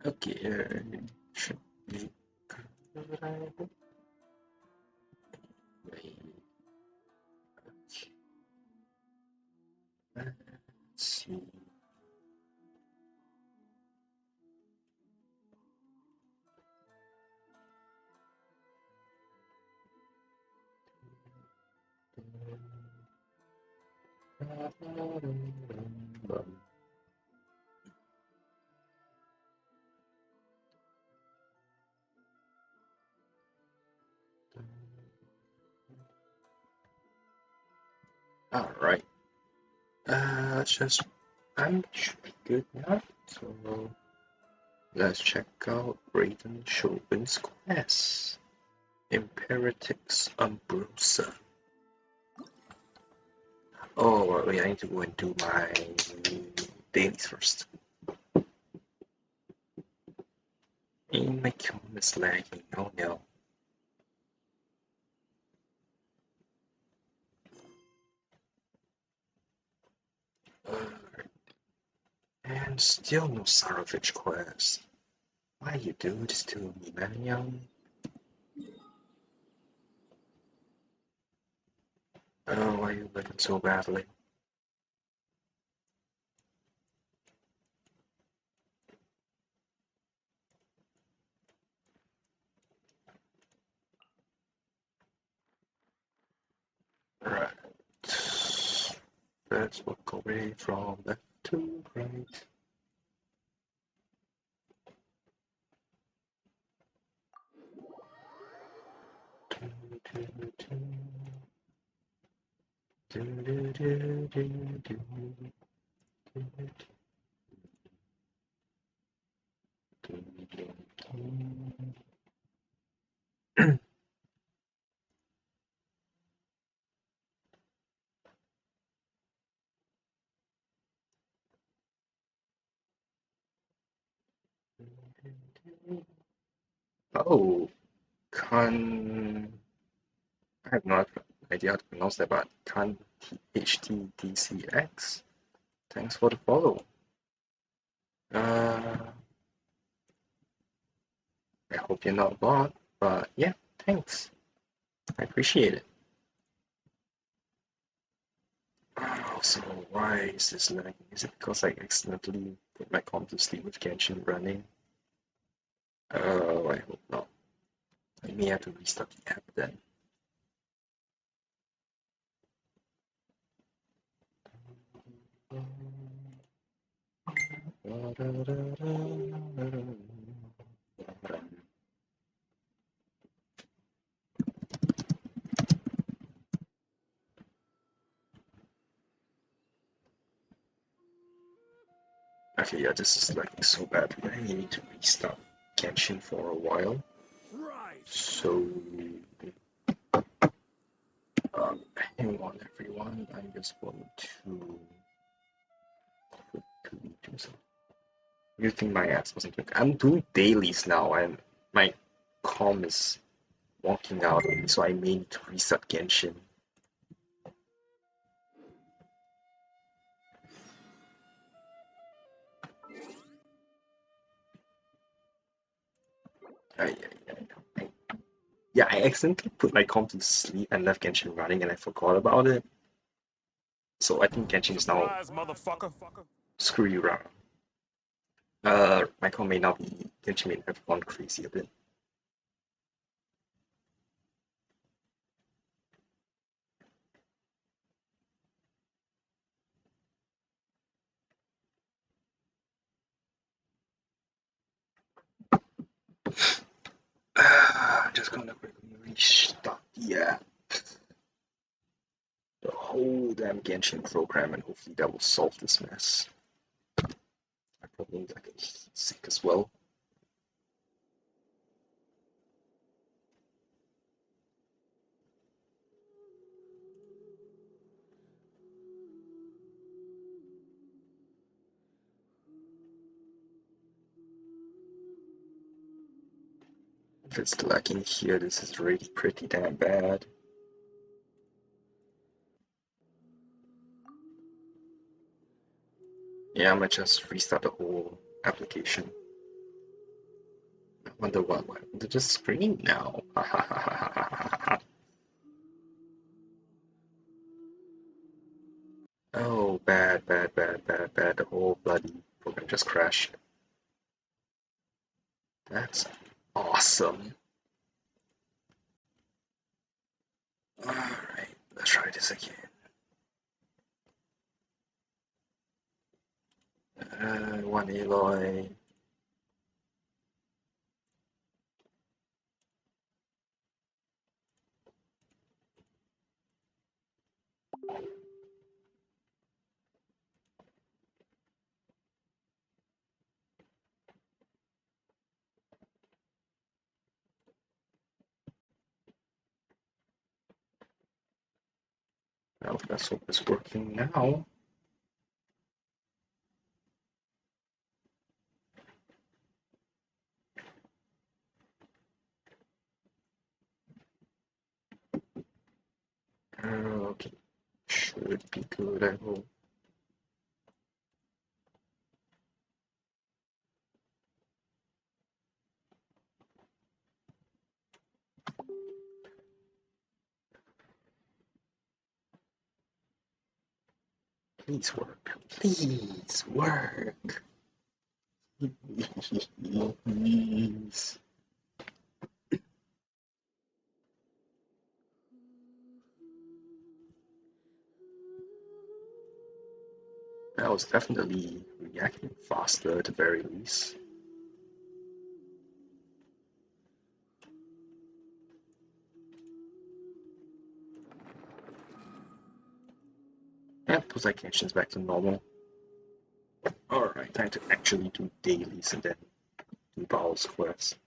Okay, should be good, I hope. Wait, okay, let's see. All right. Just I'm should be good now. So let's check out Raiden Shogun's quest. Imperatrix Umbrosa. Oh wait, I need to go and do my dailies first. My comb is lagging. Oh no. And still no Sarovich quest. Why you do this to me, man, young? Oh, why you living so badly? Right. Let's walk away from left to right. Oh, Kan. I have no idea how to pronounce that, but Kan HTDCX. Thanks for the follow. I hope you're not bought, but yeah, thanks. I appreciate it. Oh, so why is this lagging? Is it because I accidentally put my comp to sleep with Genshin running? Oh, I hope not. I may have to restart the app then. Okay, yeah, this is lagging so badly. I need to restart Genshin for a while. So, hang on everyone, I'm just going to quickly do something. You think my ass wasn't doing? I'm doing dailies now, and my com is walking out on me, so I may need to reset Genshin. I, yeah, I accidentally put my com to sleep and left Genshin running, and I forgot about it. So I think Genshin is now Surprise, motherfucker. screw you, Rara. My com may now be Genshin may have gone crazy a bit. I'm just gonna quickly restart the whole damn Genshin program, and hopefully that will solve this mess. I probably need like a heat sink as well. If it's lagging here, this is really pretty damn bad. Yeah, I might just restart the whole application. I wonder what happened to the screen now. Oh, bad, bad, bad, bad, bad. The whole bloody program just crashed. That's awesome. Alright, let's try this again. One Aloy. Well, let's hope it's working now. Okay, should be good, I hope. Please work. Please work. Please. I was definitely reacting faster at the very least. Yeah, put like actions back to normal. Alright, time to actually do dailies and then do Baal's quest.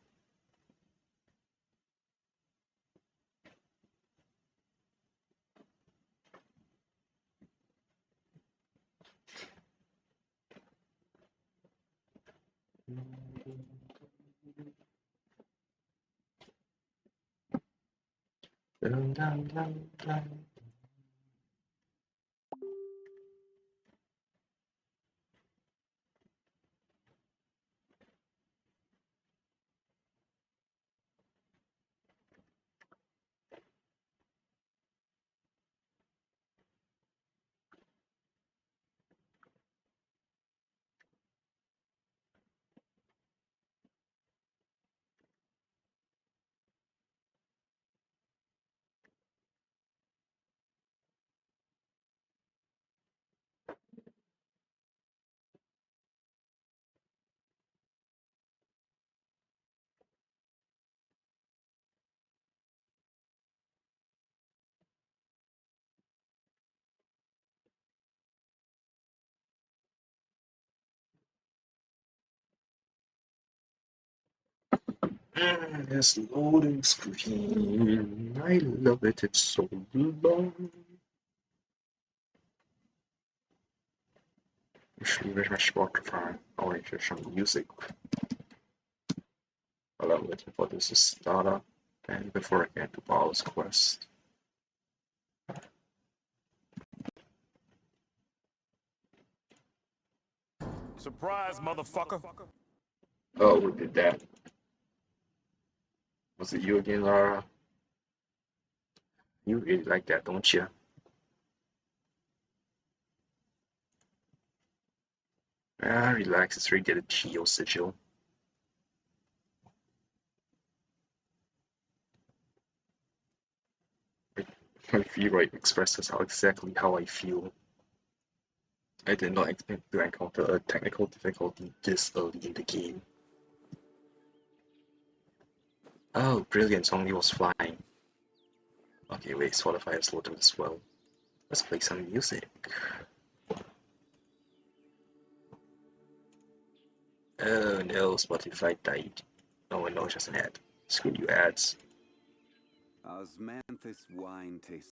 Dun, dun, dun, dun. This loading screen. I love it. It's so long. Usually with my Spotify, I want to hear some music while I'm waiting for this to start up. And before I get to Baal's quest. Surprise, motherfucker. Oh, who did that? Was it you again, Lara? You really like that, don't you? Ah, relax, it's really the Geo sigil. My feel right expresses how exactly how I feel. I did not expect to encounter a technical difficulty this early in the game. Oh, brilliant, Songli was flying. Okay, wait, Spotify has loaded as well. Let's play some music. Oh no, Spotify died. Oh no, it's just an ad. Screw you ads. Osmanthus wine tastes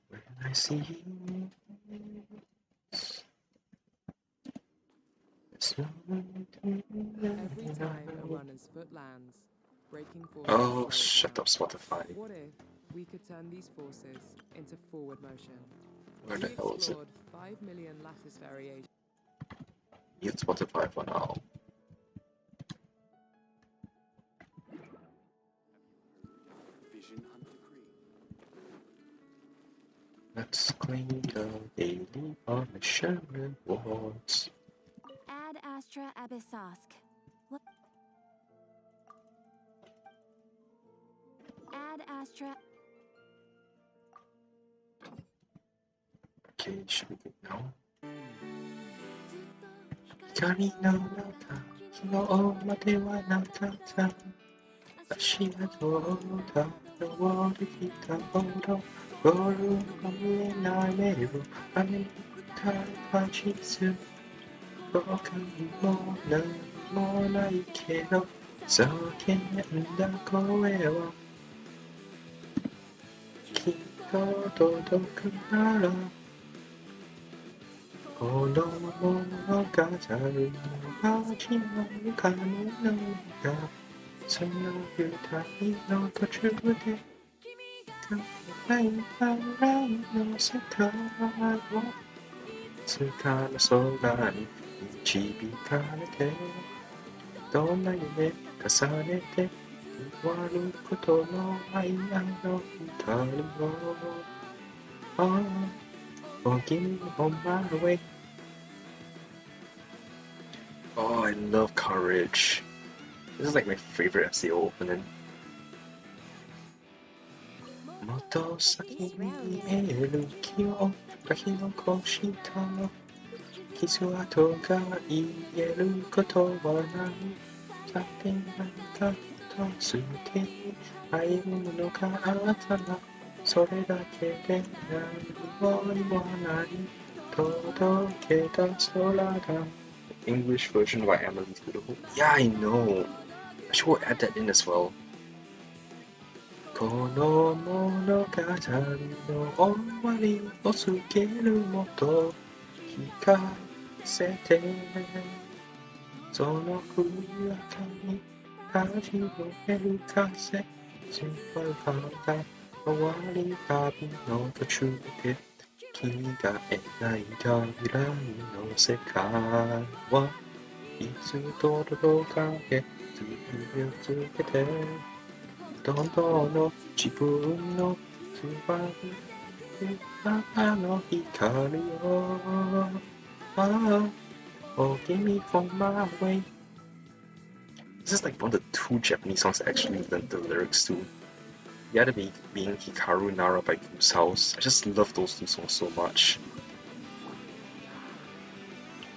When I see you, it's Every time a runner's foot lands, braking forces oh, slow it shut down. up, Spotify. What if we could turn these forces into forward motion? Where We the hell is it? explored 5 million lattice variations. Mute Spotify for now. Vision Hunt Decree. Let's claim the daily Punisher rewards. Ad Astra Abyssosk. What? Ad Astra. Okay, should we go now? 光の中、昨日まではなかった足跡だ登りきたほどゴールが見えない目を雨に垂れた地図僕にも何もないけど叫んだ声はきっと届くならこの物語の始まるかのようなその旅の途中で輝の世界を塚の空に導かれてどんな夢重ねて終わることのないあの二人を Oh, give me on my way. Oh, I love Courage. This is like my favorite SEO opening. もっと先に見える記憶が火のこした傷跡が言えることはないだって何か一つ手に入るものがあったらそれだけで何も言わない届けた空だ English version by Emily's Beautiful. Yeah, I know. I should add that in as well. この物語の終わりを告げるもと聞かせてその冬明に始める風心配が終わり旅の途中で君が描いた未来の世界はいつ届かへ続けてどんどんの自分の座る中の光をOh, give me from my way. This is like one of the two Japanese songs I actually learned the lyrics to. The other being Hikaru Nara by Goose House. I just love those two songs so much.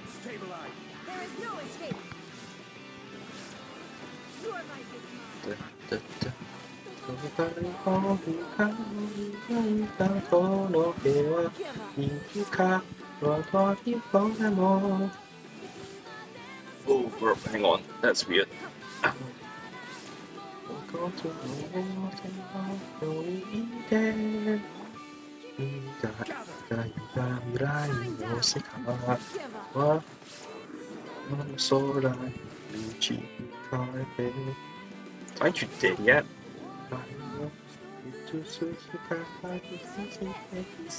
Stabilize. There is no escape. Your life is mine. この部屋いつか私でも Oh, hang on, that's weird. 描いた未来の世界は空に導かれて Aren't you dead yet? 映す光に奇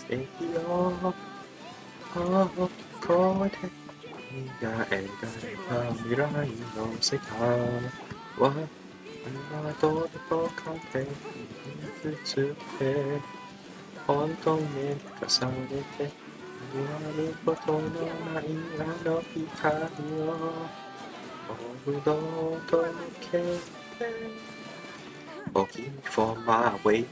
跡を超えて君が描いた未来の世界は今届かていくつで本当に重ねて終わることのないあの光を届けて Oh, give me for my way.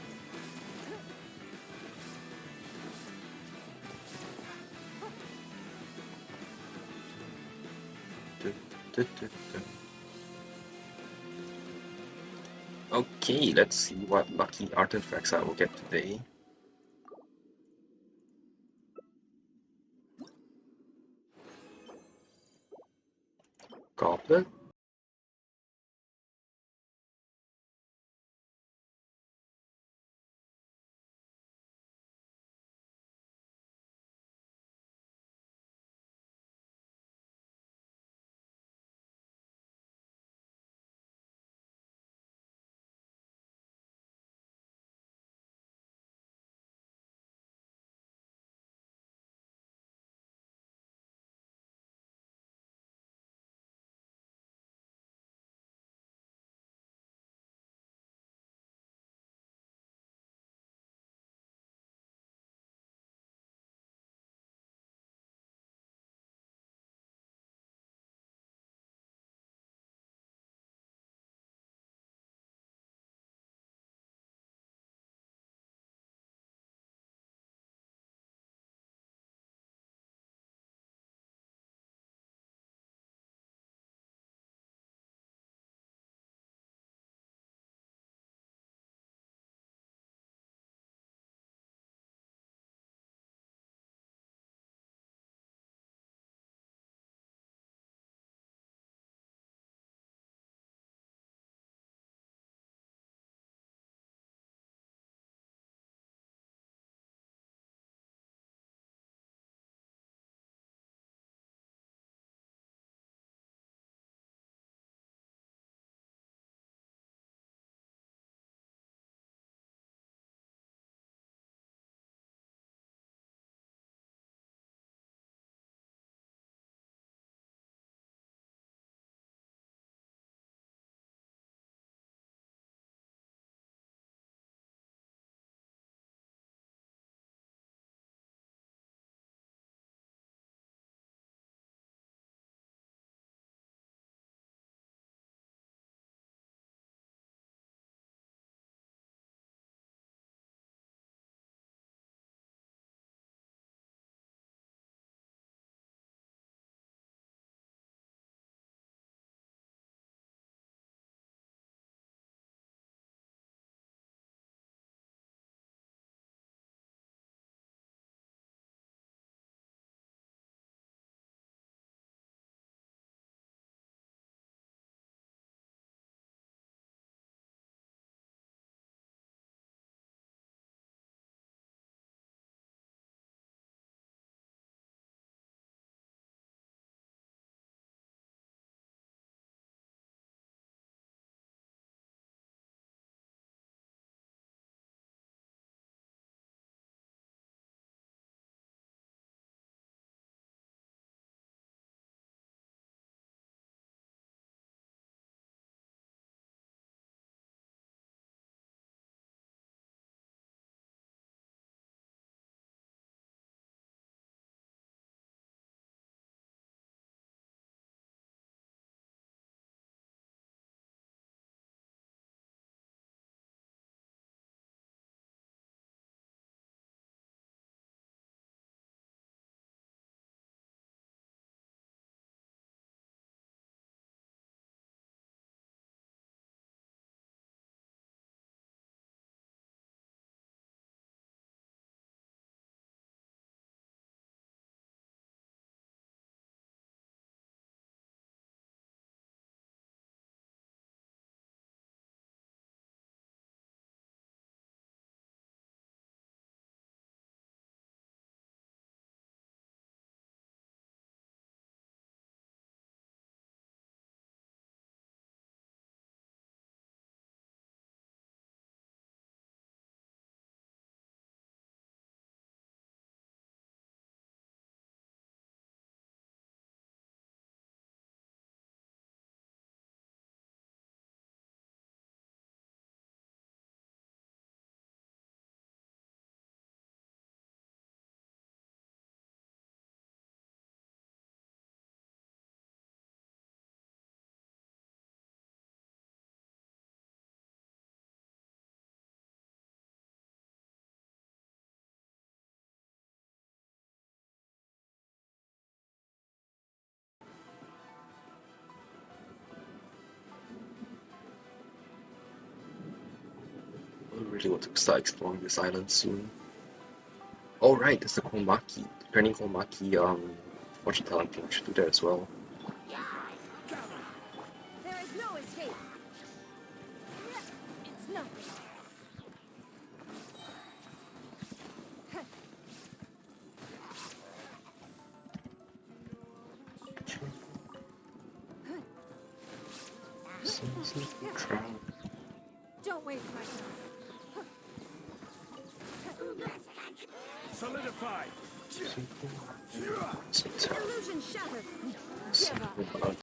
Okay, let's see what lucky artifacts I will get today. Goblet, really want to start exploring this island soon. Oh right, there's the Komaki. Turning Komaki fortune telling thing. We should do that as well. There is no escape. It's nothing. Don't waste my time. Solidify. Illusion shattered. Give up.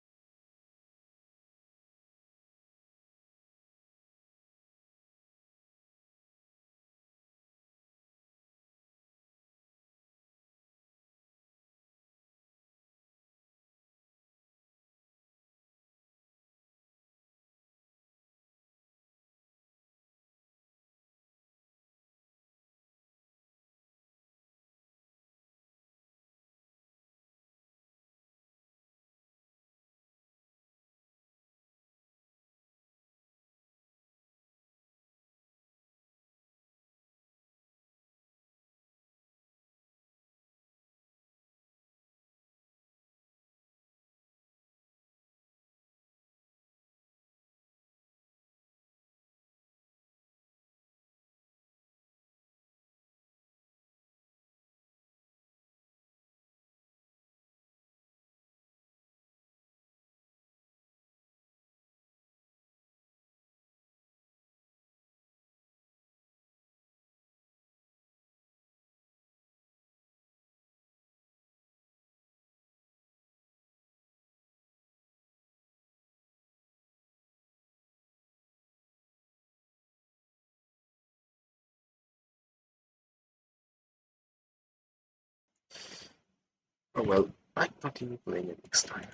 Oh well, I continue playing it next time.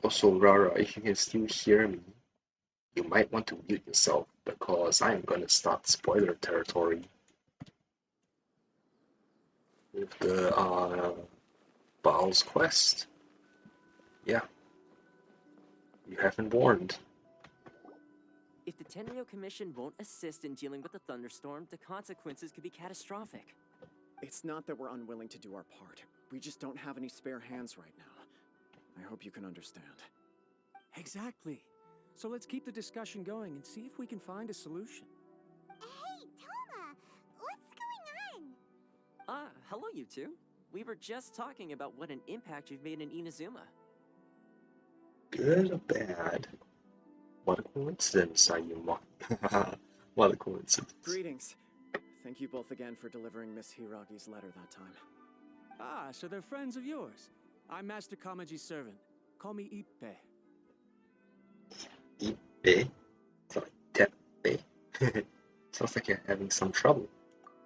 Also, Rara, if you can still hear me, you might want to mute yourself because I'm gonna start spoiler territory with the Baal's quest. Yeah, you haven't warned. If the Tenryo Commission won't assist in dealing with the thunderstorm, the consequences could be catastrophic. It's not that we're unwilling to do our part. We just don't have any spare hands right now. I hope you can understand. Exactly. So let's keep the discussion going and see if we can find a solution. Hey, Toma! What's going on? Hello you two. We were just talking about what an impact you've made in Inazuma. Good or bad? What a coincidence, Ayuma. What a coincidence. Greetings. Thank you both again for delivering Miss Hiragi's letter that time. Ah, so they're friends of yours. I'm Master Kamaji's servant. Call me Ippe. Ippe? It's like Teppe. Sounds like you're having some trouble.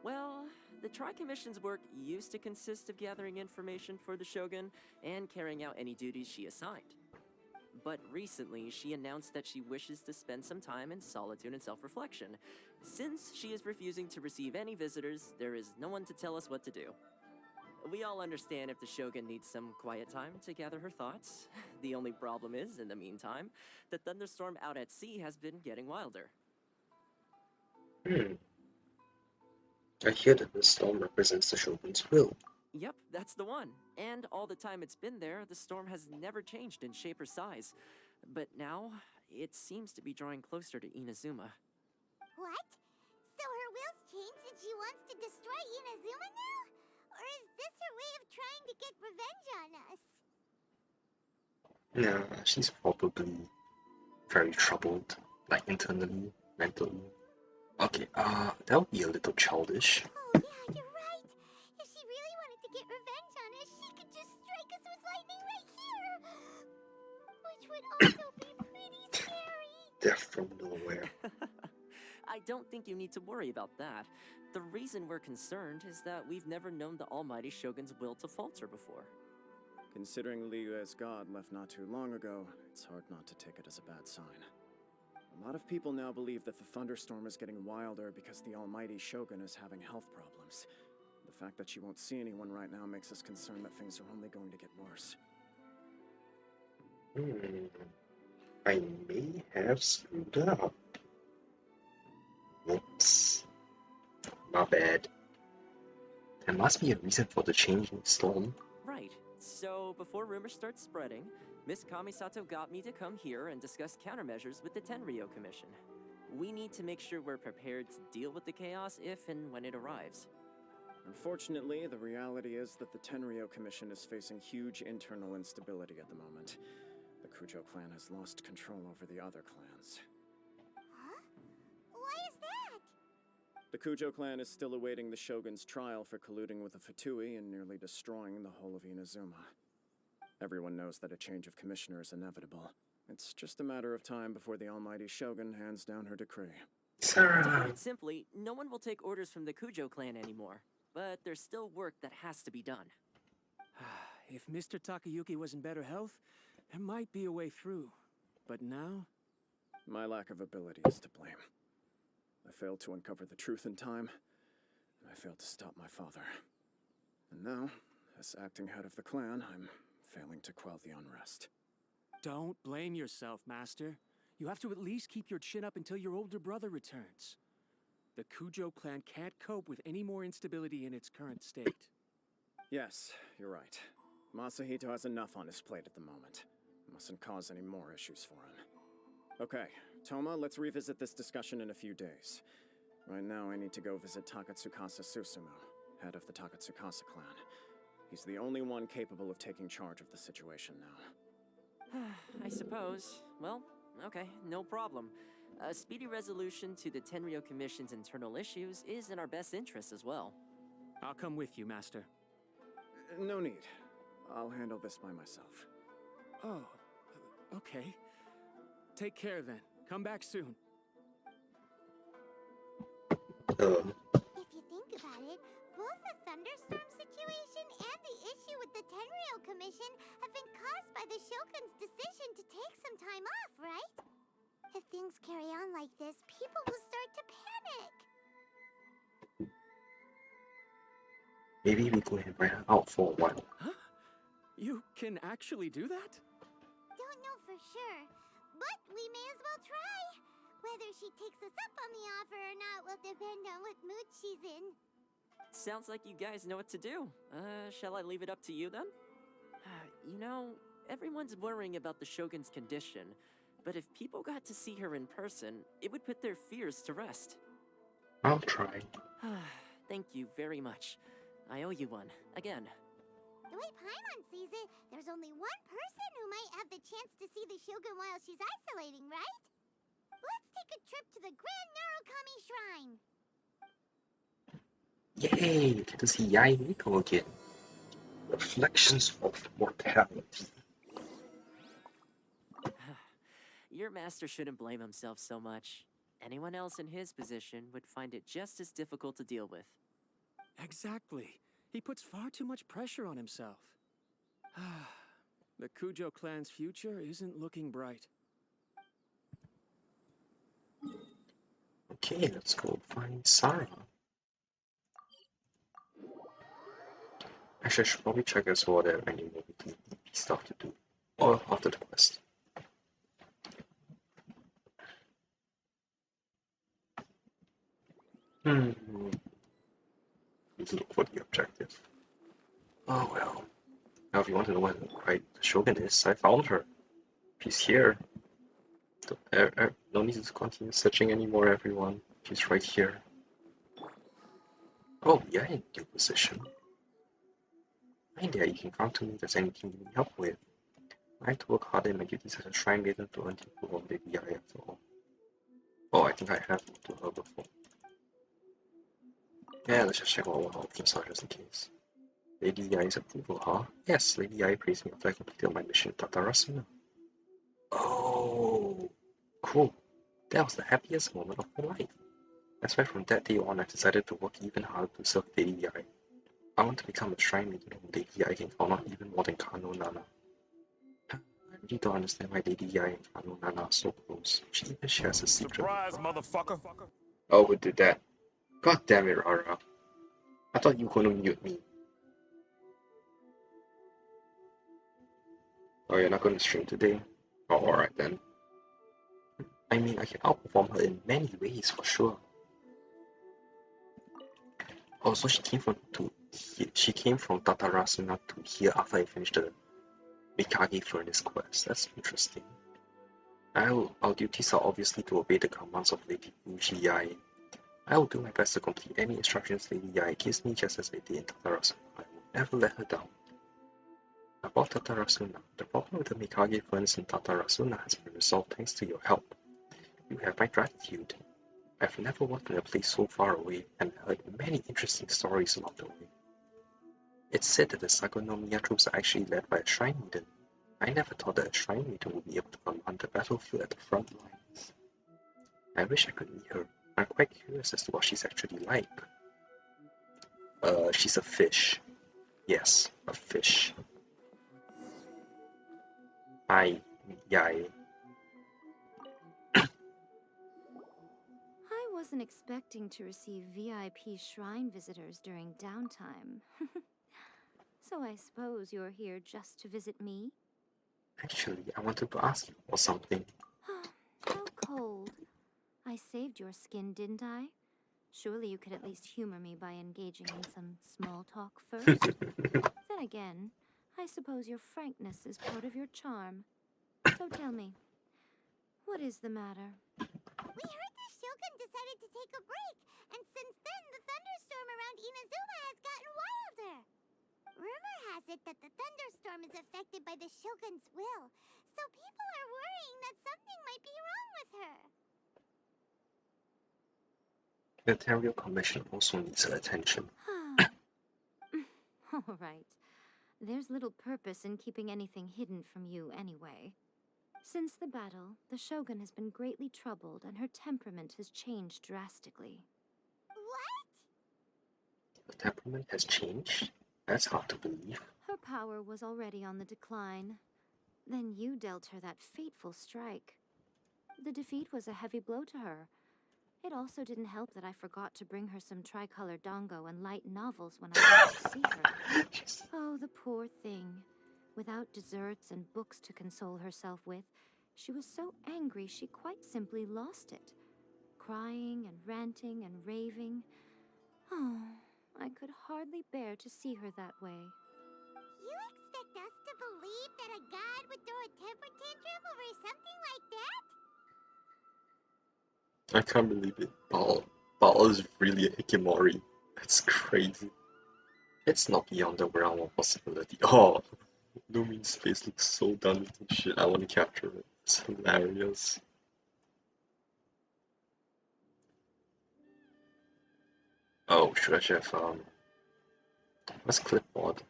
Well, the Tri-Commission's work used to consist of gathering information for the Shogun and carrying out any duties she assigned. But recently, she announced that she wishes to spend some time in solitude and self-reflection. Since she is refusing to receive any visitors, there is no one to tell us what to do. We all understand if the Shogun needs some quiet time to gather her thoughts. The only problem is, in the meantime, the thunderstorm out at sea has been getting wilder. I hear that the storm represents the Shogun's will. Yep, that's the one. And all the time it's been there, the storm has never changed in shape or size. But now, it seems to be drawing closer to Inazuma. What? So her will's changed and she wants to destroy Inazuma now? Or is this her way of trying to get revenge on us? Nah, she's probably very troubled, like internally, mentally. Okay, that would be a little childish. Oh yeah, you're right. If she really wanted to get revenge on us, she could just strike us with lightning right here. Which would also be pretty scary. Death from nowhere. I don't think you need to worry about that. The reason we're concerned is that we've never known the almighty Shogun's will to falter before. Considering Liu as god left not too long ago, it's hard not to take it as a bad sign. A lot of people now believe that the thunderstorm is getting wilder because the almighty Shogun is having health problems. The fact that she won't see anyone right now makes us concerned that things are only going to get worse. I may have screwed up. My bad. There must be a reason for the change in storm. Right. So, before rumors start spreading, Miss Kamisato got me to come here and discuss countermeasures with the Tenryou Commission. We need to make sure we're prepared to deal with the chaos if and when it arrives. Unfortunately, the reality is that the Tenryou Commission is facing huge internal instability at the moment. The Kujo clan has lost control over the other clans. Huh? Why is that? The Kujo clan is still awaiting the Shogun's trial for colluding with the Fatui and nearly destroying the whole of Inazuma. Everyone knows that a change of commissioner is inevitable. It's just a matter of time before the almighty Shogun hands down her decree. To put Sarah! it simply, no one will take orders from the Kujo clan anymore. But there's still work that has to be done. If Mr. Takayuki was in better health, there might be a way through. But now? My lack of ability is to blame. I failed to uncover the truth in time, and I failed to stop my father. And now, as acting head of the clan, I'm failing to quell the unrest. Don't blame yourself, Master. You have to at least keep your chin up until your older brother returns. The Kujo clan can't cope with any more instability in its current state. Yes, you're right. Masahito has enough on his plate at the moment. Mustn't cause any more issues for him. Okay, Toma, let's revisit this discussion in a few days. Right now, I need to go visit Takatsukasa Susumu, head of the Takatsukasa clan. He's the only one capable of taking charge of the situation now. I suppose. Well, okay, no problem. A speedy resolution to the Tenryou Commission's internal issues is in our best interest as well. I'll come with you, Master. No need. I'll handle this by myself. Oh, okay. Take care then. Come back soon. If you think about it, both the thunderstorm situation and the issue with the Tenryou Commission have been caused by the Shogun's decision to take some time off, right? If things carry on like this, people will start to panic. Maybe we could have ran out for a while. Huh? You can actually do that? Don't know for sure, but we may as well try. Whether she takes us up on the offer or not will depend on what mood she's in. Sounds like you guys know what to do. Shall I leave it up to you then? You know, everyone's worrying about the Shogun's condition, but if people got to see her in person, it would put their fears to rest. I'll try. Thank you very much. I owe you one, again. The way Paimon sees it, there's only one person who might have the chance to see the Shogun while she's isolating, right? Let's take a trip to the Grand Narukami Shrine. Yay! Get to see Yai Miko again. Reflections of mortality. Your master shouldn't blame himself so much. Anyone else in his position would find it just as difficult to deal with. Exactly. He puts far too much pressure on himself. The Kujo clan's future isn't looking bright. Okay, let's go find Sarah. Actually, I should probably check as well there any more stuff to do. Or after the quest. Need to look for the objective. Oh well. Now if you want to know where the Shogun is, I found her. She's here. No need to continue searching anymore, everyone. She's right here. Oh, yeah, in your position. Hi there, you can come to me if there's anything you need help with. I have to work hard in my duties as a shrine maiden to earn the approval of Lady Yai after all. Oh, I think I have talked to her before. Yeah, let's just check all our options are just in case. Lady Yai's approval, huh? Yes, Lady Yai praised me after I completed my mission in Tatarasuna. Oh, cool. That was the happiest moment of my life. That's why from that day on I decided to work even harder to serve Lady Yai. I want to become a shrine maiden whom Lady Yai can count on even more than Kano Nana. I really don't understand why Lady Yai and Kano Nana are so close. She even shares a secret. Surprise, motherfucker. Oh, who did that? God damn it, Rara. I thought you were gonna mute me. Oh, you're not gonna stream today? Oh, alright then. I mean, I can outperform her in many ways for sure. Oh, so she came from Tatarasuna to here after I finished the Mikage Furnace quest. That's interesting. Our duties are obviously to obey the commands of Lady Uji Yae. I will do my best to complete any instructions Lady Yae gives me just as I did in Tatarasuna. I will never let her down. About Tatarasuna, the problem with the Mikage Furnace in Tatarasuna has been resolved thanks to your help. You have my gratitude. I've never worked in a place so far away and heard many interesting stories along the way. It's said that the Sagonomiya troops are actually led by a Shrine Maiden. I never thought that a Shrine Maiden would be able to command the battlefield at the front lines. I wish I could meet her. I'm quite curious as to what she's actually like. She's a fish. Yes, a fish. Yai. I wasn't expecting to receive VIP shrine visitors during downtime. So I suppose you're here just to visit me? Actually, I wanted to ask you for something. How cold. I saved your skin, didn't I? Surely you could at least humor me by engaging in some small talk first? Then again, I suppose your frankness is part of your charm. So tell me, what is the matter? We heard the Shogun decided to take a break, and since then the thunderstorm around Inazuma has gotten wilder. Rumor has it that the thunderstorm is affected by the Shogun's will, so people are worrying that something might be wrong with her. The Ontario Commission also needs her attention. All right. There's little purpose in keeping anything hidden from you anyway. Since the battle, the Shogun has been greatly troubled and her temperament has changed drastically. What? Her temperament has changed? That's hard to believe. Her power was already on the decline. Then you dealt her that fateful strike. The defeat was a heavy blow to her. It also didn't help that I forgot to bring her some tricolor dango and light novels when I went to see her. Oh, the poor thing. Without desserts and books to console herself with, she was so angry she quite simply lost it. Crying and ranting and raving. Oh, I could hardly bear to see her that way. You expect us to believe that a god would throw a temper tantrum over something like that? I can't believe it. Baal is really a Hikimori. That's crazy. It's not beyond the realm of possibility. Oh, Lumi's face looks so done with this shit. I want to capture it. It's hilarious. Oh, should I have what's clipboard?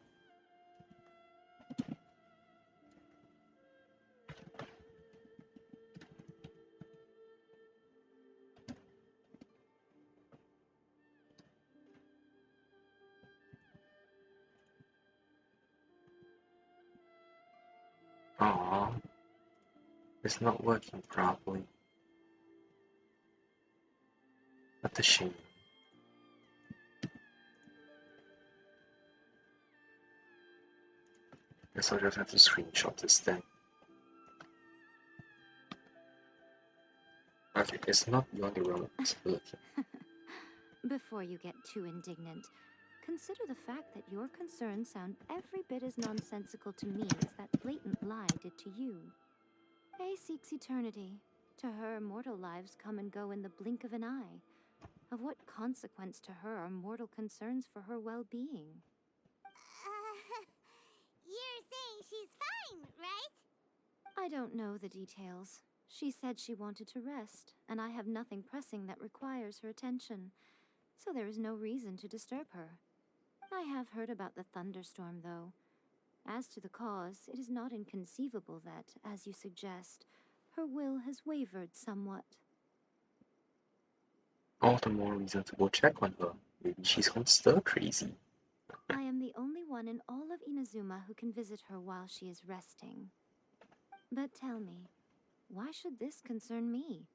Aww, it's not working properly. What a shame. Guess I'll just have to screenshot this then. Okay, it's not beyond the realm of possibility. Before you get too indignant, consider the fact that your concerns sound every bit as nonsensical to me as that blatant lie did to you. A seeks eternity. To her, mortal lives come and go in the blink of an eye. Of what consequence to her are mortal concerns for her well-being? You're saying she's fine, right? I don't know the details. She said she wanted to rest, and I have nothing pressing that requires her attention, so there is no reason to disturb her. I have heard about the thunderstorm, though. As to the cause, it is not inconceivable that, as you suggest, her will has wavered somewhat. All the more reason to go check on her. Maybe she's gone stir crazy. I am the only one in all of Inazuma who can visit her while she is resting. But tell me, why should this concern me?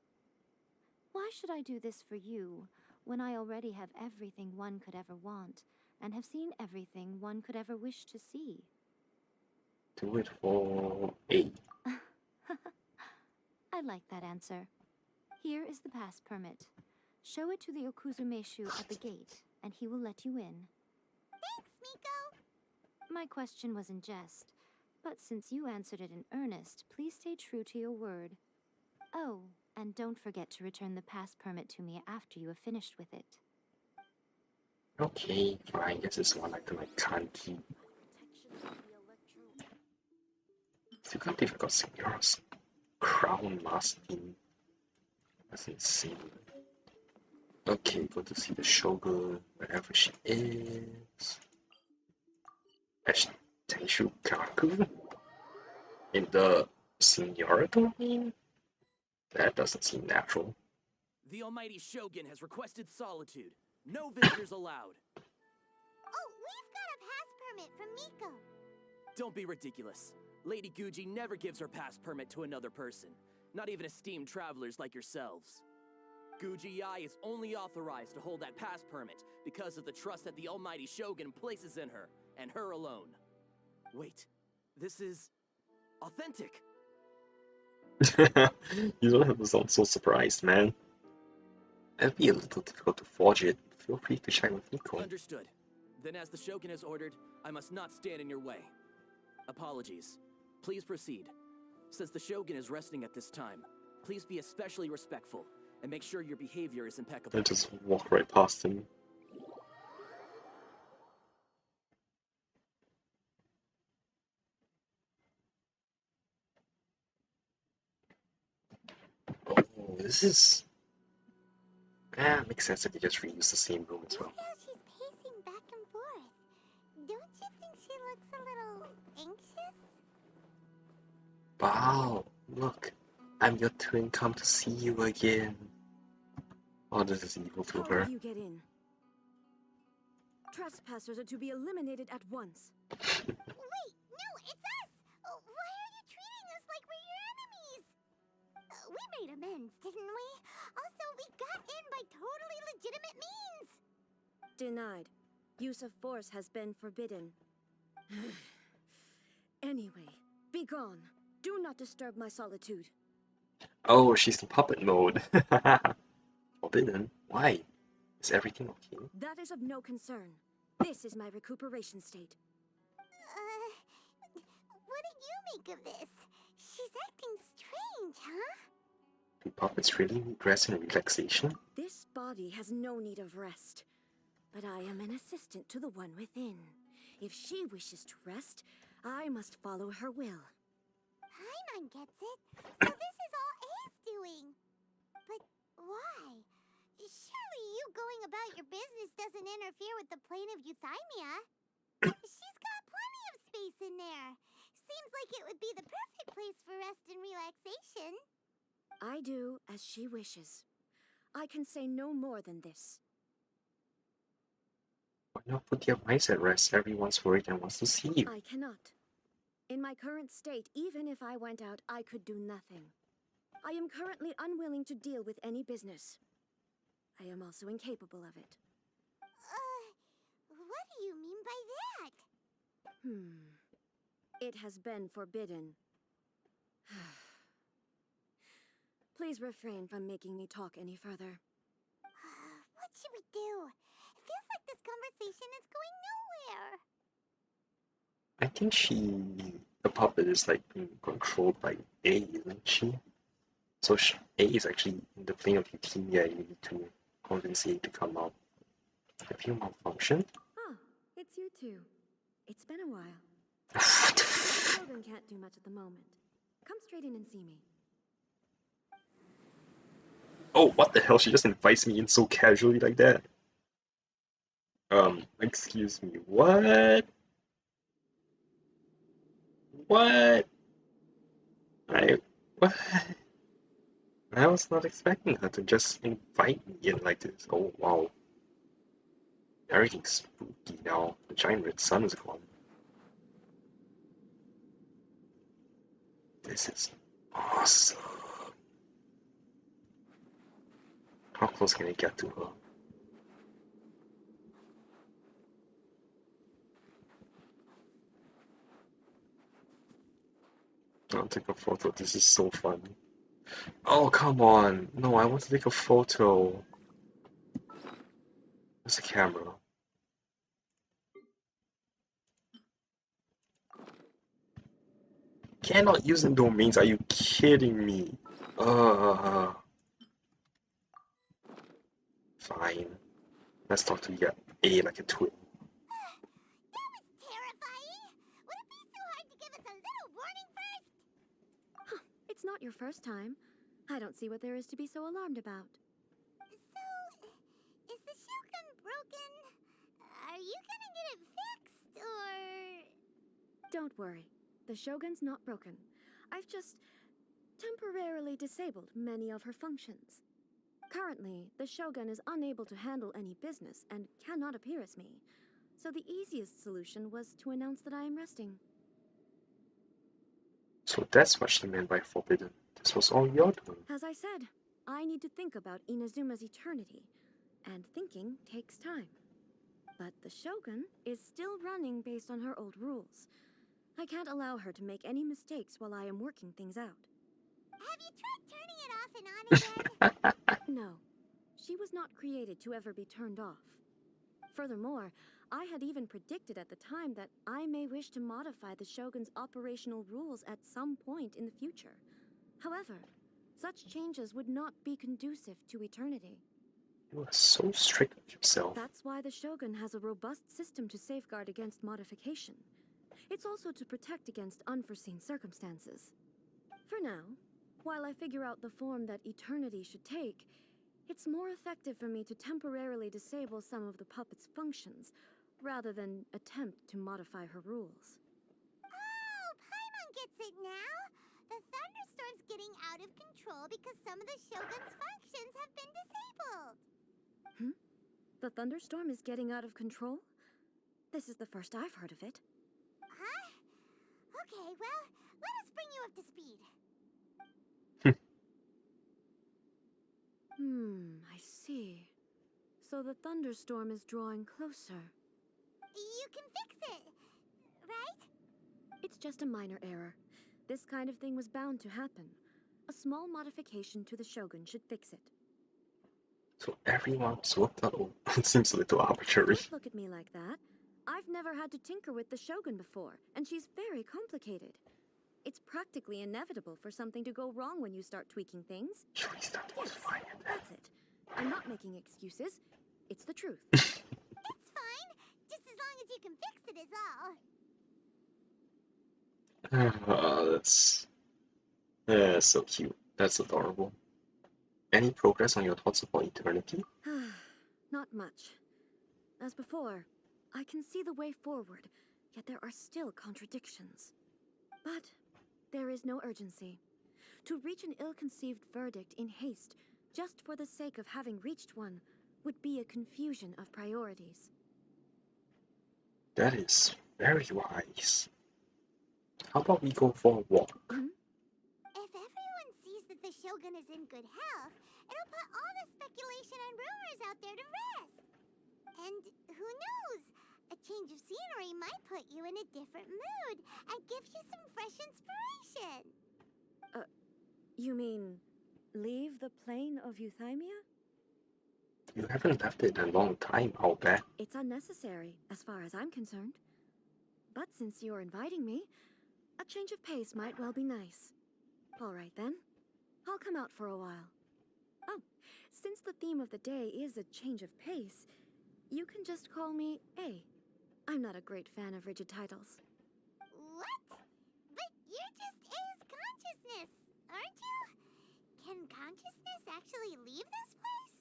Why should I do this for you, when I already have everything one could ever want, and have seen everything one could ever wish to see? Do it for A. I like that answer. Here is the pass permit. Show it to the Okuzumeshu at the gate, and he will let you in. Thanks, Miko! My question was in jest, but since you answered it in earnest, please stay true to your word. Oh, and don't forget to return the pass permit to me after you have finished with it. Okay, fine. Guess it's one item I can't keep. Still can't believe I got Signora's crown mask theme. That's insane. Okay, go to see the Shogun, wherever she is. Tenshu Kaku? In the Signora domain? That doesn't seem natural. The almighty Shogun has requested solitude. No visitors allowed. Oh, we've got a pass permit from Miko. Don't be ridiculous. Lady Guji never gives her pass permit to another person, not even esteemed travelers like yourselves. Guji Ai is only authorized to hold that pass permit because of the trust that the almighty Shogun places in her, and her alone. Wait, this is authentic. You don't have to sound so surprised, man. It'd be a little difficult to forge it. Feel free to check with Nico. Understood. Then as the Shogun has ordered, I must not stand in your way. Apologies. Please proceed. Since the Shogun is resting at this time, please be especially respectful and make sure your behavior is impeccable. I just walk right past him. Oh, this is... makes sense that you just reuse the same room as well. Look how she's pacing back and forth. Don't you think she looks a little anxious? Wow, look. I'm your twin come to see you again. Oh, this is evil to How her. did you get in? Trespassers are to be eliminated at once. Wait, no, it's us! Why are you treating us like we're your enemies? We made amends, didn't we? Also, we got in by totally legitimate means! Denied. Use of force has been forbidden. Anyway, be gone. Do not disturb my solitude. Oh, she's in puppet mode. Forbidden? Why? Is everything okay? That is of no concern. This is my recuperation state. What do you make of this? She's acting strange, huh? Do puppets really need rest and relaxation? This body has no need of rest. But I am an assistant to the one within. If she wishes to rest, I must follow her will. Paimon gets it. So this is all A's doing. But why? Surely you going about your business doesn't interfere with the plane of Euthymia. She's got plenty of space in there. Seems like it would be the perfect place for rest and relaxation. I do as she wishes. I can say no more than this. Why not put your minds at rest? Everyone's worried and wants to see you. I cannot. In my current state, even if I went out, I could do nothing. I am currently unwilling to deal with any business. I am also incapable of it. What do you mean by that? It has been forbidden. Please refrain from making me talk any further. What should we do? It feels like this conversation is going nowhere. I think the puppet is like being controlled by A, isn't she? So A is actually in the plane of Euthymia. You need to convince A to come out. Have you malfunctioned? Ah, it's you two. It's been a while. What the f- Shogun can't do much at the moment. Come straight in and see me. Oh, what the hell? She just invites me in so casually like that. Excuse me, what? What? What? I was not expecting her to just invite me in like this. Oh, wow. Everything's spooky now. The giant red sun is gone. This is awesome. How close can I get to her? I'll take a photo. This is so fun. Oh, come on. No, I want to take a photo. It's a camera. Cannot use in domains, are you kidding me? Fine. Let's talk to your A like a twin. That was terrifying! Would it be so hard to give us a little warning first? It's not your first time. I don't see what there is to be so alarmed about. So, is the Shogun broken? Are you gonna get it fixed, or...? Don't worry. The Shogun's not broken. I've just temporarily disabled many of her functions. Currently, the Shogun is unable to handle any business and cannot appear as me. So the easiest solution was to announce that I am resting. So that's what she meant by forbidden. This was all your doing. As I said, I need to think about Inazuma's eternity, and thinking takes time. But the Shogun is still running based on her old rules. I can't allow her to make any mistakes while I am working things out. Have you tried turning it off and on again? No, she was not created to ever be turned off. Furthermore, I had even predicted at the time that I may wish to modify the Shogun's operational rules at some point in the future. However, such changes would not be conducive to eternity. You are so strict with yourself. That's why the Shogun has a robust system to safeguard against modification. It's also to protect against unforeseen circumstances. For now, while I figure out the form that eternity should take, it's more effective for me to temporarily disable some of the puppet's functions, rather than attempt to modify her rules. Oh, Paimon gets it now! The thunderstorm's getting out of control because some of the Shogun's functions have been disabled! The thunderstorm is getting out of control? This is the first I've heard of it. Huh? Okay, well, let us bring you up to speed. I see. So the thunderstorm is drawing closer. You can fix it, right? It's just a minor error. This kind of thing was bound to happen. A small modification to the Shogun should fix it. So everyone's worked out. It seems a little arbitrary. Don't look at me like that. I've never had to tinker with the Shogun before, and she's very complicated. It's practically inevitable for something to go wrong when you start tweaking things. Yes, that's it. I'm not making excuses. It's the truth. It's fine, just as long as you can fix it is all. That's so cute. That's adorable. Any progress on your thoughts about eternity? Not much. As before, I can see the way forward, yet there are still contradictions. But there is no urgency. To reach an ill-conceived verdict in haste, just for the sake of having reached one, would be a confusion of priorities. That is very wise. How about we go for a walk? If everyone sees that the Shogun is in good health, it'll put all the speculation and rumors out there to rest. And who knows? A change of scenery might put you in a different mood and give you some fresh inspiration. You mean, leave the plane of Euthymia? You haven't left it in a long time, I'll bet. It's unnecessary, as far as I'm concerned. But since you're inviting me, a change of pace might well be nice. All right then, I'll come out for a while. Oh, since the theme of the day is a change of pace, you can just call me A. I'm not a great fan of rigid titles. What? But you're just A's consciousness, aren't you? Can consciousness actually leave this place?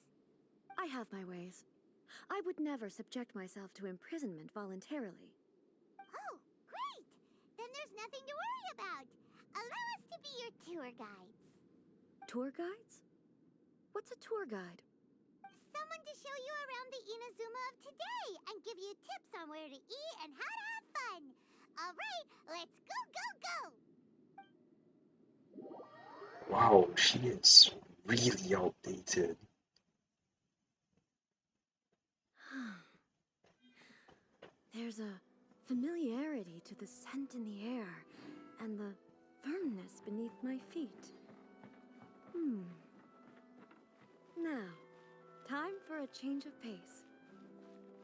I have my ways. I would never subject myself to imprisonment voluntarily. Oh, great! Then there's nothing to worry about. Allow us to be your tour guides. Tour guides? What's a tour guide? Someone to show you around the Inazuma of today and give you tips on where to eat and how to have fun. All right, let's go, go, go! Wow, she is really outdated. There's a familiarity to the scent in the air and the firmness beneath my feet. Now, time for a change of pace.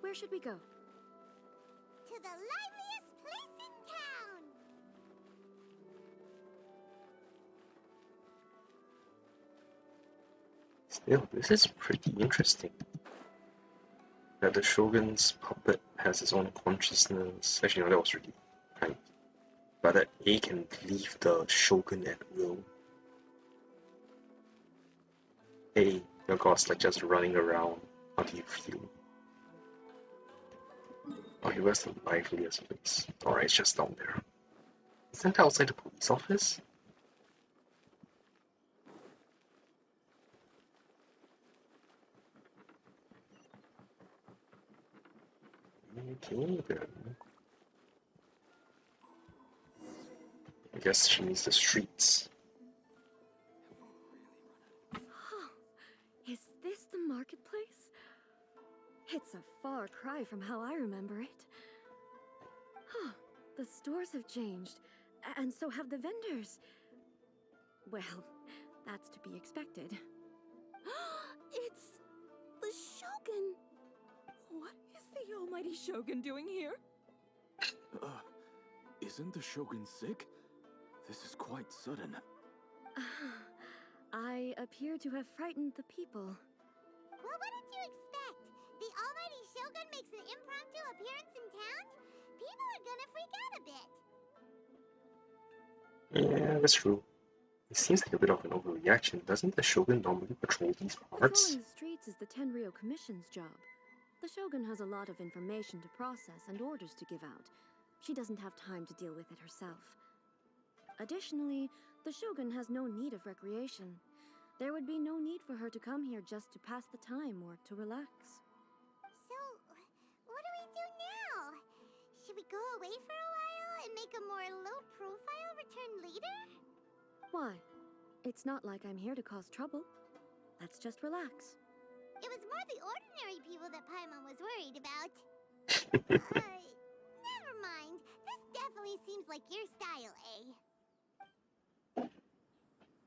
Where should we go? To the liveliest place in town! Still, this is pretty interesting. That the Shogun's puppet has its own consciousness. Actually, no, that was really right. But that A can leave the Shogun at will. Hey, your god's like just running around. How do you feel? Oh, he was the liveliest place. Alright, it's just down there. Isn't that outside the police office? Okay then. I guess she needs the streets. Oh, is this the marketplace? It's a far cry from how I remember it. Huh, the stores have changed, and so have the vendors. Well, that's to be expected. It's the Shogun! What is the almighty Shogun doing here? Isn't the Shogun sick? This is quite sudden. I appear to have frightened the people. Well, what did you expect? The almighty Shogun makes an impromptu appearance in town? People are gonna freak out a bit. Yeah, that's true. It seems like a bit of an overreaction. Doesn't the Shogun normally patrol these parts? Patrolling the streets is the Tenryou Commission's job. The Shogun has a lot of information to process and orders to give out. She doesn't have time to deal with it herself. Additionally, the Shogun has no need of recreation. There would be no need for her to come here just to pass the time or to relax. So, what do we do now? Should we go away for a while and make a more low-profile return later? Why? It's not like I'm here to cause trouble. Let's just relax. It was more the ordinary people that Paimon was worried about. Never mind. This definitely seems like your style, eh?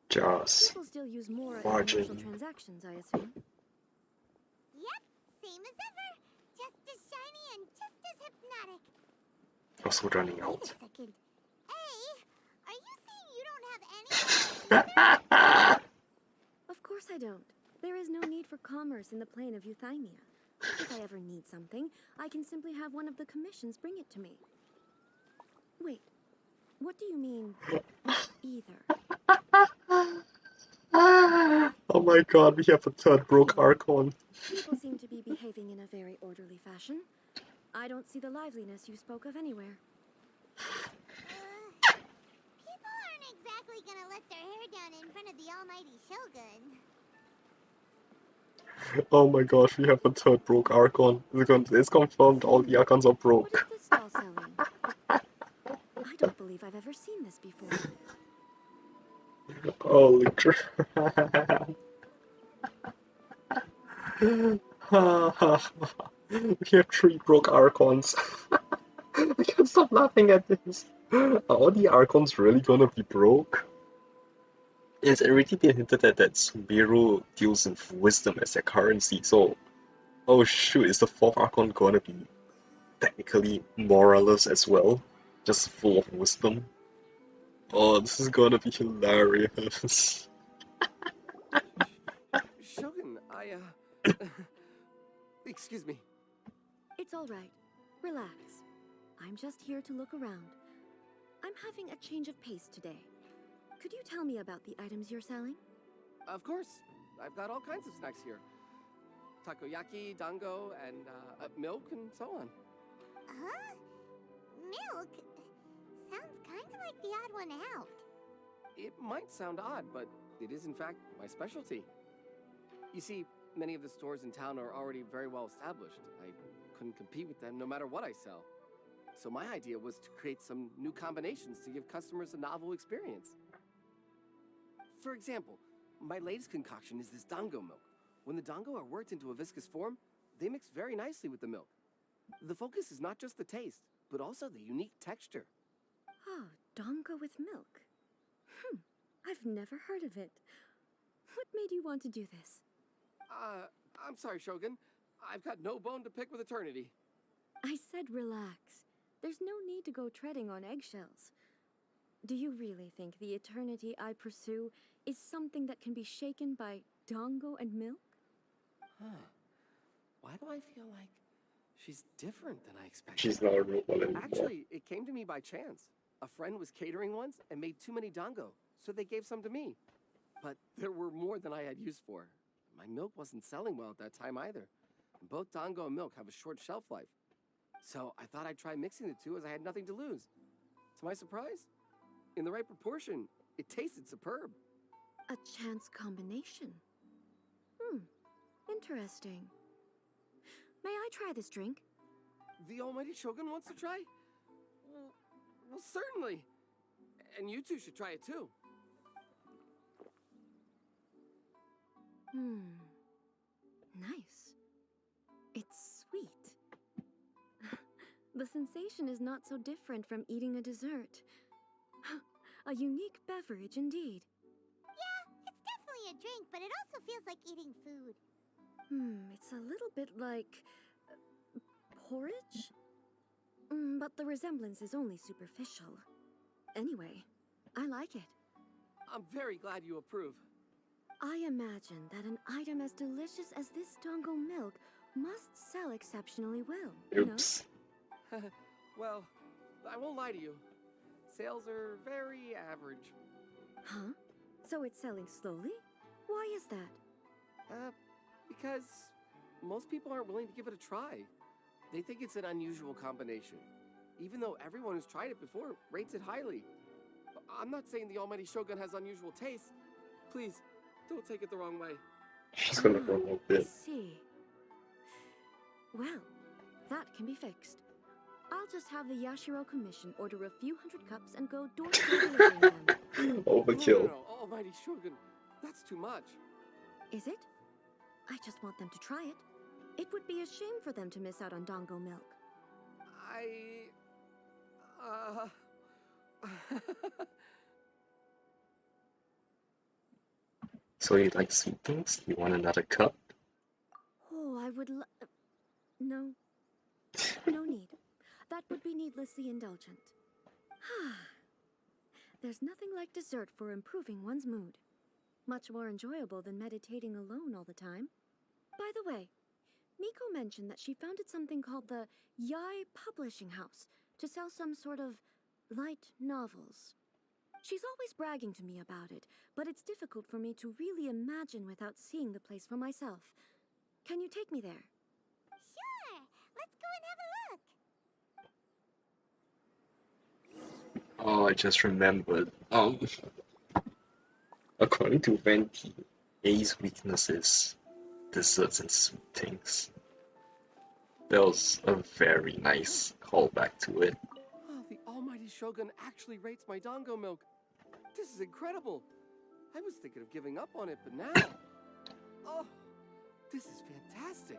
Just People still use more in watching. commercial transactions, I assume. Yep, same as ever. Just as shiny and just as hypnotic. Also running Wait out. a second. Hey, are you saying you don't have any? Of course I don't. There is no need for commerce in the plane of Euthymia. If I ever need something, I can simply have one of the commissions bring it to me. Wait, what do you mean, either? Oh my god, we have a third broke Anyway, Archon. People seem to be behaving in a very orderly fashion. I don't see the liveliness you spoke of anywhere. People aren't exactly gonna let their hair down in front of the almighty Shogun. Oh my gosh, we have a third broke Archon. It's confirmed all the Archons are What broke. is this stall selling? I don't believe I've ever seen this before. Holy crap. We have 3 broke Archons. I can't stop laughing at this. Are all the Archons really gonna be broke? It's already been hinted at that Sumeru deals in wisdom as their currency, so oh shoot, is the 4th Archon gonna be technically moralist as well? Just full of wisdom? Oh, this is gonna be hilarious. Shogun, excuse me. It's all right. Relax. I'm just here to look around. I'm having a change of pace today. Could you tell me about the items you're selling? Of course. I've got all kinds of snacks here. Takoyaki, dango, and milk, and so on. Huh? Milk? Sounds kind of like the odd one out. It might sound odd, but it is in fact my specialty. You see, many of the stores in town are already very well established. I couldn't compete with them no matter what I sell. So my idea was to create some new combinations to give customers a novel experience. For example, my latest concoction is this dango milk. When the dango are worked into a viscous form, they mix very nicely with the milk. The focus is not just the taste, but also the unique texture. Oh, dango with milk. I've never heard of it. What made you want to do this? I'm sorry, Shogun. I've got no bone to pick with Eternity. I said relax. There's no need to go treading on eggshells. Do you really think the eternity I pursue is something that can be shaken by dongo and milk? Huh. Why do I feel like she's different than I expected? She's not a robot anymore. Actually, it came to me by chance. A friend was catering once and made too many dango, so they gave some to me. But there were more than I had use for. My milk wasn't selling well at that time either. And both dango and milk have a short shelf life. So I thought I'd try mixing the two as I had nothing to lose. To my surprise, in the right proportion, it tasted superb. A chance combination. Interesting. May I try this drink? The almighty Shogun wants to try? Well, certainly. And you two should try it too. Nice. It's sweet. The sensation is not so different from eating a dessert. A unique beverage indeed. Yeah, it's definitely a drink, but it also feels like eating food. It's a little bit like porridge? But the resemblance is only superficial. Anyway, I like it. I'm very glad you approve. I imagine that an item as delicious as this dongo milk must sell exceptionally well. Oops. Well, I won't lie to you. Sales are very average. Huh? So it's selling slowly? Why is that? Because most people aren't willing to give it a try. They think it's an unusual combination, even though everyone who's tried it before rates it highly. I'm not saying the almighty Shogun has unusual taste. Please, don't take it the wrong way. She's gonna promote I it. see. Well, that can be fixed. I'll just have the Yashiro Commission order a few hundred cups and go door to door delivering them. Overkill. No, almighty Shogun, that's too much. Is it? I just want them to try it. It would be a shame for them to miss out on dongo milk. So you like sweet things? You want another cup? Oh, I would No. No need. That would be needlessly indulgent. There's nothing like dessert for improving one's mood. Much more enjoyable than meditating alone all the time. By the way, Miko mentioned that she founded something called the Yai Publishing House to sell some sort of light novels. She's always bragging to me about it, but it's difficult for me to really imagine without seeing the place for myself. Can you take me there? Sure! Let's go and have a look! Oh, I just remembered. According to Venti, A's weakness is desserts and sweet things. That was a very nice callback to it. Oh, the almighty Shogun actually rates my dango milk. This is incredible. I was thinking of giving up on it, but now... Oh, this is fantastic.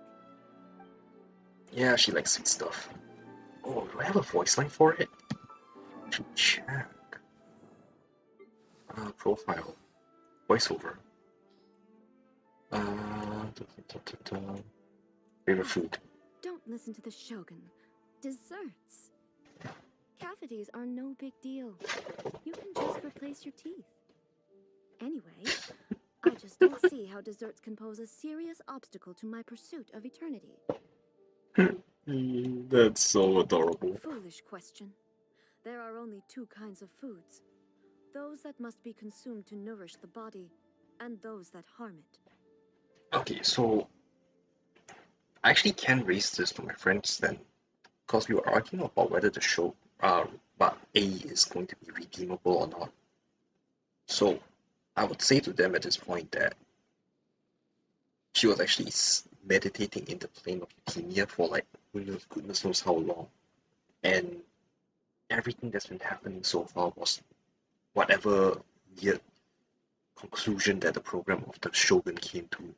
Yeah, she likes sweet stuff. Oh, do I have a voice line for it? Should check. Profile. Voiceover. Favorite food. Don't listen to the Shogun. Desserts. Cavities are no big deal. You can just replace your teeth. Anyway, I just don't see how desserts can pose a serious obstacle to my pursuit of eternity. That's so adorable. Foolish question. There are only two kinds of foods. Those that must be consumed to nourish the body, and those that harm it. Okay, so I actually can raise this to my friends then, because we were arguing about whether the show, but A is going to be redeemable or not. So I would say to them at this point that she was actually meditating in the plane of leukemia for like goodness knows how long, and everything that's been happening so far was whatever weird conclusion that the program of the Shogun came to.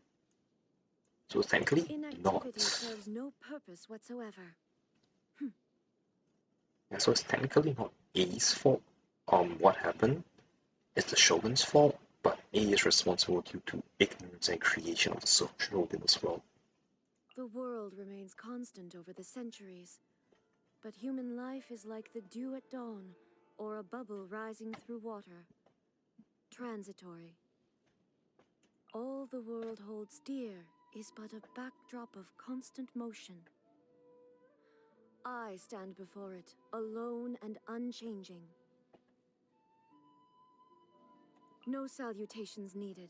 So thankfully, not. Inactivity serves no purpose whatsoever. Yeah, so it's technically not A's fault. What happened? It's the Shogun's fault, but A is responsible due to ignorance and creation of the Shogun as well. The world remains constant over the centuries, but human life is like the dew at dawn, or a bubble rising through water. Transitory. All the world holds dear is but a backdrop of constant motion. I stand before it, alone and unchanging. No salutations needed.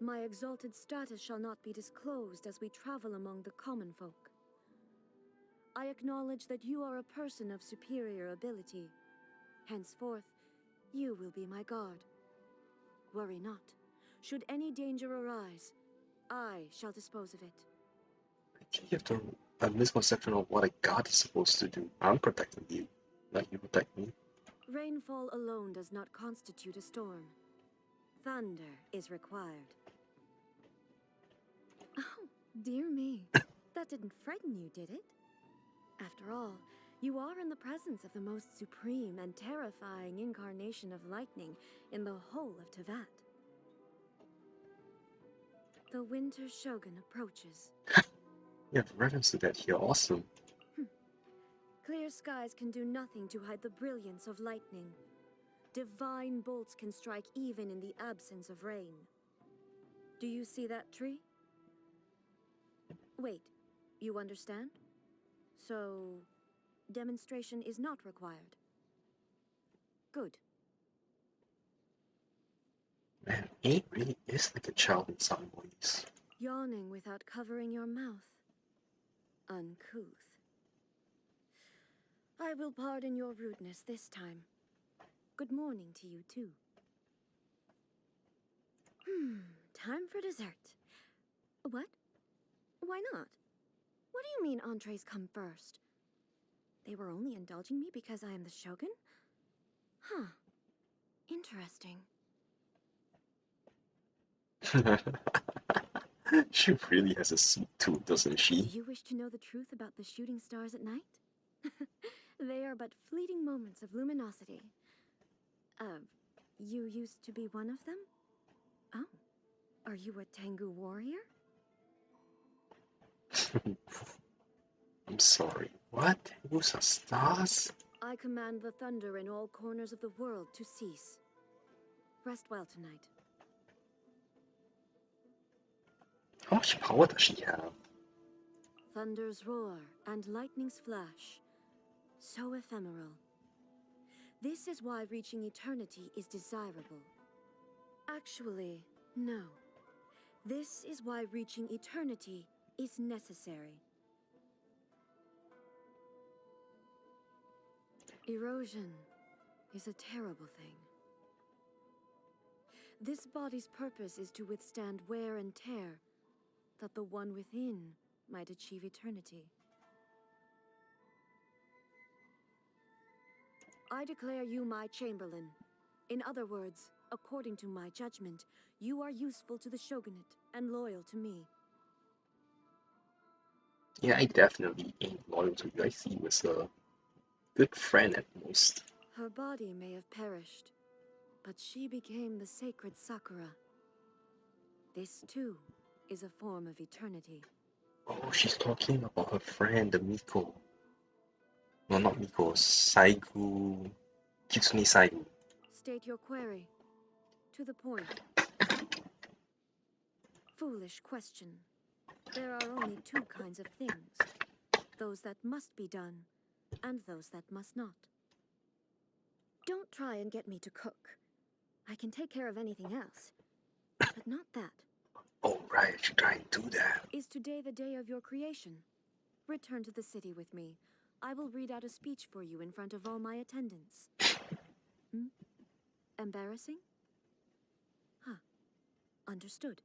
My exalted status shall not be disclosed as we travel among the common folk. I acknowledge that you are a person of superior ability. Henceforth, you will be my guard. Worry not. Should any danger arise, I shall dispose of it. You have a misconception of what a god is supposed to do. I'm protecting you, not you protect me. Rainfall alone does not constitute a storm. Thunder is required. Oh, dear me. That didn't frighten you, did it? After all, you are in the presence of the most supreme and terrifying incarnation of lightning in the whole of Tevat. The Winter Shogun approaches. You have reference to that here, awesome. Clear skies can do nothing to hide the brilliance of lightning. Divine bolts can strike even in the absence of rain. Do you see that tree? Wait, you understand? So, demonstration is not required. Good. Man, Abe really is like a child in some ways. Yawning without covering your mouth. Uncouth. I will pardon your rudeness this time. Good morning to you, too. Time for dessert. What? Why not? What do you mean entrees come first? They were only indulging me because I am the Shogun? Huh. Interesting. She really has a sweet tooth, doesn't Do she? you wish to know the truth about the shooting stars at night? They are but fleeting moments of luminosity. You used to be one of them? Oh. Are you a Tengu warrior? I'm sorry, what? Those are stars? I command the thunder in all corners of the world to cease. Rest well tonight. How much power does she have? Thunder's roar and lightning's flash. So ephemeral. This is why reaching eternity is desirable. Actually, no. This is why reaching eternity is necessary. Erosion is a terrible thing. This body's purpose is to withstand wear and tear, that the one within might achieve eternity. I declare you my Chamberlain. In other words, according to my judgment, you are useful to the Shogunate and loyal to me. Yeah, I definitely ain't loyal to you. I see you as a good friend at most. Her body may have perished, but she became the sacred Sakura. This, too, is a form of eternity. Oh, she's talking about her friend, the Miko. No, not Miko. Saigu. Kitsune Saigu. State your query. To the point. Foolish question. There are only two kinds of things. Those that must be done, and those that must not. Don't try and get me to cook. I can take care of anything else, but not that. Oh, right, I should try and do that. Is today the day of your creation? Return to the city with me. I will read out a speech for you in front of all my attendants. Embarrassing? Huh. Understood.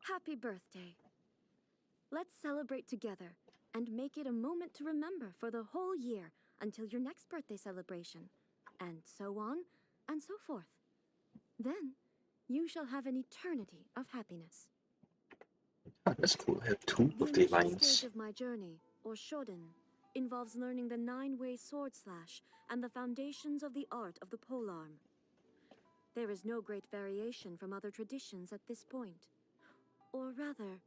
Happy birthday. Let's celebrate together and make it a moment to remember for the whole year until your next birthday celebration, and so on and so forth. Then, you shall have an eternity of happiness. Ah, that's cool. I have two The birthday initial lines. stage of my journey, or Shoden, involves learning the 9-way sword slash and the foundations of the art of the polearm. There is no great variation from other traditions at this point. Or rather,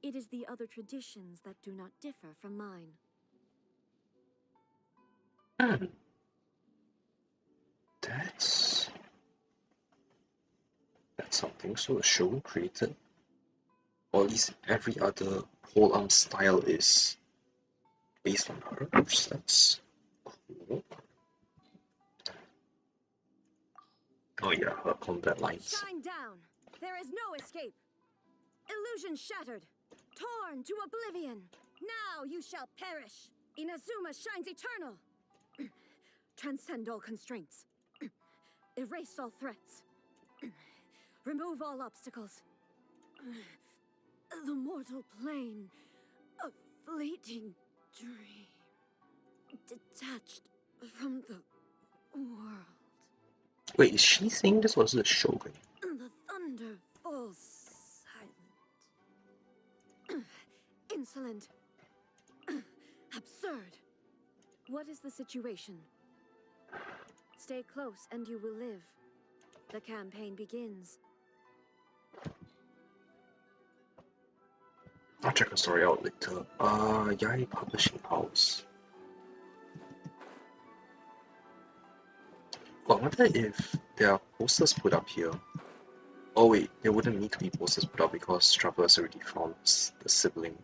it is the other traditions that do not differ from mine. That's something. So a show created, or at least every other whole arm style is based on hers. That's cool. Oh yeah, her combat lines. Shine down! There is no escape! Illusion shattered! Torn to oblivion! Now you shall perish! Inazuma shines eternal! Transcend all constraints. Erase all threats. Remove all obstacles. The mortal plane, a fleeting dream, detached from the world. Wait, is she saying this was the Shogun? The thunder falls silent. Insolent. Absurd. What is the situation? Stay close and you will live. The campaign begins. I'll check the story out later. Yai Publishing House. Well, I wonder if there are posters put up here. Oh wait, there wouldn't need to be posters put up because Traveler's already found the sibling.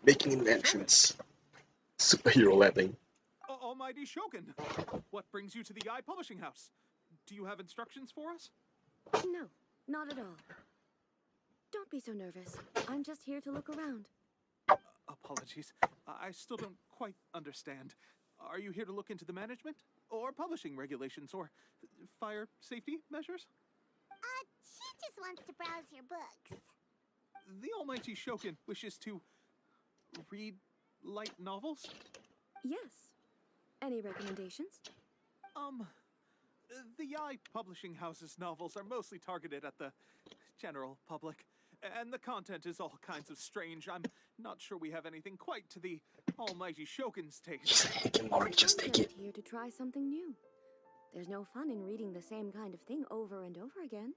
Making an entrance. Superhero landing. Almighty Shogun! What brings you to the Eye Publishing House? Do you have instructions for us? No, not at all. Don't be so nervous. I'm just here to look around. Apologies. I still don't quite understand. Are you here to look into the management? Or publishing regulations? Or fire safety measures? She just wants to browse your books. The Almighty Shogun wishes to read light novels? Yes. Any recommendations? The Yai Publishing House's novels are mostly targeted at the general public, and the content is all kinds of strange. I'm not sure we have anything quite to the Almighty Shogun's taste. Just take it. I'm here to try something new. There's no fun in reading the same kind of thing over and over again.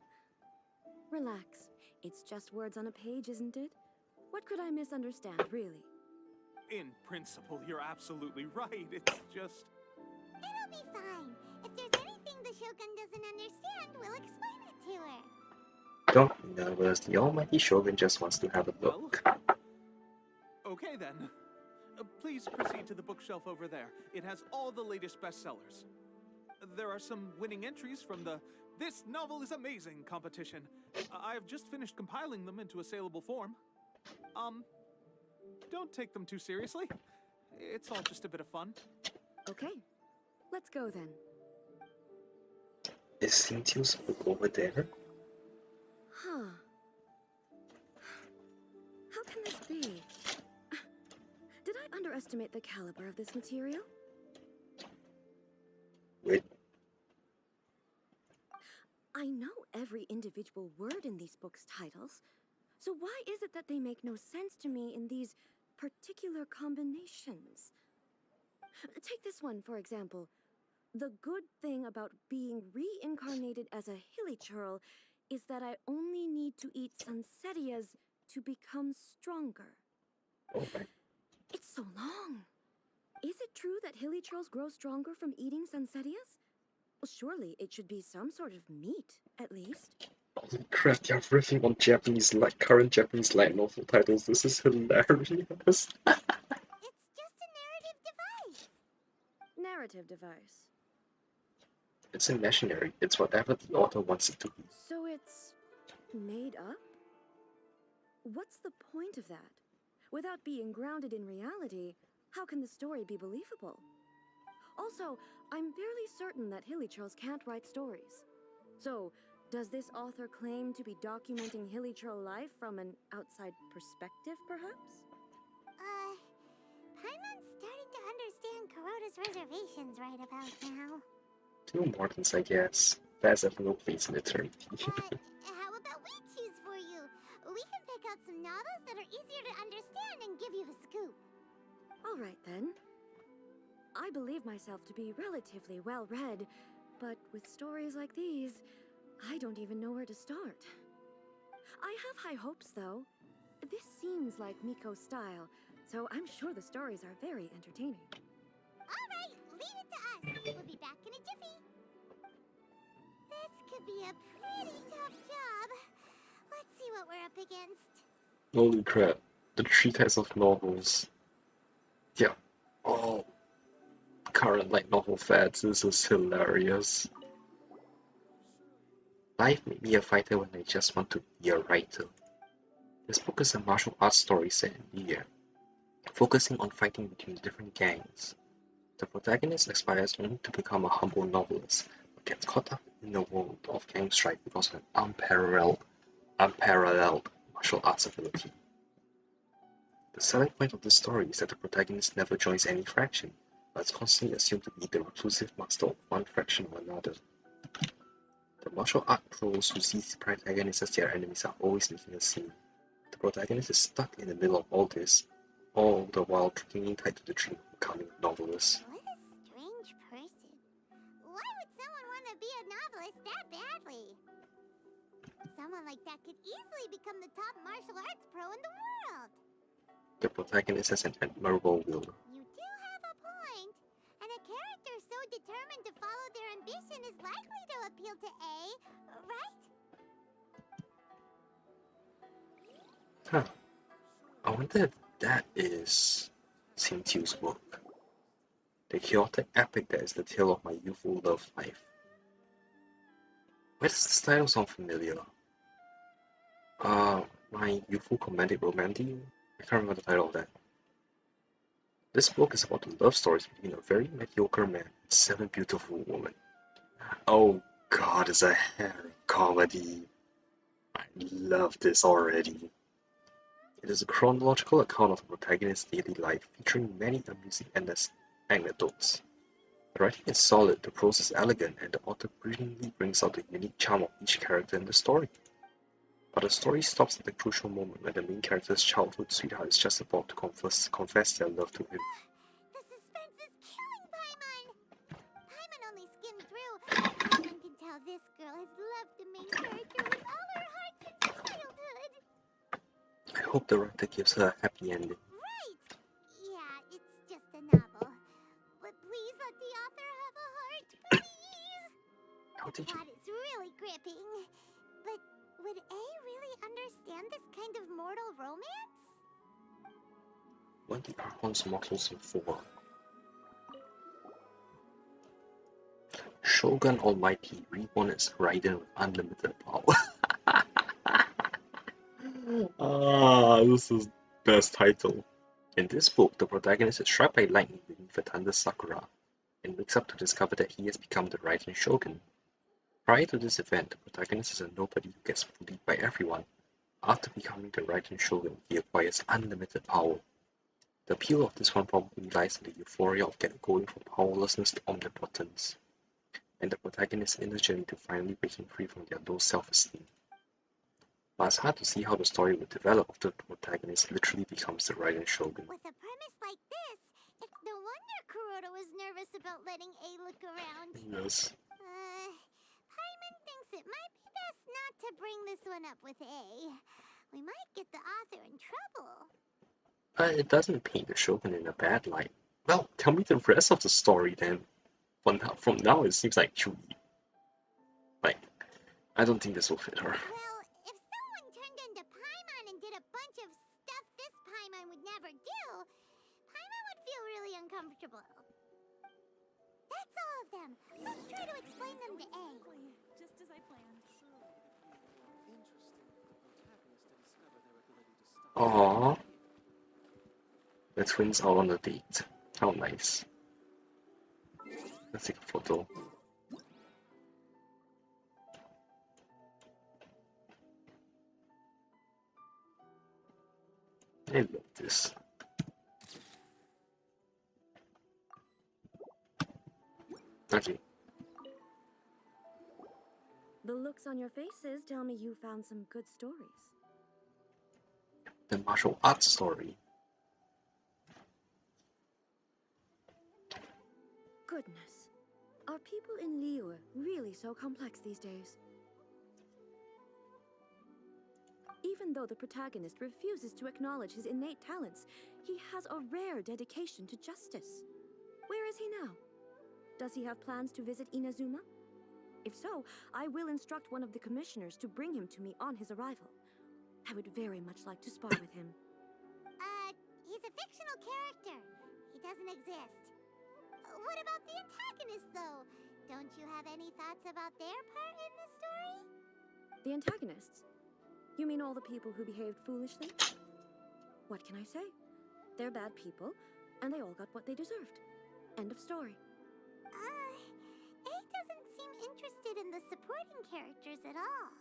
Relax. It's just words on a page, isn't it? What could I misunderstand, really? In principle, you're absolutely right. It's just... It'll be fine. If there's anything the Shogun doesn't understand, we'll explain it to her. Don't be nervous, the Almighty Shogun just wants to have a look. Well, okay then. Please proceed to the bookshelf over there. It has all the latest bestsellers. There are some winning entries from the This Novel is Amazing competition. I have just finished compiling them into a saleable form. Don't take them too seriously. It's all just a bit of fun. Okay, let's go then. Is Cintius book over there? Huh. How can this be? Did I underestimate the caliber of this material? Wait. I know every individual word in these books' titles, so why is it that they make no sense to me in these particular combinations? Take this one, for example. The good thing about being reincarnated as a hilichurl is that I only need to eat sunsettias to become stronger. Okay. It's so long. Is it true that hilichurls grow stronger from eating sunsettias? Well, surely it should be some sort of meat, at least. Holy crap, they're riffing on current Japanese light novel titles. This is hilarious. It's just a narrative device. Narrative device. It's imaginary. It's whatever the author wants it to be. So it's made up? What's the point of that? Without being grounded in reality, how can the story be believable? Also, I'm fairly certain that hilichurls can't write stories. So, does this author claim to be documenting hilichurl life from an outside perspective, perhaps? Paimon's starting to understand Kuroda's reservations right about now. 2 Mortons, I guess. That's have no place in eternity. How about we choose for you? We can pick out some novels that are easier to understand and give you the scoop. All right, then. I believe myself to be relatively well-read, But with stories like these, I don't even know where to start. I have high hopes, though. This seems like Miko's style, so I'm sure the stories are very entertaining. All right, leave it to us. We'll be back in a jiffy. This could be a pretty tough job. Let's see what we're up against. Holy crap. The 3 types of novels. Yeah. All current light novel fads. This is hilarious. Life made me a fighter when I just want to be a writer. This book is a martial arts story set in the year, focusing on fighting between different gangs. The protagonist aspires only to become a humble novelist, but gets caught up in the world of gang strife because of an unparalleled martial arts ability. The selling point of this story is that the protagonist never joins any faction, but is constantly assumed to be the reclusive master of one faction or another. The martial art pros who see the protagonist as their enemies are always making a scene. The protagonist is stuck in the middle of all this, all the while clinging tight to the dream of becoming a novelist. What a strange person. Why would someone want to be a novelist that badly? Someone like that could easily become the top martial arts pro in the world. The protagonist has an admirable will. You do have a point. And a character so determined to follow their ambition is likely to appeal to A, right? Huh. I wonder if that is Xingqiu's work. The chaotic epic that is the tale of my youthful love life. Why does this title sound familiar? My youthful romantic romance? I can't remember the title of that. This book is about the love stories between a very mediocre man and 7 beautiful women. Oh god, it's a harem comedy. I love this already. It is a chronological account of the protagonist's daily life, featuring many amusing anecdotes. The writing is solid, the prose is elegant, and the author brilliantly brings out the unique charm of each character in the story. But the story stops at the crucial moment when the main character's childhood sweetheart is just about to confess their love to him. The suspense is killing Paimon! Paimon only skimmed through, but Paimon can tell this girl has loved the main character with all her heart since childhood. I hope the writer gives her a happy ending. Right! Yeah, it's just a novel. But please let the author have a heart, please! How The did you... plot is really gripping. But would A really understand this kind of mortal romance? When the Archon's mortals in 4. Shogun Almighty reborn as Raiden with unlimited power. This is best title. In this book, the protagonist is struck by lightning beneath a thunder sakura, and wakes up to discover that he has become the Raiden Shogun. Prior to this event, the protagonist is a nobody who gets bullied by everyone. After becoming the Raiden Shogun, he acquires unlimited power. The appeal of this one probably lies in the euphoria of going from powerlessness to omnipotence, and the protagonist's inner journey to finally breaking free from their low self-esteem. But it's hard to see how the story would develop after the protagonist literally becomes the Raiden Shogun. With a premise like this, it's no wonder Kuroda was nervous about letting A look around. Yes. Paimon thinks it might be best not to bring this one up with A. We might get the author in trouble. But it doesn't paint the Shogun in a bad light. Well, tell me the rest of the story then. From now it seems like Chewie. Like, I don't think this will fit her. Well, if someone turned into Paimon and did a bunch of stuff this Paimon would never do, Paimon would feel really uncomfortable. That's all of them. Let's try to explain them to A. Just as I planned. Aww. The twins are on a date. How nice. Let's take a photo. I love this. Okay. The looks on your faces tell me you found some good stories. The martial arts story. Goodness. Are people in Liyue really so complex these days? Even though the protagonist refuses to acknowledge his innate talents, he has a rare dedication to justice. Where is he now? Does he have plans to visit Inazuma? If so, I will instruct one of the commissioners to bring him to me on his arrival. I would very much like to spar with him. He's a fictional character. He doesn't exist. What about the antagonist, though? Don't you have any thoughts about their part in the story? The antagonists? You mean all the people who behaved foolishly? What can I say? They're bad people, and they all got what they deserved. End of story. A doesn't seem interested in the supporting characters at all.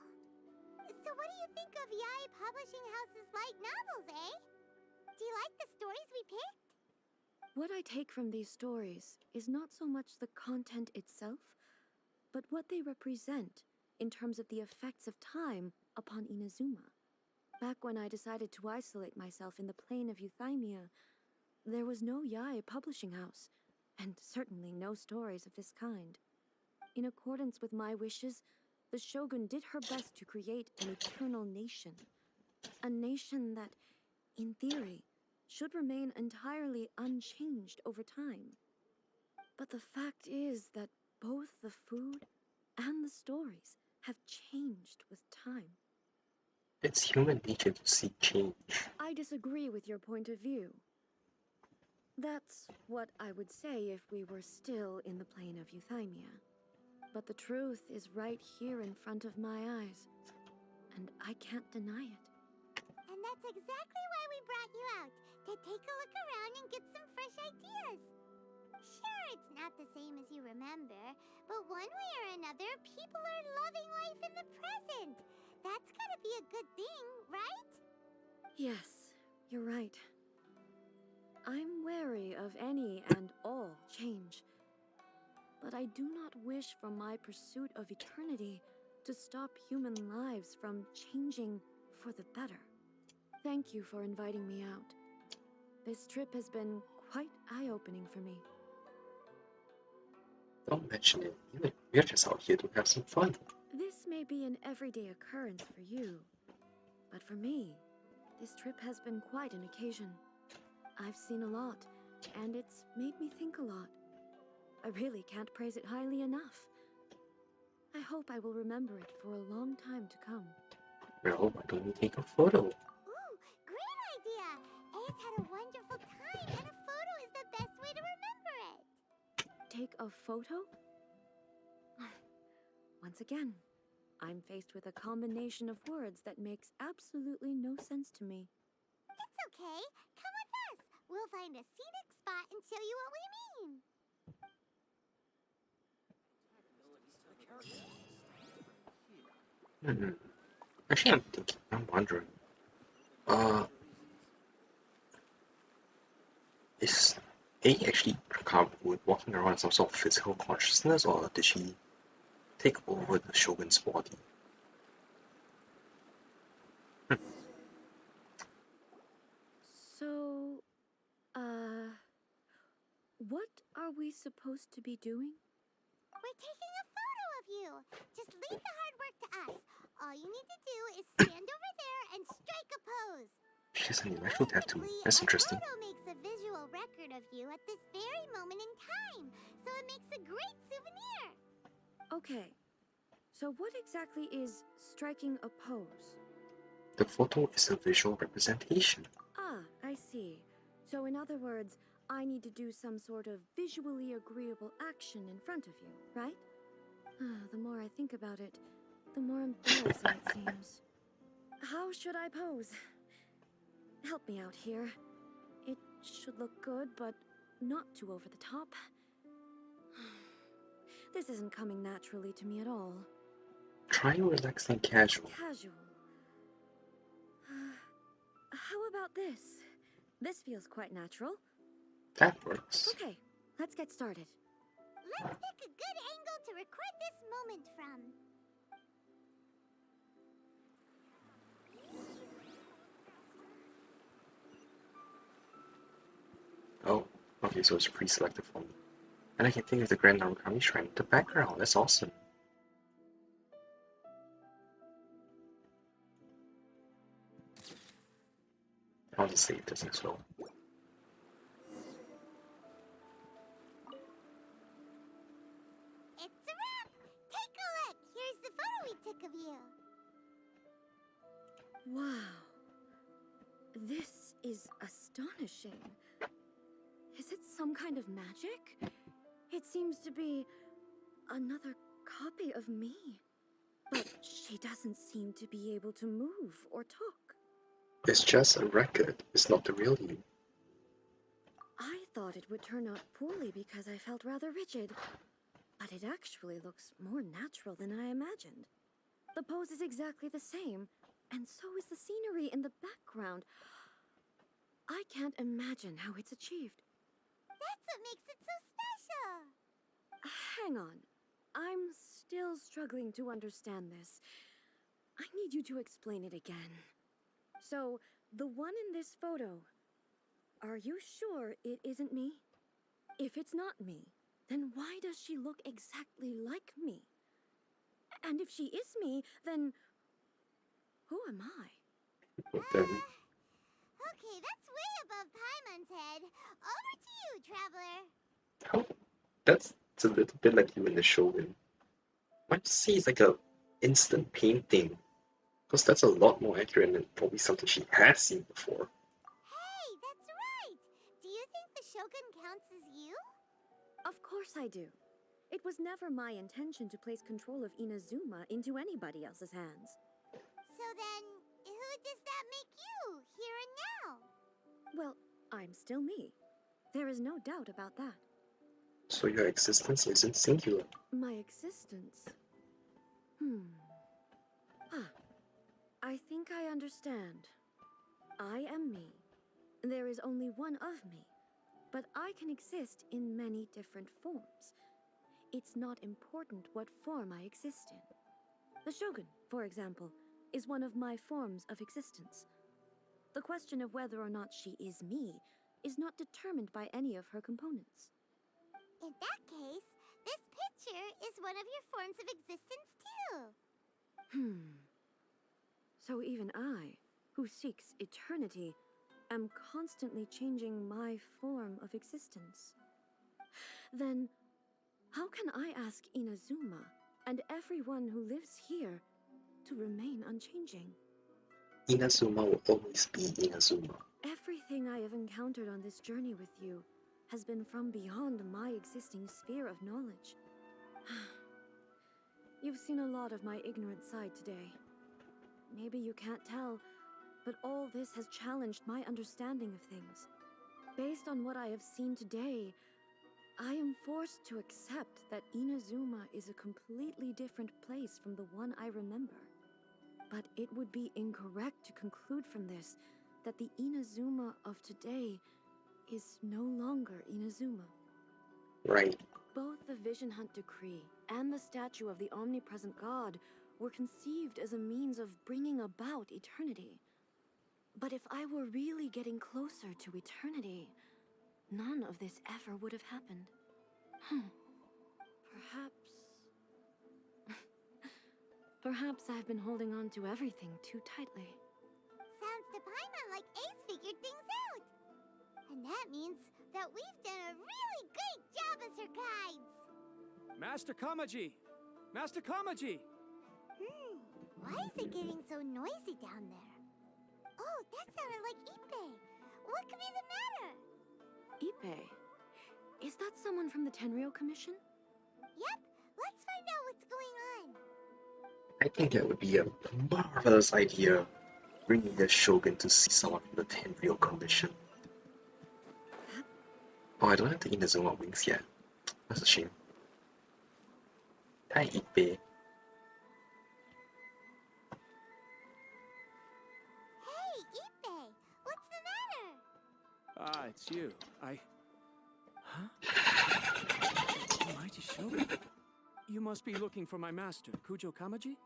So what do you think of Yae Publishing House's light novels, eh? Do you like the stories we picked? What I take from these stories is not so much the content itself, but what they represent in terms of the effects of time upon Inazuma. Back when I decided to isolate myself in the plane of Euthymia, there was no Yae Publishing House, and certainly no stories of this kind. In accordance with my wishes, the Shogun did her best to create an eternal nation. A nation that, in theory, should remain entirely unchanged over time. But the fact is that both the food and the stories have changed with time. It's human nature to seek change. I disagree with your point of view. That's what I would say if we were still in the plane of Euthymia. But the truth is right here in front of my eyes, and I can't deny it. And that's exactly why we brought you out, to take a look around and get some fresh ideas. Sure, it's not the same as you remember, but one way or another, people are loving life in the present. That's gotta be a good thing, right? Yes, you're right. I'm wary of any and all change. But I do not wish for my pursuit of eternity to stop human lives from changing for the better. Thank you for inviting me out. This trip has been quite eye-opening for me. Don't mention it. We're just out here to have some fun. This may be an everyday occurrence for you, but for me, this trip has been quite an occasion. I've seen a lot, and it's made me think a lot. I really can't praise it highly enough. I hope I will remember it for a long time to come. Well, why don't we take a photo? Ooh, great idea! A's had a wonderful time, and a photo is the best way to remember it. Take a photo? Once again, I'm faced with a combination of words that makes absolutely no sense to me. It's okay. Come with us. We'll find a scenic spot and show you what we mean. Actually, I'm wondering. Is A actually walking around some sort of physical consciousness, or did she take over the Shogun's body? So, what are we supposed to be doing? We're taking a photo of you. Just leave the hard work to us. All you need to do is stand over there and strike a pose. She has an electro tattoo. That's interesting. A photo makes a visual record of you at this very moment in time, so it makes a great souvenir. Okay, so what exactly is striking a pose? The photo is a visual representation. Ah, I see. So in other words, I need to do some sort of visually agreeable action in front of you, right? The more I think about it, the more embarrassing it seems. How should I pose? Help me out here. It should look good, but not too over the top. This isn't coming naturally to me at all. Try relaxing casual. Casual. How about this? This feels quite natural. That works. Okay, let's get started. Let's pick a good angle to record this moment from. Oh, okay, so it's pre-selected for me. And I can think of the Grand Narukami Shrine in the background. That's awesome. I'll just save this as well. It's a wrap! Take a look! Here's the photo we took of you. Wow. This is astonishing. Is it some kind of magic? It seems to be another copy of me. But she doesn't seem to be able to move or talk. It's just a record. It's not the real you. I thought it would turn out poorly because I felt rather rigid. But it actually looks more natural than I imagined. The pose is exactly the same, and so is the scenery in the background. I can't imagine how it's achieved. That's what makes it so special! Hang on. I'm still struggling to understand this. I need you to explain it again. So, the one in this photo, are you sure it isn't me? If it's not me, then why does she look exactly like me? And if she is me, then who am I? Okay, that's way above Paimon's head. Over to you, Traveler. How? That's a little bit like you in the Shogun. Why don't you say it's like a instant painting? Because that's a lot more accurate than probably something she has seen before. Hey, that's right! Do you think the Shogun counts as you? Of course I do. It was never my intention to place control of Inazuma into anybody else's hands. So then, who does that make you, here and now? Well, I'm still me. There is no doubt about that. So your existence isn't singular. My existence? I think I understand. I am me. There is only one of me, but I can exist in many different forms. It's not important what form I exist in. The Shogun, for example, is one of my forms of existence. The question of whether or not she is me is not determined by any of her components. In that case, this picture is one of your forms of existence too. So even I, who seeks eternity, am constantly changing my form of existence. Then, how can I ask Inazuma and everyone who lives here to remain unchanging? Inazuma will always be Inazuma. Everything I have encountered on this journey with you has been from beyond my existing sphere of knowledge. You've seen a lot of my ignorant side today. Maybe you can't tell, but all this has challenged my understanding of things. Based on what I have seen today, I am forced to accept that Inazuma is a completely different place from the one I remember. But it would be incorrect to conclude from this that the Inazuma of today is no longer Inazuma. Right. Both the Vision Hunt Decree and the statue of the omnipresent God were conceived as a means of bringing about eternity. But if I were really getting closer to eternity, none of this ever would have happened. Perhaps I've been holding on to everything too tightly. Sounds to Paimon like Ace figured things out. And that means that we've done a really great job as her guides. Master Kamaji! Master Kamaji! Why is it getting so noisy down there? Oh, that sounded like Ippei. What could be the matter? Ippei? Is that someone from the Tenryou Commission? Yep, let's find out what's going on. I think that would be a marvelous idea, bringing the Shogun to see someone from the Tenryou Commission. Oh, I don't have the Inazuma wings yet. That's a shame. Hi, Ippei. Hey, Ippei, what's the matter? Ah, it's you. Huh? Almighty Shogun. You must be looking for my master, Kujo Kamaji?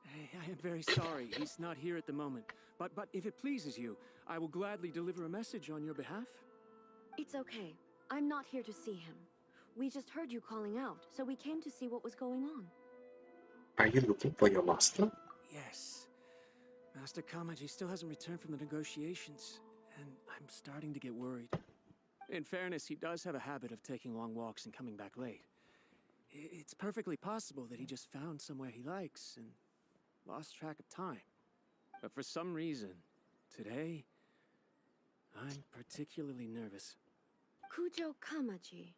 I am very sorry, he's not here at the moment. But if it pleases you, I will gladly deliver a message on your behalf. It's okay. I'm not here to see him. We just heard you calling out, so we came to see what was going on. Are you looking for your master? Yes. Master Kamaji still hasn't returned from the negotiations, and I'm starting to get worried. In fairness, he does have a habit of taking long walks and coming back late. It's perfectly possible that he just found somewhere he likes and lost track of time. But for some reason, today, I'm particularly nervous. Kujo Kamaji.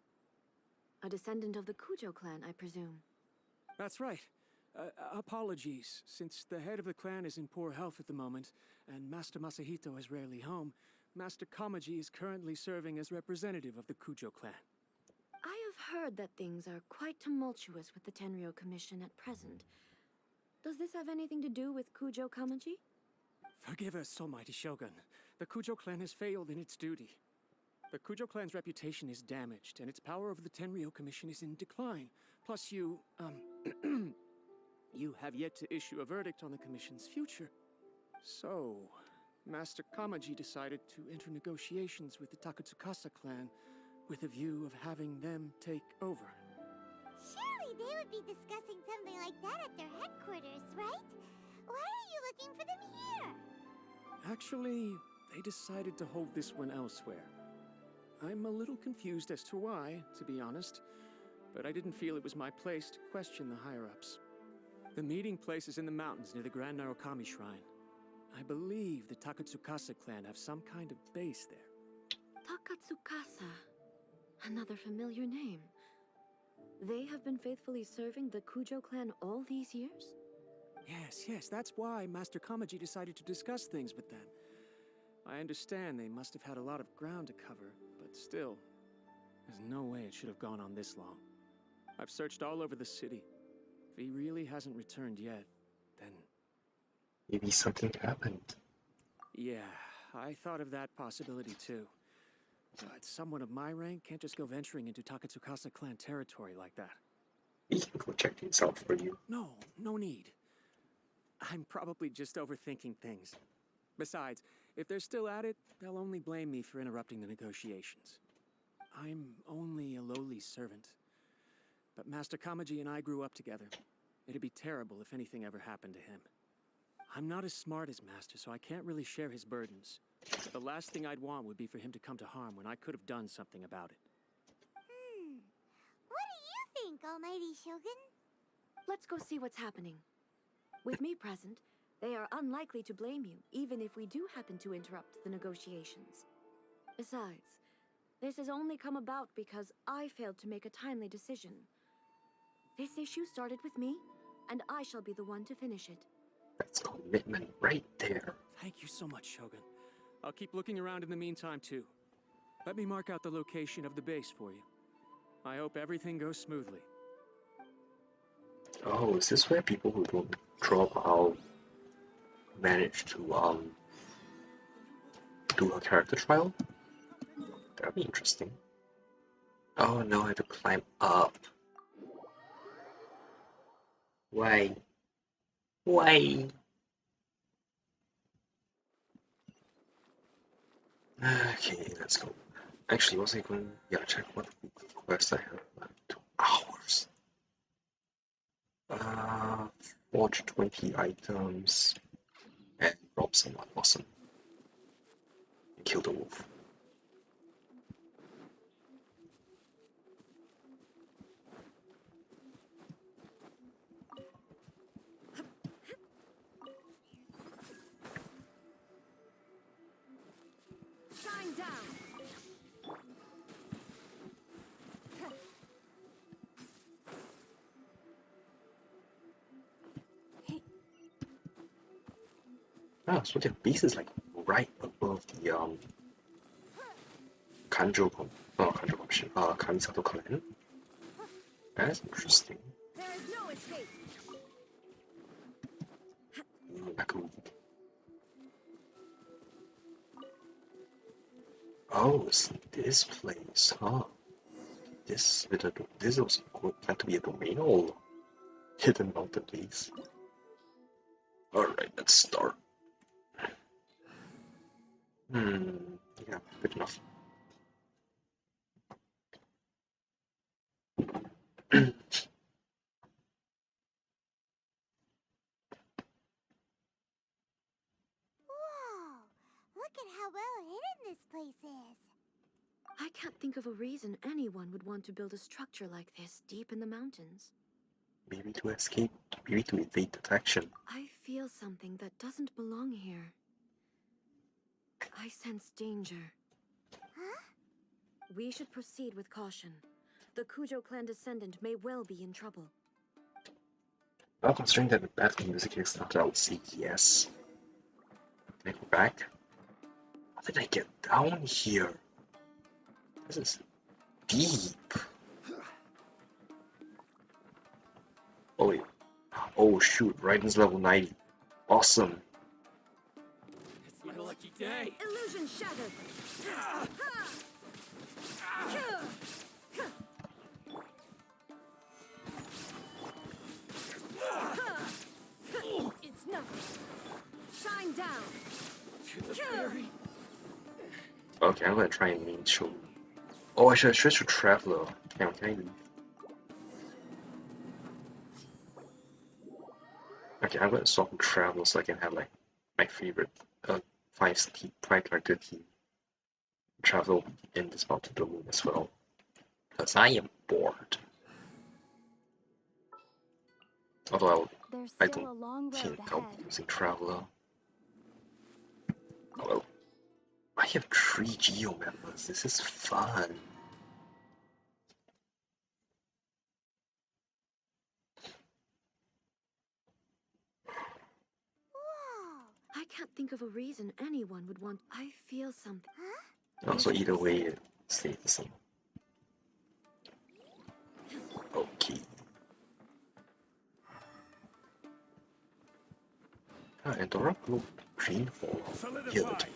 A descendant of the Kujo clan, I presume. That's right. Apologies, since the head of the clan is in poor health at the moment, and Master Masahito is rarely home, Master Kamaji is currently serving as representative of the Kujo clan. I have heard that things are quite tumultuous with the Tenryo Commission at present. Does this have anything to do with Kujo Kamaji? Forgive us, Almighty Shogun. The Kujo clan has failed in its duty. The Kujo clan's reputation is damaged, and its power over the Tenryo Commission is in decline. Plus you have yet to issue a verdict on the Commission's future. So, Master Kamaji decided to enter negotiations with the Takatsukasa clan with a view of having them take over. Surely they would be discussing something like that at their headquarters, right? Why are you looking for them here? Actually, they decided to hold this one elsewhere. I'm a little confused as to why, to be honest, but I didn't feel it was my place to question the higher-ups. The meeting place is in the mountains near the Grand Narukami Shrine. I believe the Takatsukasa clan have some kind of base there. Takatsukasa. Another familiar name. They have been faithfully serving the Kujo clan all these years? Yes, that's why Master Kamaji decided to discuss things with them. I understand they must have had a lot of ground to cover, but still, there's no way it should have gone on this long. I've searched all over the city. If he really hasn't returned yet, then... Maybe something happened. Yeah, I thought of that possibility too. But someone of my rank can't just go venturing into Takatsukasa clan territory like that. We can go check things out for you. No need. I'm probably just overthinking things. Besides, if they're still at it, they'll only blame me for interrupting the negotiations. I'm only a lowly servant. But Master Kamaji and I grew up together. It'd be terrible if anything ever happened to him. I'm not as smart as Master, so I can't really share his burdens. But the last thing I'd want would be for him to come to harm when I could have done something about it. What do you think, Almighty Shogun? Let's go see what's happening. With me present, they are unlikely to blame you, even if we do happen to interrupt the negotiations. Besides, this has only come about because I failed to make a timely decision. This issue started with me, and I shall be the one to finish it. That's commitment right there. Thank you so much, Shogun. I'll keep looking around in the meantime, too. Let me mark out the location of the base for you. I hope everything goes smoothly. Oh, is this where people who don't drop out manage to do a character trial? That'd be interesting. Oh no, I have to climb up. Why? Why? Okay, let's go. Actually, was I going? Yeah, check what quest I have left. 2 hours. Forge 20 items and rob someone. Awesome. And kill the wolf. Shine down! Ah, so their base is like right above the Kamisato clan. That's interesting. There is no escape! Baku. Oh, it's this place, huh? This was planned to be a domain or hidden mountain base. Alright, let's start. Yeah, good enough. Whoa! Look at how well hidden this place is. I can't think of a reason anyone would want to build a structure like this deep in the mountains. Maybe to escape, maybe to evade detection. I feel something that doesn't belong here. I sense danger. Huh? We should proceed with caution. The Kujo clan descendant may well be in trouble. Well, considering that the battle music is started, I would say yes. Can I go back? How did I get down here? This is deep. Oh wait. Oh shoot, Raiden's level 90. Awesome. It's my lucky day. Illusion shattered! It's nothing. Shine down. To the fairy. Okay, I'm gonna try and main show. Oh, I should switch to Traveler. Can I leave? Okay, I'm gonna swap to Traveler so I can have like my favorite 5 character team. Travel in this mountain domain as well. Because I am bored. Although There's I still a don't long road think I'll ahead. be using Traveler. Oh well. I have 3 Geo members. This is fun. Whoa! I can't think of a reason anyone would want. I feel something. Huh? Also, either way, it stays the same. Okay. And Dora Blue Green Fall. Good.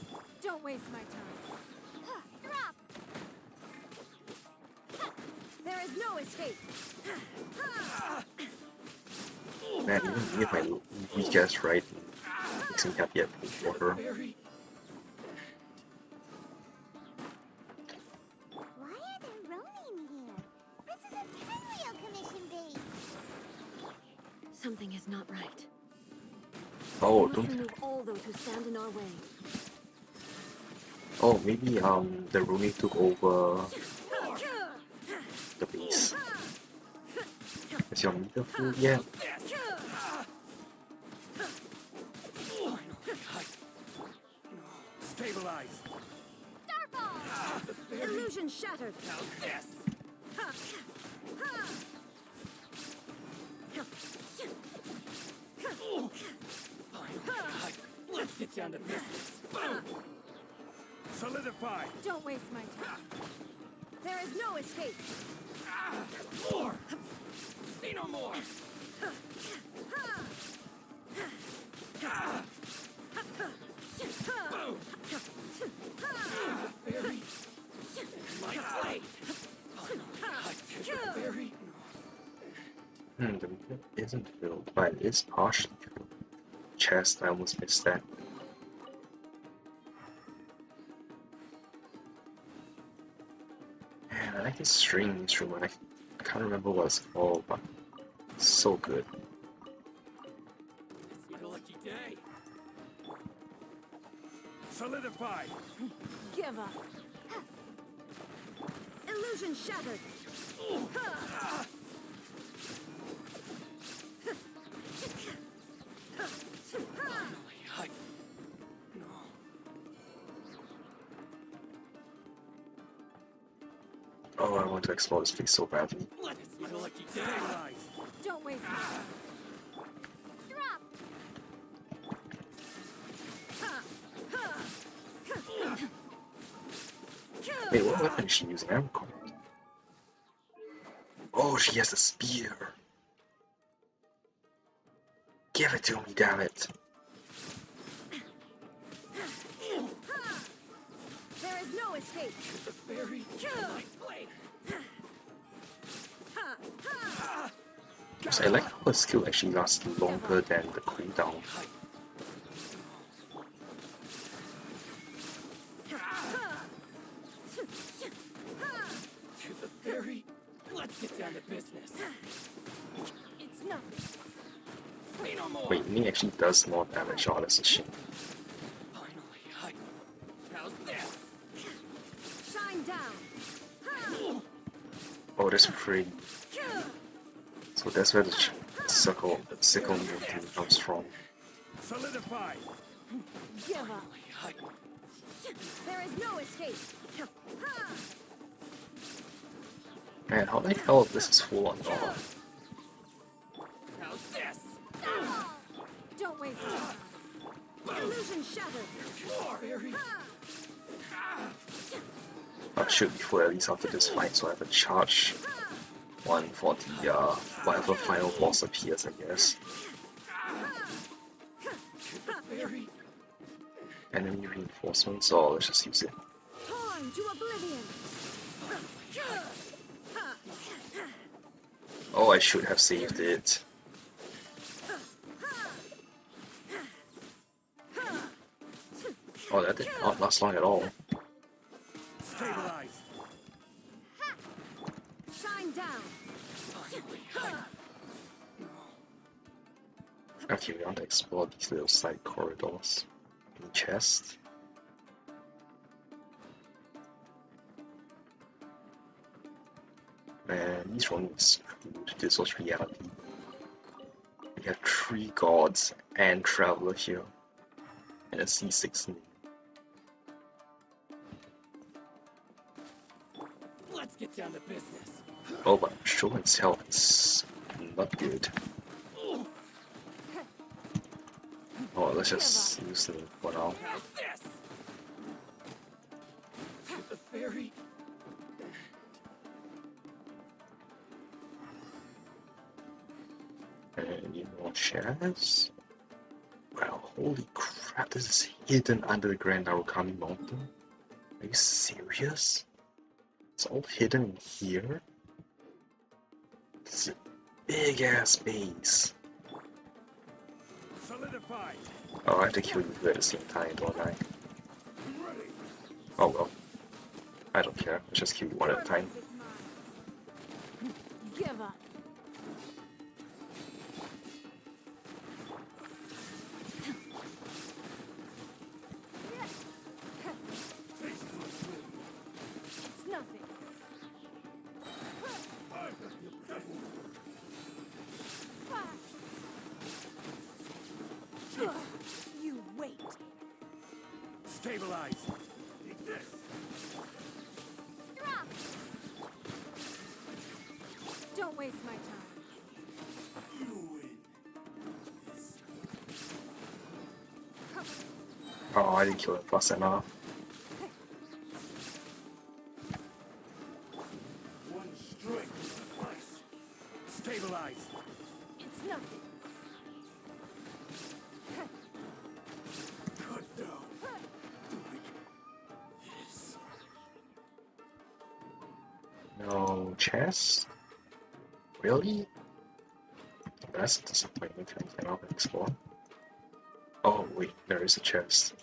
Don't waste my time. Drop! There is no escape. Man, even me if my weak ass right makes me happy at for her. Why are there Ronin here? This is a Tenryou Commission base. Something is not right. Oh, We must don't. remove all those who stand in our way. Oh, maybe the Rooney took over the base. Is your meter full yet? Stabilize. Starball! Illusion shattered. Yes. Let's get down to business. Boom. Solidify. Don't waste my time. There is no escape. More. See no more. Boom. Fairy. My blade. Fairy. The meter isn't filled, but it is partially filled. Chest, I almost missed that. Man, I like this string instrument. I can't remember what it's called, but it's so good. It's my lucky day. Solidify. Give up. Illusion shattered. Oh, I want to explore this place so badly. It's my lucky day. Don't waste my time. Drop! Wait, what weapon is she using? I don't recall. Oh, she has a spear. Give it to me, damn it. There is no escape. The fairy. My blade. So I like how her skill actually lasts longer than the cooldown. To the fairy. Let's get down to business. It's nothing. Say no more. Wait, me actually does more damage. Oh, that's a shame. Finally, how's this? Shine down. Oh, that's pretty. So that's where the sickle movement comes from. Solidify! Give up. There is no escape. Man, how the hell this is full on? Oh, How's this? Don't waste time. Illusion shattered. I should be full at least after this fight, so I have a charge one for the whatever final boss appears, I guess. Enemy reinforcements, or let's just use it. Torn to oblivion. Oh, I should have saved it. Oh, that did not last long at all. Stabilize! Shine down. Okay, we want to explore these little side corridors. Any chest? Man, these runs screwed. This was reality. We have 3 gods and Traveler here. And a C6 name. Let's get down to business. Oh, but Shogun's health is not good. Oh, let's just use them for now. How's this? The fairy. Any more chests? Well, holy crap, this is hidden under the Grand Narukami Mountain. Are you serious? It's all hidden in here? It's a big ass base. Solidify! Oh, I have to kill you two at the same time, don't I? Oh well. I don't care. Let's just kill you one at a time. Give up. It's nothing. You wait. Stabilize! Take this! Drop! Don't waste my time. Oh, I didn't kill it fast enough. One strike will suffice. Stabilize! It's nothing. Cut down. Doing this. No chest? Really? That's disappointing. Can I cannot explore? Oh wait, there is a chest.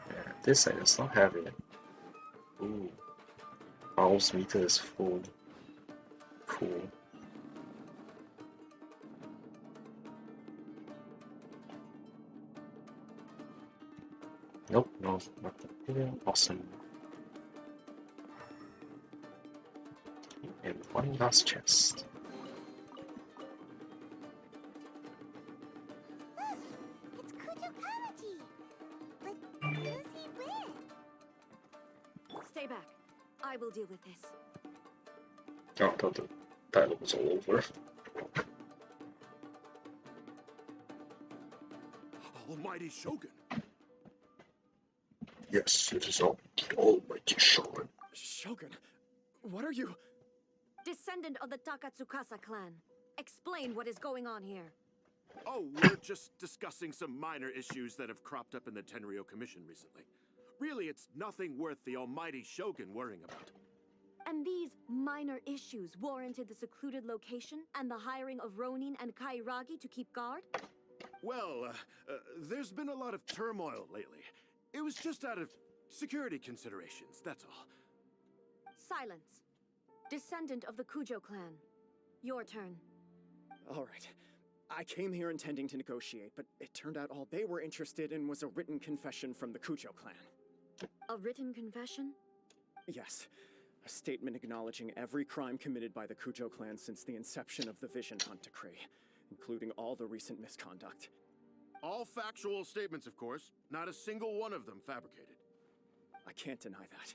Yeah, this side does not have it. Ooh. Baal's meter is full. Cool. Nope, no, nothing here. Awesome. And one last chest. It's Kutokawaji! But who's he with? Stay back. I will deal with this. Oh, I thought the dialogue was all over. Almighty Shogun! Yes, it is all the almighty Shogun. Shogun, what are you? Descendant of the Takatsukasa clan. Explain what is going on here. Oh, we're just discussing some minor issues that have cropped up in the Tenryo Commission recently. Really, it's nothing worth the almighty Shogun worrying about. And these minor issues warranted the secluded location and the hiring of Ronin and Kairagi to keep guard? Well, there's been a lot of turmoil lately. It was just out of security considerations, that's all. Silence. Descendant of the Kujo clan. Your turn. All right. I came here intending to negotiate, but it turned out all they were interested in was a written confession from the Kujo clan. A written confession? Yes. A statement acknowledging every crime committed by the Kujo clan since the inception of the Vision Hunt Decree, including all the recent misconduct. All factual statements, of course. Not a single one of them fabricated. I can't deny that.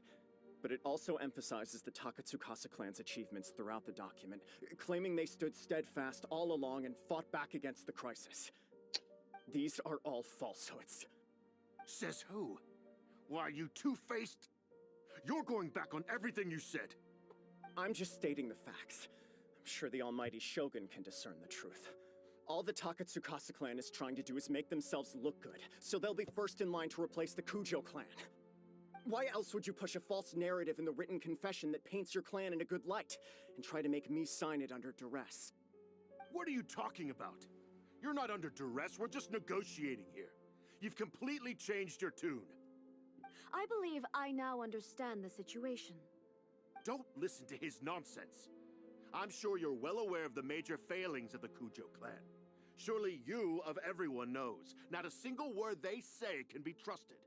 But it also emphasizes the Takatsukasa clan's achievements throughout the document, claiming they stood steadfast all along and fought back against the crisis. These are all falsehoods. Says who? Why, you two-faced? You're going back on everything you said. I'm just stating the facts. I'm sure the almighty Shogun can discern the truth. All the Takatsukasa clan is trying to do is make themselves look good, so they'll be first in line to replace the Kujo clan. Why else would you push a false narrative in the written confession that paints your clan in a good light, and try to make me sign it under duress? What are you talking about? You're not under duress, we're just negotiating here. You've completely changed your tune. I believe I now understand the situation. Don't listen to his nonsense. I'm sure you're well aware of the major failings of the Kujo clan. Surely you, of everyone, knows. Not a single word they say can be trusted.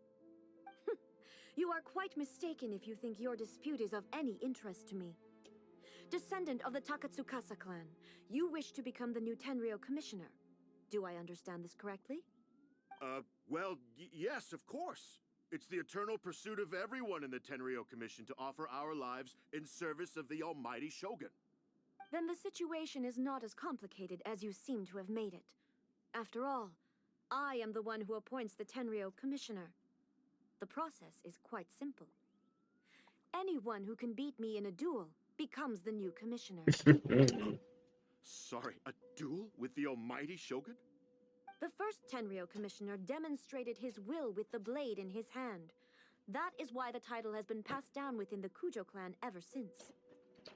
You are quite mistaken if you think your dispute is of any interest to me. Descendant of the Takatsukasa clan, you wish to become the new Tenryou commissioner. Do I understand this correctly? Well, yes, of course. It's the eternal pursuit of everyone in the Tenryou Commission to offer our lives in service of the almighty Shogun. Then the situation is not as complicated as you seem to have made it. After all, I am the one who appoints the Tenryou commissioner. The process is quite simple. Anyone who can beat me in a duel becomes the new commissioner. Sorry, a duel with the almighty Shogun? The first Tenryou commissioner demonstrated his will with the blade in his hand. That is why the title has been passed down within the Kujo clan ever since.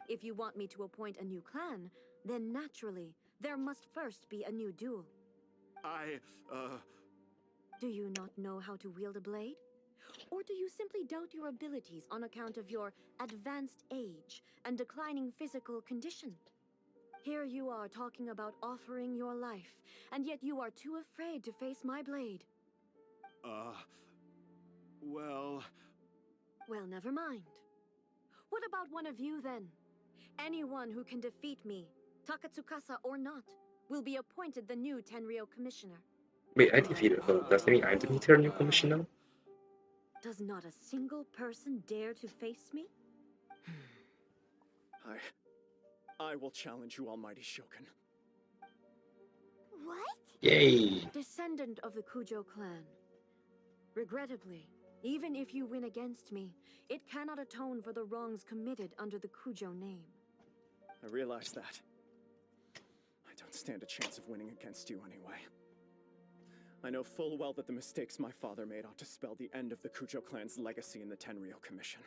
If you want me to appoint a new clan, then naturally, there must first be a new duel. Do you not know how to wield a blade? Or do you simply doubt your abilities on account of your advanced age and declining physical condition? Here you are talking about offering your life, and yet you are too afraid to face my blade. Well... Well, never mind. What about one of you, then? Anyone who can defeat me, Takatsukasa or not, will be appointed the new Tenryou commissioner. Wait, I defeated her. Does that mean I'm the new commissioner? Does not a single person dare to face me? I will challenge you, almighty Shogun. What? Yay! Descendant of the Kujo clan. Regrettably, even if you win against me, it cannot atone for the wrongs committed under the Kujo name. I realize that. I don't stand a chance of winning against you anyway. I know full well that the mistakes my father made ought to spell the end of the Kujo clan's legacy in the Tenryou Commission.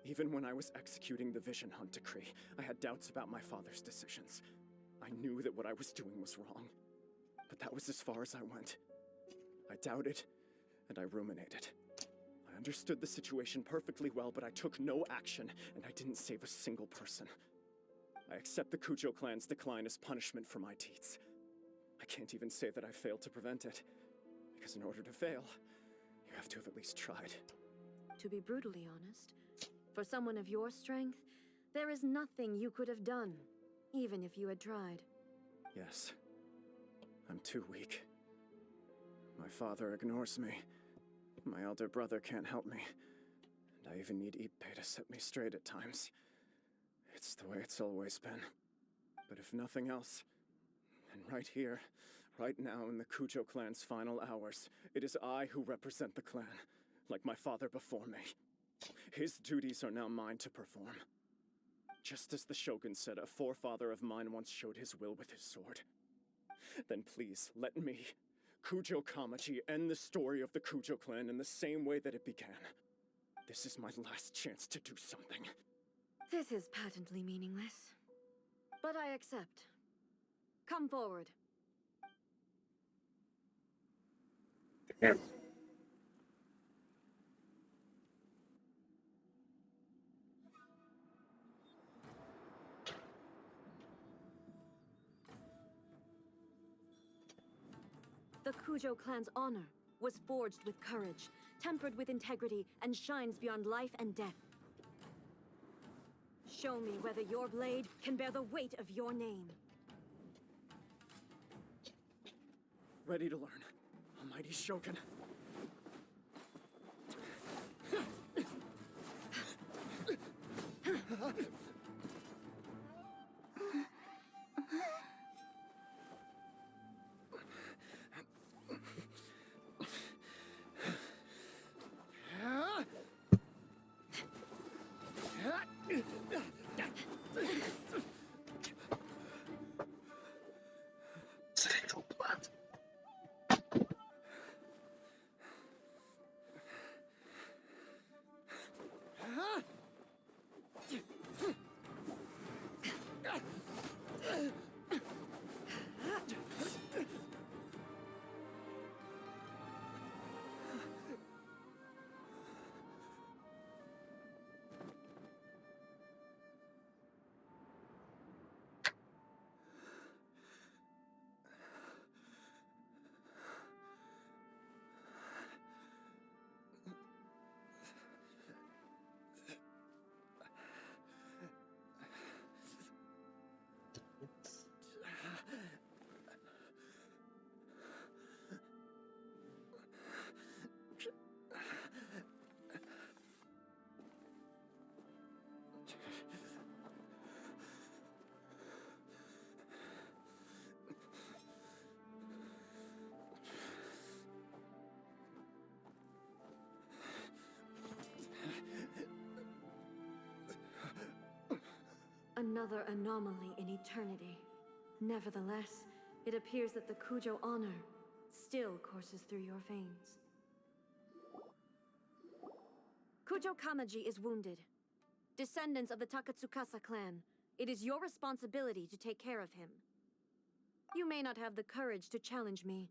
Even when I was executing the Vision Hunt Decree, I had doubts about my father's decisions. I knew that what I was doing was wrong. But that was as far as I went. I doubted, and I ruminated. I understood the situation perfectly well, but I took no action, and I didn't save a single person. I accept the Kujo clan's decline as punishment for my deeds. I can't even say that I failed to prevent it, because in order to fail, you have to have at least tried. To be brutally honest, for someone of your strength, there is nothing you could have done, even if you had tried. Yes. I'm too weak. My father ignores me. My elder brother can't help me. And I even need Ippei to set me straight at times. It's the way it's always been. But if nothing else, then right here, right now in the Kujo clan's final hours, it is I who represent the clan, like my father before me. His duties are now mine to perform. Just as the Shogun said a forefather of mine once showed his will with his sword. Then please, let me, Kujo Kamaji, end the story of the Kujo clan in the same way that it began. This is my last chance to do something. This is patently meaningless. But I accept. Come forward. Yeah. The Kujo clan's honor was forged with courage, tempered with integrity, and shines beyond life and death. Show me whether your blade can bear the weight of your name. Ready to learn. Almighty Shogun. Little blood. Another anomaly in eternity. Nevertheless, it appears that the Kujo honor still courses through your veins. Kujo Kamaji is wounded. Descendants of the Takatsukasa clan, it is your responsibility to take care of him. You may not have the courage to challenge me,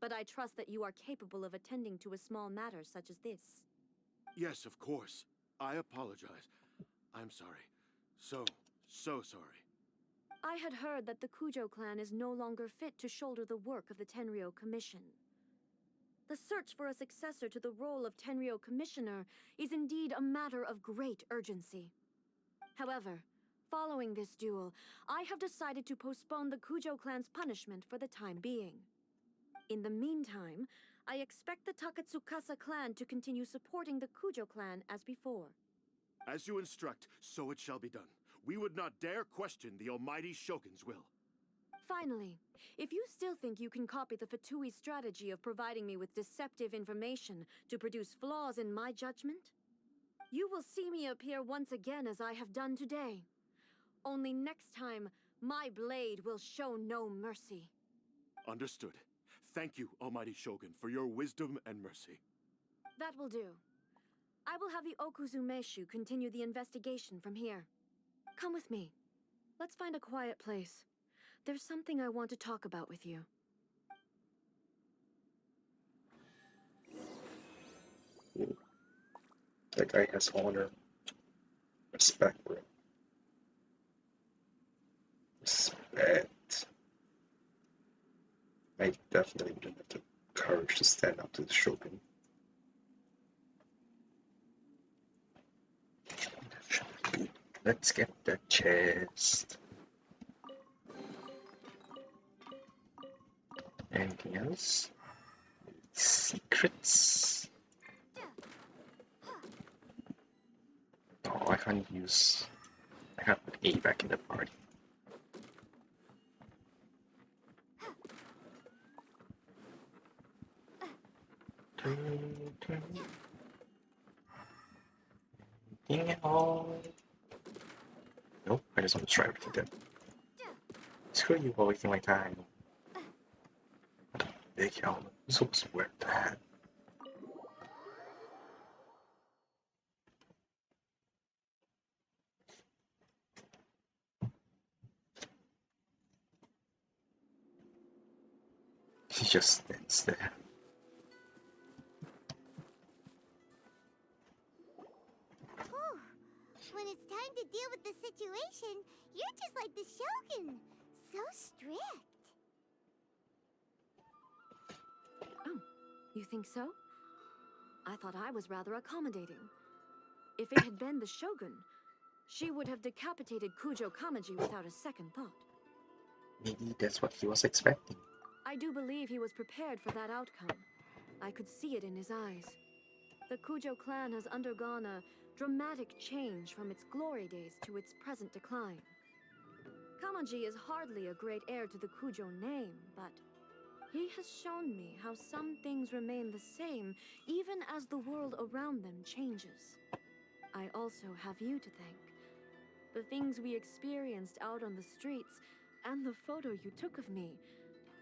but I trust that you are capable of attending to a small matter such as this. Yes, of course. I apologize. I'm sorry. So sorry. I had heard that the Kujo clan is no longer fit to shoulder the work of the Tenryou Commission. The search for a successor to the role of Tenryou Commissioner is indeed a matter of great urgency. However, following this duel, I have decided to postpone the Kujo clan's punishment for the time being. In the meantime, I expect the Takatsukasa clan to continue supporting the Kujo clan as before. As you instruct, so it shall be done. We would not dare question the almighty Shogun's will. Finally, if you still think you can copy the Fatui's strategy of providing me with deceptive information to produce flaws in my judgment, you will see me appear once again as I have done today. Only next time, my blade will show no mercy. Understood. Thank you, almighty Shogun, for your wisdom and mercy. That will do. I will have the Okuzumeshu continue the investigation from here. Come with me. Let's find a quiet place. There's something I want to talk about with you. That guy has honor. Respect, bro. Respect. I definitely wouldn't have the courage to stand up to the Shogun. Let's get the chest. Anything else? Secrets. Oh, I can't use. I have to put A back in the party. Anything at all? Nope, I just want to try everything then. Screw you for wasting my time. Big helmet. I'm supposed to wear that. He just stands there. trying to deal with the situation, you're just like the Shogun. So strict. Oh, you think so? I thought I was rather accommodating. If it had been the Shogun, she would have decapitated Kujo Kamaji without a second thought. Maybe that's what he was expecting. I do believe he was prepared for that outcome. I could see it in his eyes. The Kujo clan has undergone a dramatic change from its glory days to its present decline. Kamaji is hardly a great heir to the Kujo name, but he has shown me how some things remain the same even as the world around them changes. I also have you to thank. The things we experienced out on the streets and the photo you took of me,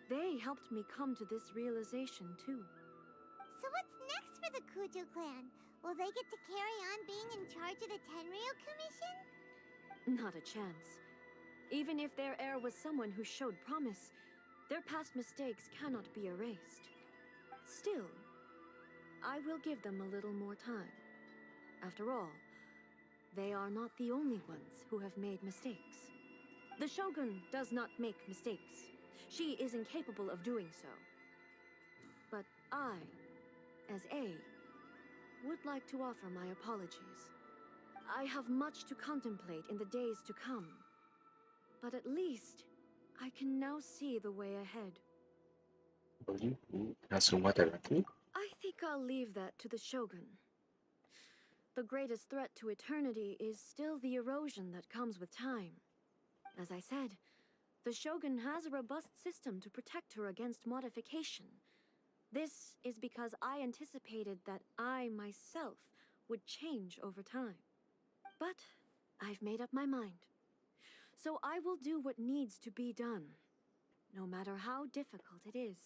they helped me come to this realization too. So what's next for the Kujo clan? Will they get to carry on being in charge of the Tenryou Commission? Not a chance. Even if their heir was someone who showed promise, their past mistakes cannot be erased. Still, I will give them a little more time. After all, they are not the only ones who have made mistakes. The Shogun does not make mistakes. She is incapable of doing so. But I, as A, would like to offer my apologies. I have much to contemplate in the days to come. But at least, I can now see the way ahead. Will you meet Asuma directly? I think I'll leave that to the Shogun. The greatest threat to eternity is still the erosion that comes with time. As I said, the Shogun has a robust system to protect her against modification. This is because I anticipated that I myself would change over time. But I've made up my mind. So I will do what needs to be done, no matter how difficult it is.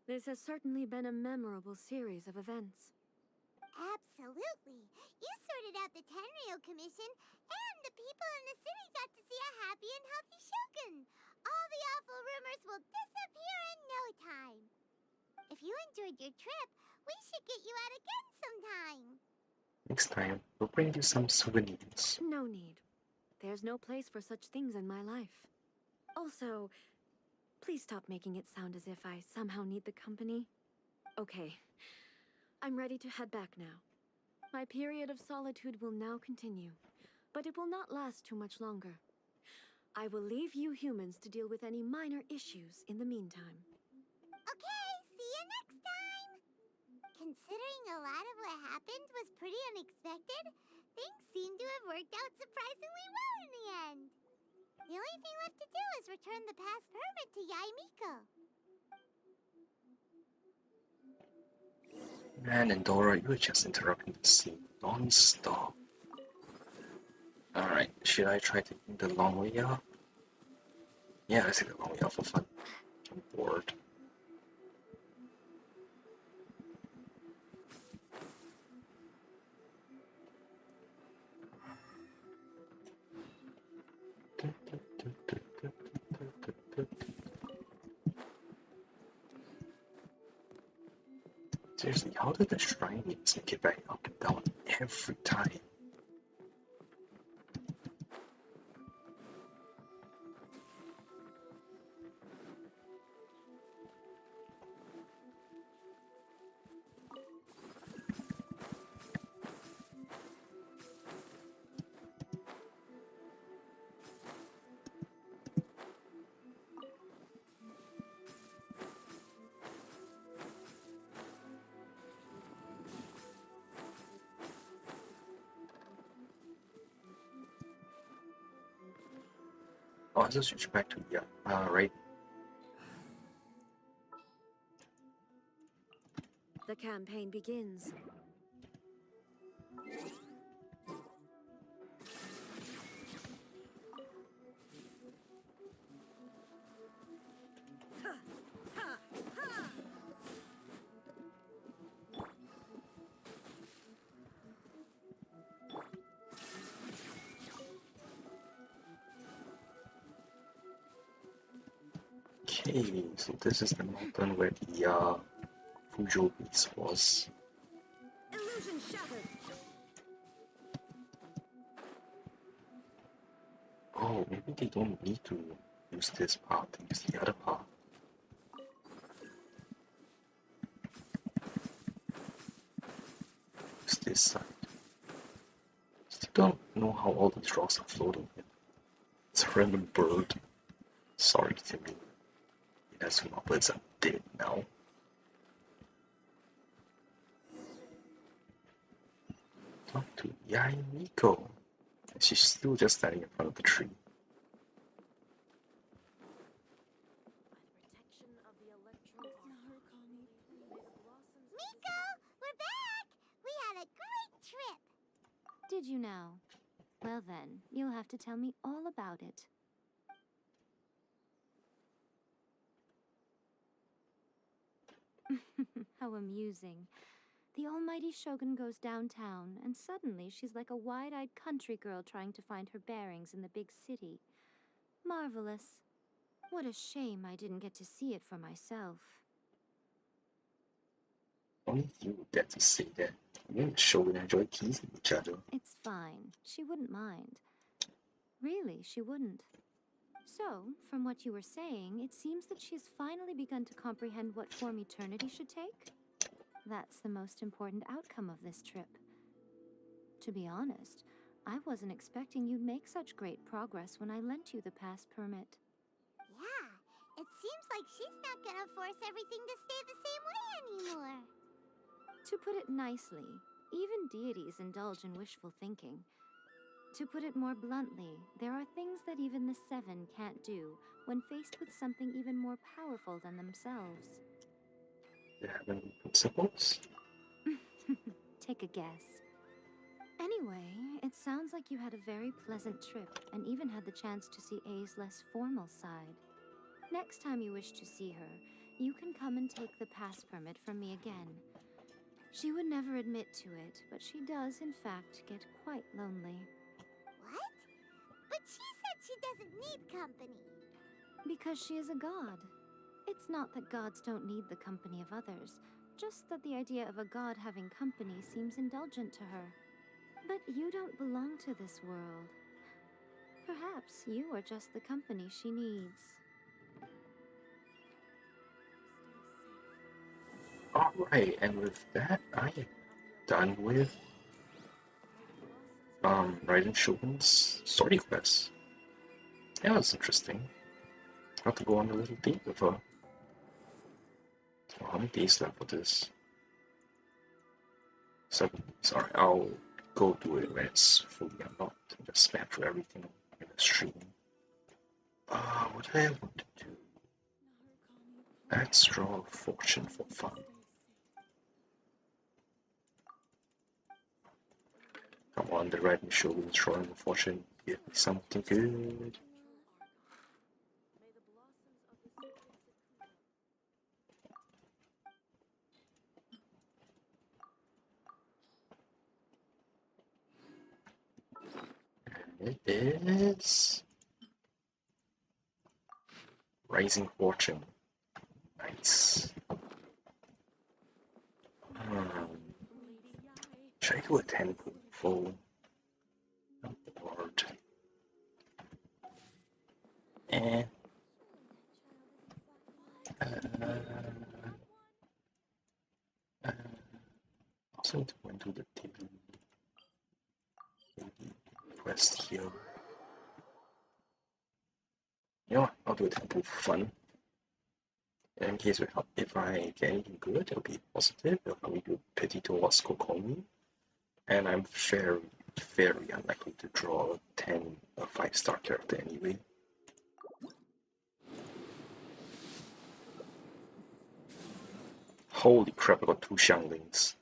This has certainly been a memorable series of events. Absolutely. You sorted out the Tenryou Commission, and the people in the city got to see a happy and healthy Shogun. All the awful rumors will disappear in no time. If you enjoyed your trip, we should get you out again sometime. Next time, we'll bring you some souvenirs. No need. There's no place for such things in my life. Also, please stop making it sound as if I somehow need the company. Okay, I'm ready to head back now. My period of solitude will now continue, but it will not last too much longer. I will leave you humans to deal with any minor issues in the meantime. Okay, see you next time! Considering a lot of what happened was pretty unexpected, things seem to have worked out surprisingly well in the end. The only thing left to do is return the past permit to Yaimiko. Man and Dora, you were just interrupting the scene non-stop. Alright, should I try taking the long way out? Yeah, let's take the long way out for fun. I'm bored. Seriously, how did the shrine make it back up and down every time? Oh, I just switch back to right. The campaign begins. Okay, so this is the mountain where the Fujo base was. Illusion shattered. Oh, maybe they don't need to use this part, they use the other part. Use this side. Still don't know how all these rocks are floating. It's a random bird. Sorry, Timmy. Inazuma birds are dead now. Talk to Yaimiko. She's still just standing in front of the tree. Miko, we're back! We had a great trip! Did you now? Well then, you'll have to tell me all about it. How amusing. The almighty Shogun goes downtown, and suddenly she's like a wide-eyed country girl trying to find her bearings in the big city. Marvelous. What a shame I didn't get to see it for myself. Only you would dare to say that. You and Shogun enjoy teasing each other. It's fine. She wouldn't mind. Really, she wouldn't. So, from what you were saying, it seems that she's finally begun to comprehend what form eternity should take? That's the most important outcome of this trip. To be honest, I wasn't expecting you'd make such great progress when I lent you the pass permit. Yeah, it seems like she's not gonna force everything to stay the same way anymore. To put it nicely, even deities indulge in wishful thinking. To put it more bluntly, there are things that even the Seven can't do when faced with something even more powerful than themselves. They have any principles? Take a guess. Anyway, it sounds like you had a very pleasant trip and even had the chance to see A's less formal side. Next time you wish to see her, you can come and take the pass permit from me again. She would never admit to it, but she does, in fact, get quite lonely. What? But she said she doesn't need company. Because she is a god. It's not that gods don't need the company of others, just that the idea of a god having company seems indulgent to her. But you don't belong to this world. Perhaps you are just the company she needs. Alright, and with that, I am done with writing Shogun's story quest. Yeah, it was interesting. I have to go on a little date with her. How many days left for this? 7 days. Alright, I'll go do it when it's fully unlocked and just spam through everything in the stream. What I want to do? Let's draw a fortune for fun. Come on, the red Shogun is drawing a fortune. Give me something good. It is Rising Fortune. Nice. Should I do a 10 full? I'm bored. Also need to go into the daily quest here. You know what? I'll do a temple for fun. In case if I get anything good, it'll be positive. It'll probably do pity towards Kokomi. And I'm very unlikely to draw a 5-star character anyway. Holy crap, I got 2 Xianglings.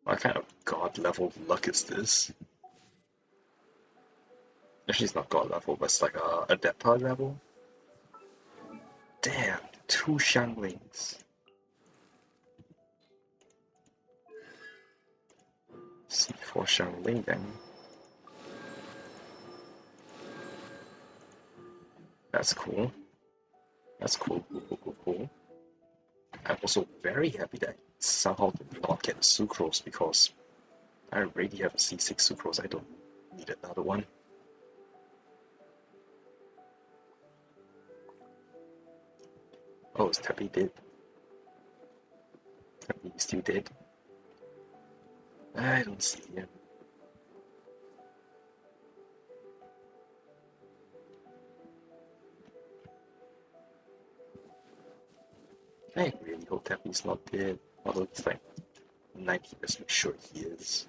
What kind of god level luck is this? Actually, it's not god level, but it's like a Adepta level. Damn, 2 Xianglings. C4 Xiangling then. That's cool. That's cool. I'm also very happy that I somehow did not get Sucrose because I already have a C6 Sucrose. I don't Need another one. Oh, is Tappy dead? Tappy is still dead? I don't see him. I really hope Tappy's not dead, although it's like 90% sure he is.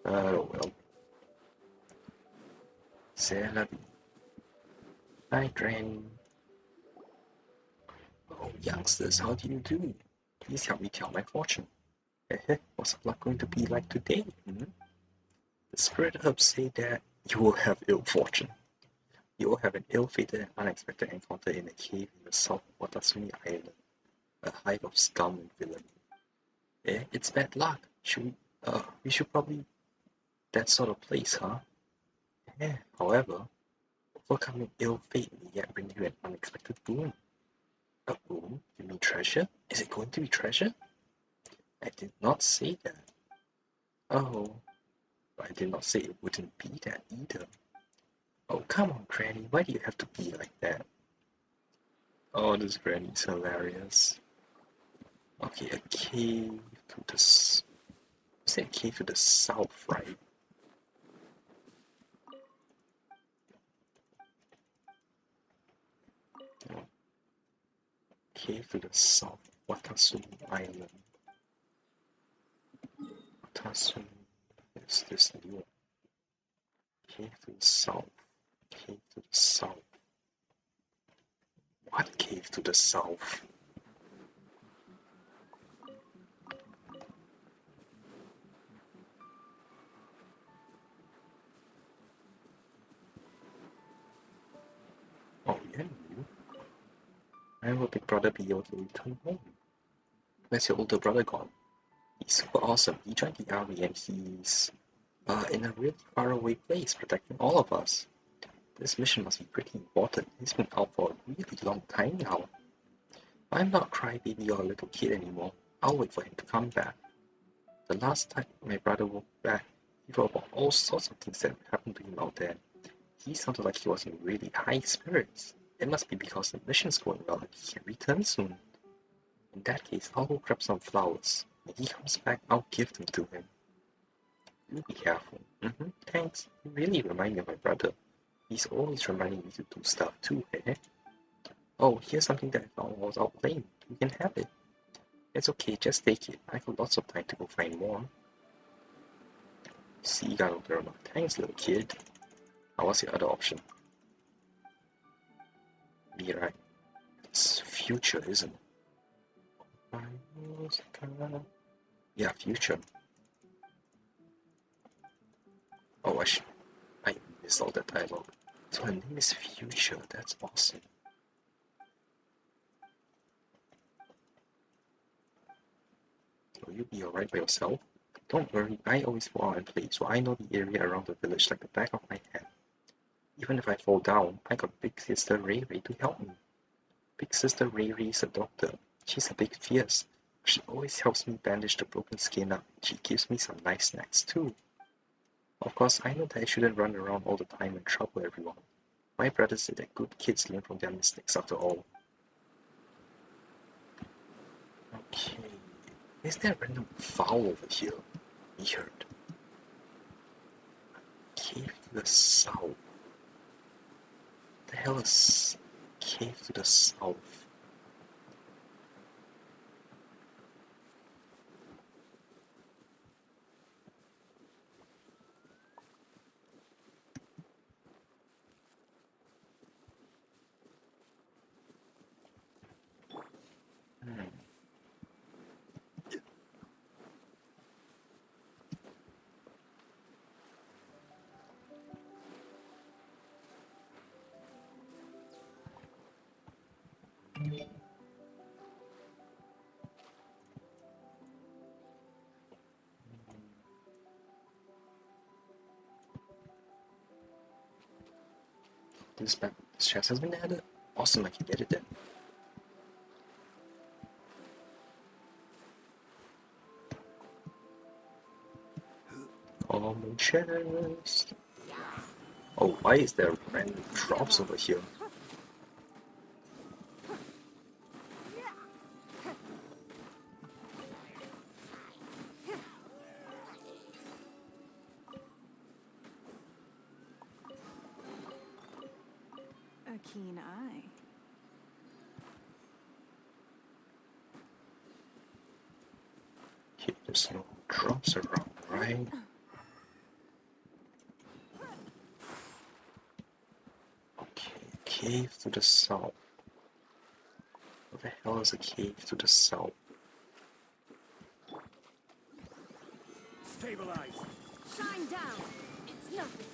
Oh well. C'est la vie. Hi, Granny. Oh, youngsters, how do you do? Please help me tell my fortune. What's luck going to be like today? Hmm? The spirit herbs say that you will have ill fortune. You will have an ill-fated and unexpected encounter in a cave in the south of Watasumi Island, a hive of scum and villainy. It's bad luck. We should probably that sort of place, huh? However, overcoming ill fate may yet bring you an unexpected boon. A boon? You mean treasure? Is it going to be treasure? I did not say that. Oh, I did not say it wouldn't be that either. Oh, come on, Granny, why do you have to be like that? Oh, this Granny's hilarious. Okay, a cave to the... Is that a cave to the south, right? Oh, cave to the south, Watasumi Island. Watasumi is this new one. Cave to the south. Cave to the south. What cave to the south? Oh, yeah, you. When will Big Brother be able to return home? Where's your older brother gone? He's super awesome. He joined the army and he's in a really faraway place protecting all of us. This mission must be pretty important. He's been out for a really long time now. I'm not a crybaby or a little kid anymore. I'll wait for him to come back. The last time my brother woke back, he wrote about all sorts of things that happened to him out there. He sounded like he was in really high spirits. It must be because the mission's going well and he can return soon. In that case, I'll go grab some flowers. When he comes back, I'll give them to him. You be careful. Thanks. You really remind me of my brother. He's always reminding me to do stuff too, eh? Oh, here's something that I found while I was out playing. You can have it. It's okay, just take it. I got lots of time to go find more. Seagull Derma. Thanks, little kid. Now, what's your other option? Be right. It's future, isn't it? Yeah, future. Oh, I missed all that dialogue. So her name is Future. That's awesome. Will you be alright by yourself? Don't worry, I always go out and play, so I know the area around the village like the back of my hand. Even if I fall down, I got Big Sister Ray Ray to help me. Big Sister Ray Ray is a doctor. She's a bit fierce. She always helps me bandage the broken skin up. She gives me some nice snacks too. Of course, I know that I shouldn't run around all the time and trouble everyone. My brother said that good kids learn from their mistakes after all. Okay. Is there a random foul over here? Weird. Cave to the south. The hell is cave to the south? This chest has been added? Awesome, I can edit it. Oh common chest. Oh, why is there random drops over here? A keen eye. Okay, there's no drops around, right? Okay, cave to the south. What the hell is a cave to the south? Stabilize. Shine down. It's nothing.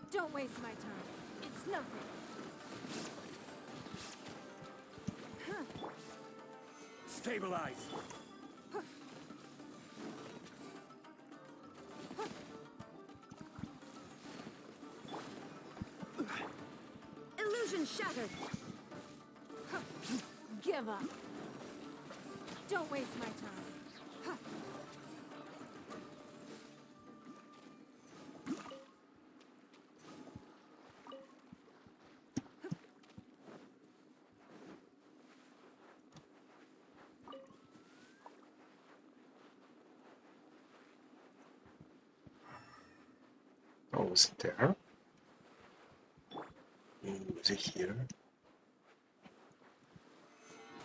Don't waste my time. It's nothing. Stabilize. Illusion shattered. Give up. Don't waste my time. Oh, is it there? Is it here?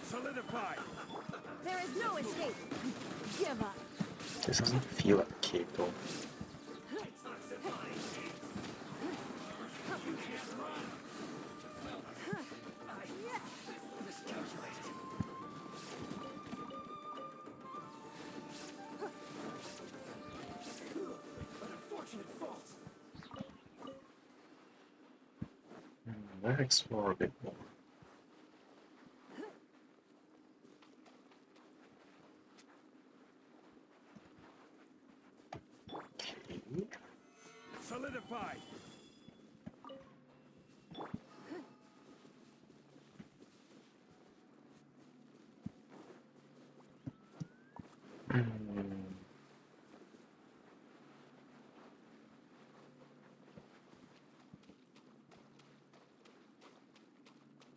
Solidify. There is no escape. Give up. This doesn't feel like a cave though. Let's explore a bit more. Okay. Solidify.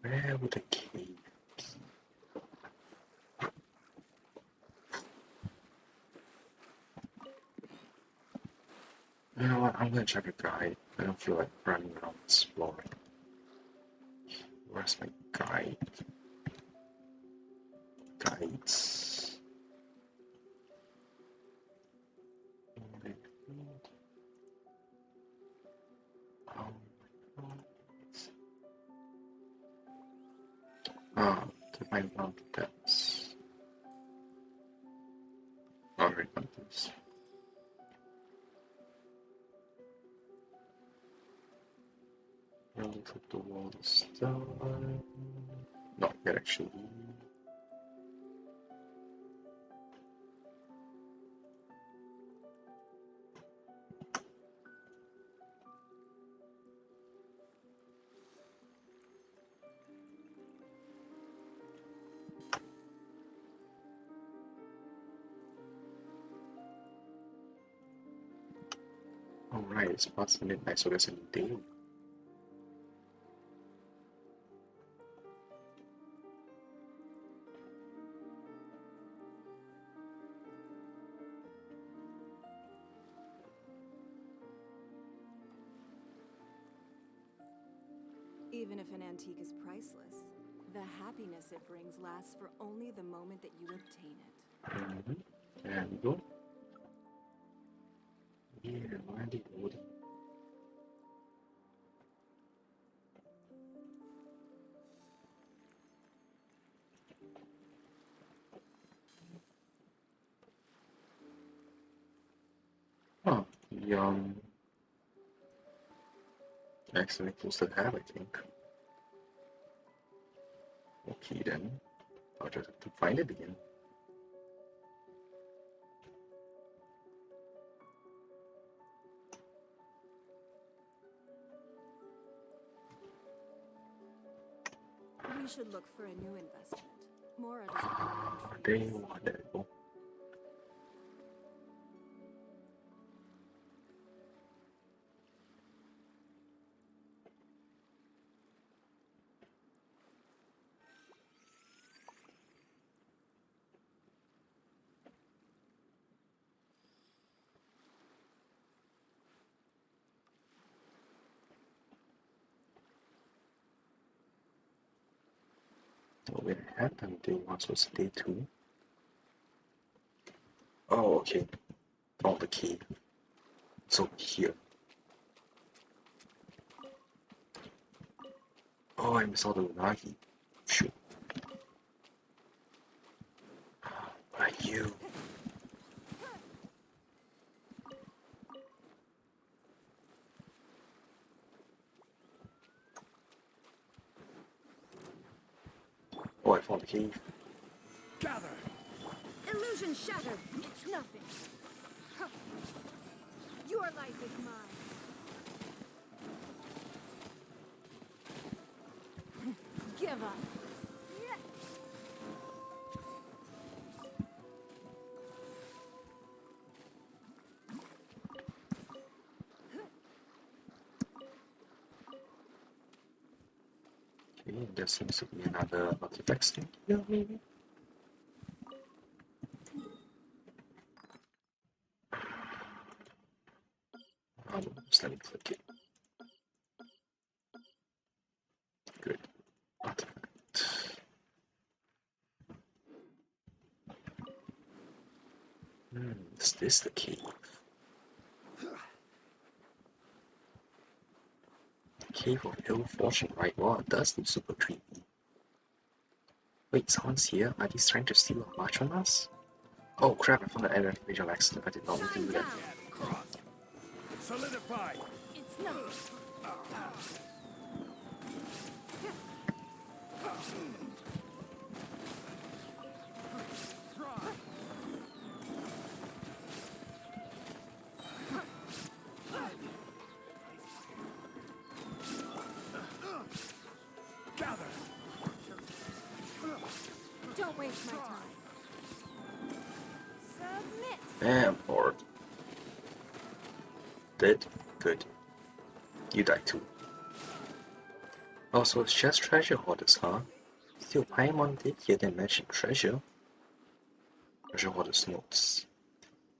Where would the cave be? You know what? I'm gonna check a guide. I don't feel like running around exploring. Where's my guide? Guides. Oh my god. Ah, to find mountains. Alright, mountains. Look at the wall is done. Not yet actually. Alright, it's past midnight, so there's a day. Even if an antique is priceless, the happiness it brings lasts for only the moment that you obtain it. There we go. Here, where did it? Oh, the actually close to have, I think. Okay then. I'll just have to find it again. We should look for a new investment. Mora doesn't grow They trees. want it. So it happened day 1, so it's day 2. Oh, okay. Found the key. It's over here. Oh, I missed out the Unagi. Shoot. What are you? Oh, I found the cave. Gather! Illusion shattered! It's nothing! Huh. Your life is mine! Give up! Okay, there seems to be another artifact thing here, maybe? Just let me click it. Good. Artifact. Is this the cave? Cave of Ill Fortune, right? Wow, it does look super creepy. Wait, someone's here? Are they trying to steal a march on us? Oh crap, I found an error page of accident. I did not mean to do that. Cross! Solidify! It's nothing! Gather! Don't waste my time. Submit! Damn, Lord. Dead? Good. You died too. Oh, so it's just treasure hoarders, huh? Still, Paimon did hear them mention treasure. Treasure hoarders notes.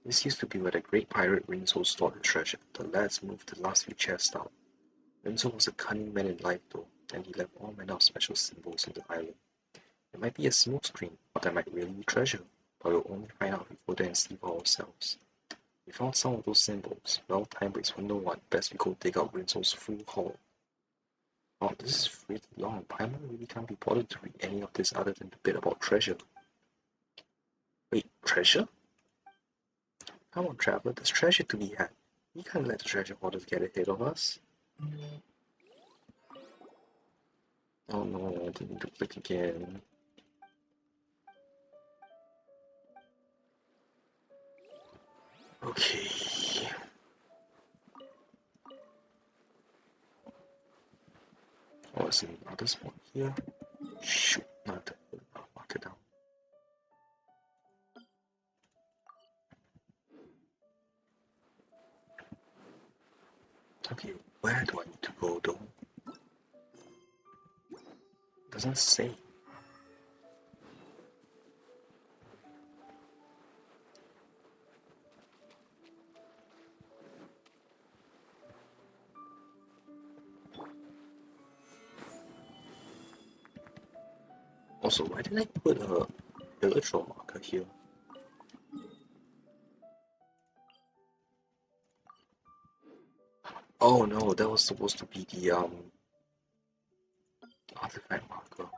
This used to be where the great pirate Rinso stored the treasure. The lads moved the last few chests out. Rinso was a cunning man in life though, and he left all manner of special symbols on the island. It might be a smokescreen, or there might really be treasure, but we'll only find out if we go there and see for ourselves. We found some of those symbols. Well, time waits for no one. Best we go dig out Rinso's full haul. Oh, this is really long. Paimon really can't be bothered to read any of this other than the bit about treasure. Wait, treasure? Come on, traveler, there's treasure to be had. We can't let the treasure hoarders get ahead of us. Oh no, I didn't do click again. Okay. Oh, there's another spot here. Shoot, not that. I'll mark it down. Okay, where do I need to go though? Doesn't say. Also, why did I put a electro marker here? Oh no, that was supposed to be the artifact marker.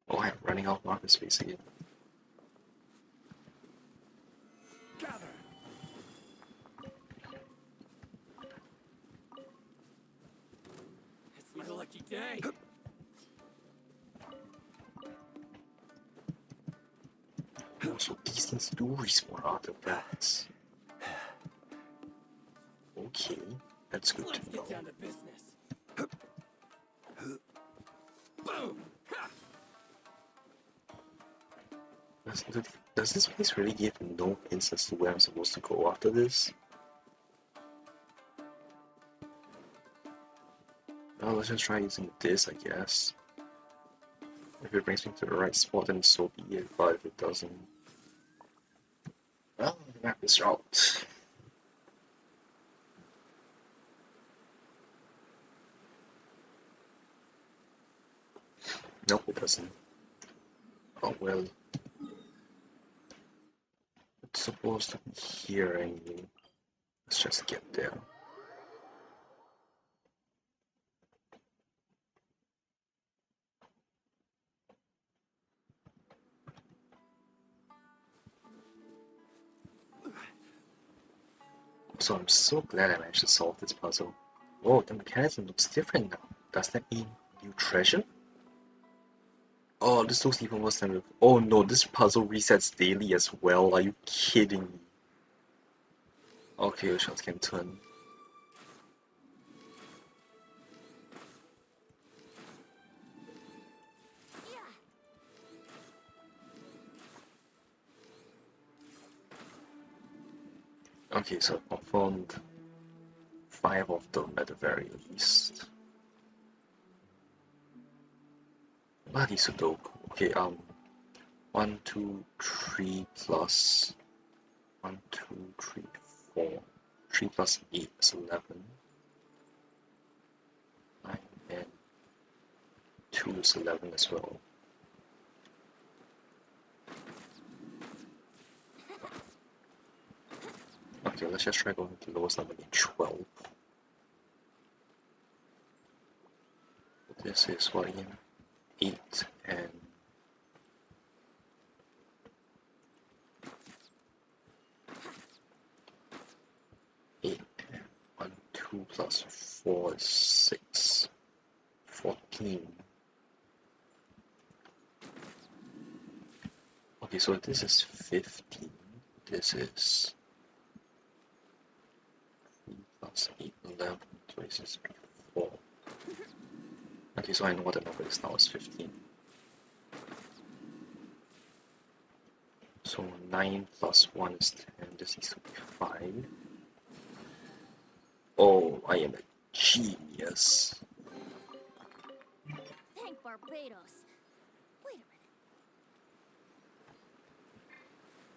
Oh, I'm running out of marker space again. Gather! It's my lucky day! Oh, so these things do respawn artifacts. Okay, that's good Let's to know. get down to business. Does this place really give no hints as to where I'm supposed to go after this? Well, let's just try using this, I guess. If it brings me to the right spot, then so be it, but if it doesn't... Well, map this route. Nope, it doesn't. Oh well. It's supposed to be here anyway. Let's just get there. So I'm so glad I managed to solve this puzzle. Oh, the mechanism looks different now. Does that mean new treasure? Oh, this looks even worse than... Oh no, this puzzle resets daily as well. Are you kidding me? Okay, shots can turn. Okay, so I found 5 of them at the very least. Bloody Sudoku. Okay, 1, 2, 3 plus 1, 2, 3, 4. 3 plus 8 is 11. 9 and 2 is 11 as well. Okay, let's just try going to the lowest number, 12. This is what again? 8 and 8 and 1, 2 plus 4 is 6. 14. Okay, so this is 15. This is 3 plus 8, 11. So this is 4. Okay, so I know what the number is now, it's 15. So 9 plus 1 is 10, this needs to be 5. Oh, I am a genius. Thank Barbados. Wait a minute.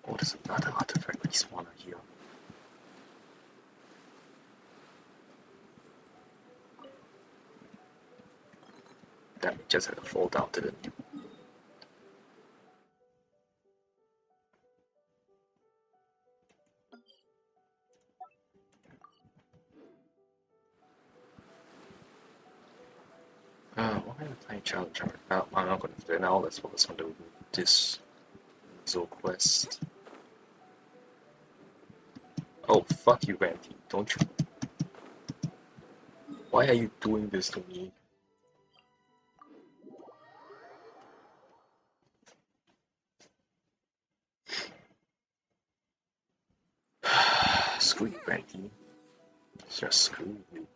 Oh, there's another artifact respawner here. Damn, it just had to fall down, didn't it? What kind of time challenge are we? I'm not going to do it now, let's focus on this Zo quest. Oh, fuck you, Randy, don't you? Why are you doing this to me? Screw you, Randy. Just screw you.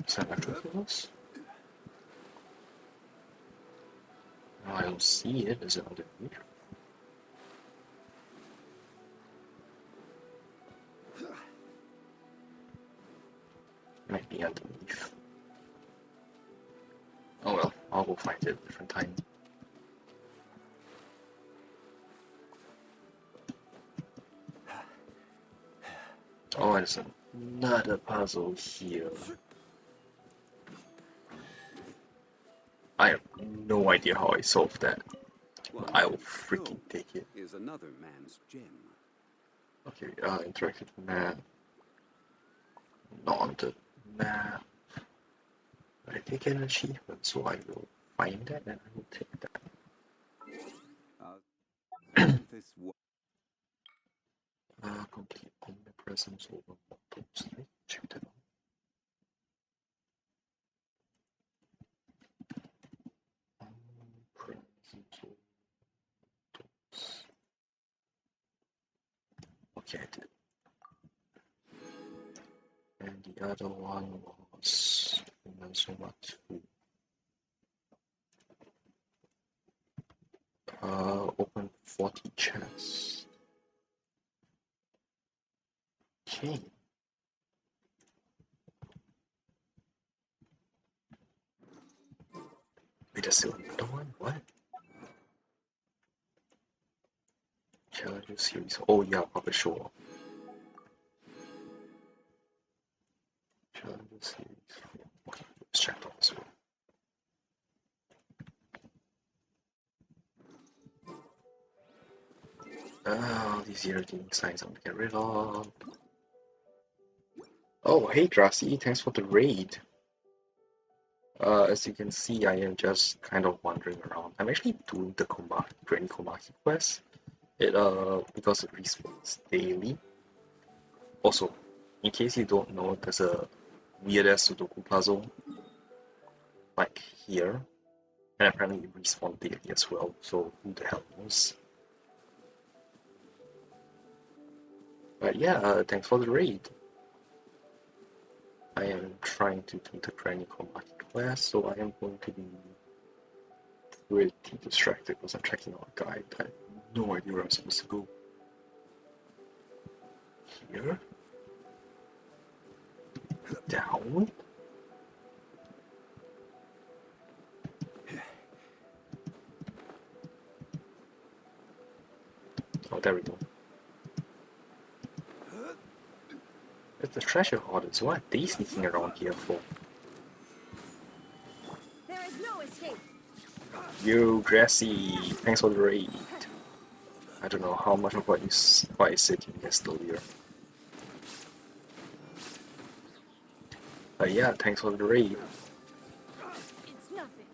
Is that electricals? No, I don't see it. Is it underneath? Might be underneath. Oh well, I'll go find it a different time. Oh, there's another puzzle here. I have no idea how I solved that. But I will freaking take it. Is another man's gem. Okay, interactive map. Not on the map. I take an achievement, so I will find that and I will take that. This Complete omnipresence over models. Let me check that out. Omnipresence over models. Okay, I did. And the other one was Inazuma 2. Open 40 chests. Okay. Wait, there's still another one? What? Challenger series. Oh yeah, Puppet Show. Challenger series. Okay, let's check that as well. These irritating signs I'm gonna get rid of. Oh, hey Drassi, thanks for the raid. As you can see, I am just kind of wandering around. I'm actually doing the Granny Komaki quest. Because it respawns daily. Also, in case you don't know, there's a weird ass Sudoku puzzle like here, and apparently it respawns daily as well. So who the hell knows? But yeah, thanks for the raid. I am trying to do the Granny Komaki quest, so I am going to be pretty distracted because I'm checking out a guide. I have no idea where I'm supposed to go. Here? Down? Oh, there we go. It's the treasure hoarders. What are they sneaking around here for? There is no escape. Yo, Grassy, thanks for the raid. I don't know how much of what I said you missed earlier. But yeah, thanks for the raid. It's nothing.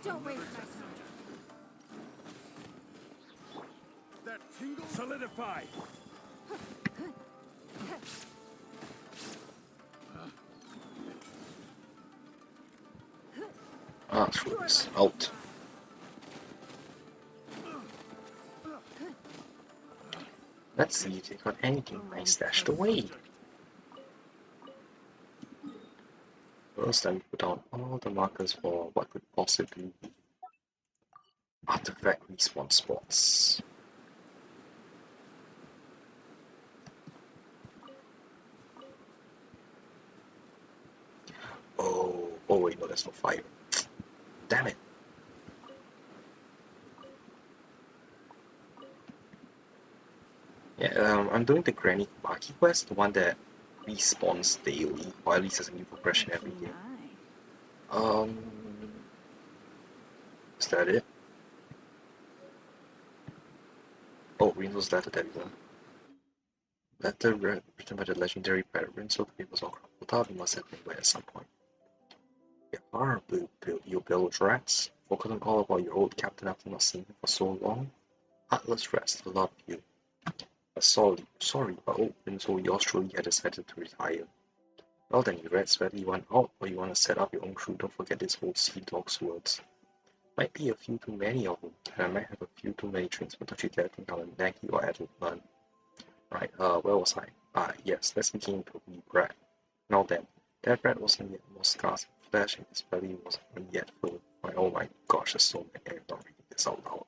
Don't waste my time. That tingle solidify. Ah, screw this. Out. Let's see if they got anything nice stashed away. First, let me put down all the markers for what could possibly be artifact respawn spots. Oh wait, no, that's not fire. Damn it. Yeah, I'm doing the Granny Komaki quest, the one that respawns daily, or at least there's a new progression every day. Is that it? Oh, Rinzo's letter, there we go. Letter written by the legendary pirate Rinzo, the papers all crumpled up, it must have been read at some point. You build rats, forgotten all about your old captain after not seeing him for so long. Heartless rats, the lot of you. Sorry, but old Rinzo, yours truly had decided to retire. Well then, you rats, whether you want out or you want to set up your own crew, don't forget this old sea dog's words. Might be a few too many of them, and I might have a few too many drinks, but don't you dare think I'm a naggy or adult man. Right, where was I? Yes, let's begin to be brat. Now then, that rat wasn't yet more scarce in flesh, and his belly wasn't yet full. Oh my gosh, there's so many. I'm not reading this out loud.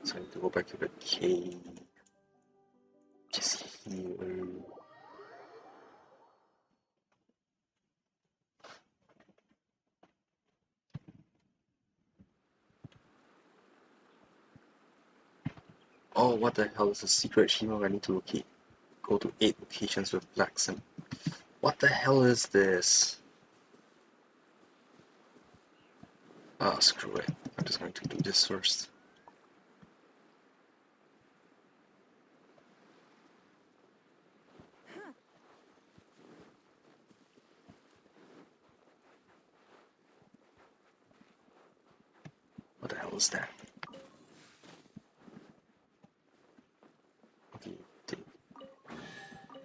So I need to go back to the cave. Just here. Oh, what the hell is a secret achievement I need to locate? Go to 8 locations with blacksmith. What the hell is this? Screw it. I'm just going to do this first. What's that? Okay,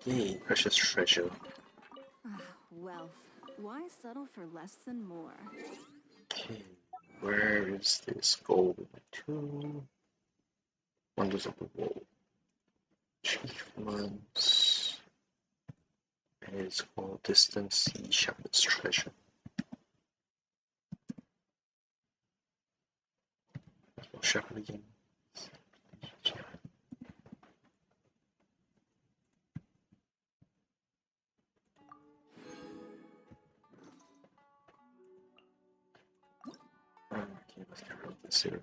yay, precious treasure. Wealth. Why settle for less than more? Okay, where is this going to? Wonders of the World. Achievements. And it's called Distant Sea Shepherd's Treasure. Shepherd again. Okay, let's get rid of this here.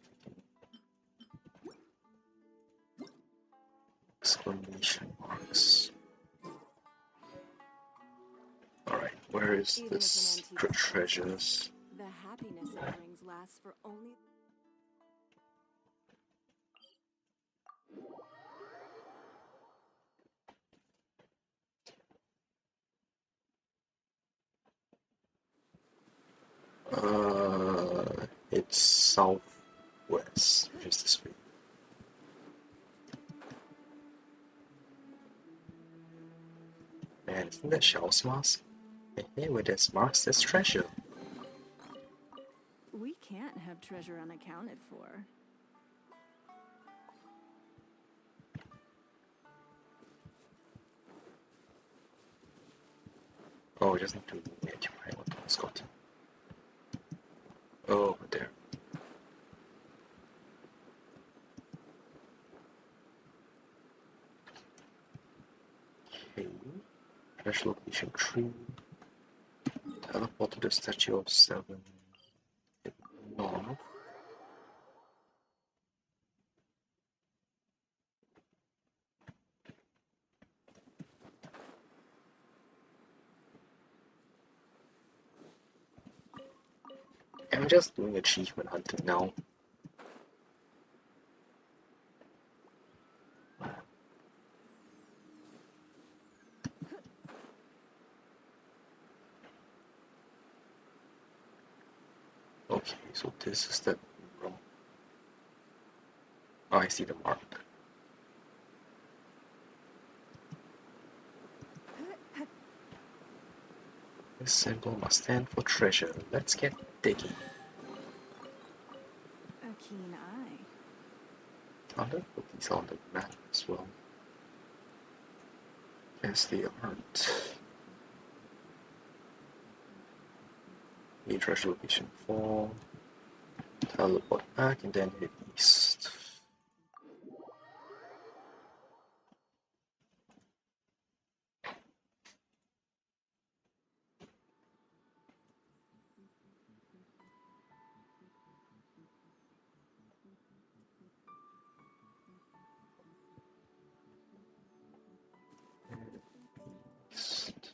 Exclamation marks. Alright, where is Even this if an secret antique is treasures? the happiness it brings lasts for only. It's southwest, just this way. Man, isn't that Xiao's mask? Hey, where there's marks, there's treasure. We can't have treasure unaccounted for. Oh, it doesn't do it. I want to Scott. Oh, over there. Okay. Treasure location 3. Teleport to the statue of 7. North. I'm just doing achievement hunting now. Okay, so this is the room. Oh, I see the mark. This symbol must stand for treasure. Let's get digging. A keen eye. I'll put these on the map as well. Yes, they aren't. The treasure location 4. Teleport back and then hit east. East.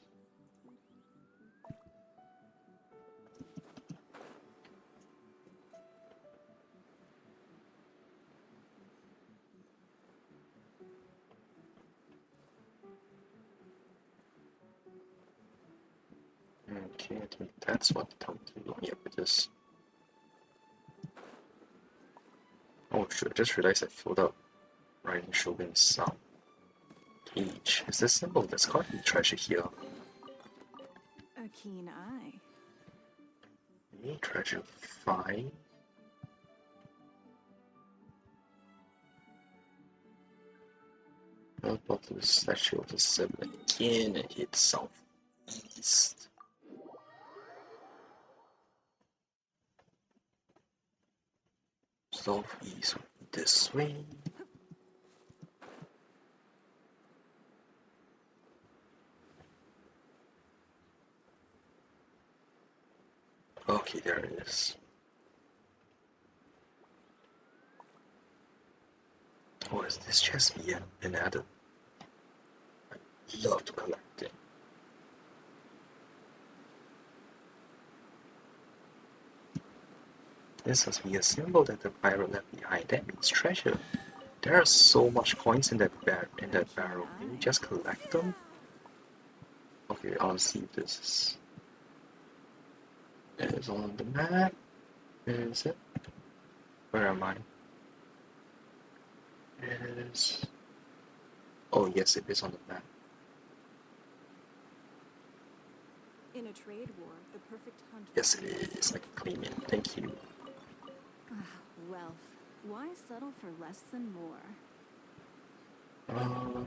Okay, I think that's what the town table. Yep, it is. Oh, shoot, I just realized I filled up Riding Shogun's sound cage. Is this symbol? There's gotta be treasure here. A keen eye. Okay, treasure 5. Teleport to the statue of the 7 again and hit southeast. Southeast this way. Okay, there it is. Oh, is this chest been added? I'd love to collect it. This must be a symbol that the pirate left behind. That means treasure. There are so much coins in that barrel. Can we just collect them? Okay, I'll see if this is on the map. Where is it? Where am I? It is... Oh yes, it is on the map. In a trade war, the perfect hunt. Yes, it is. I can claim it. Thank you. Wealth. Why settle for less than more?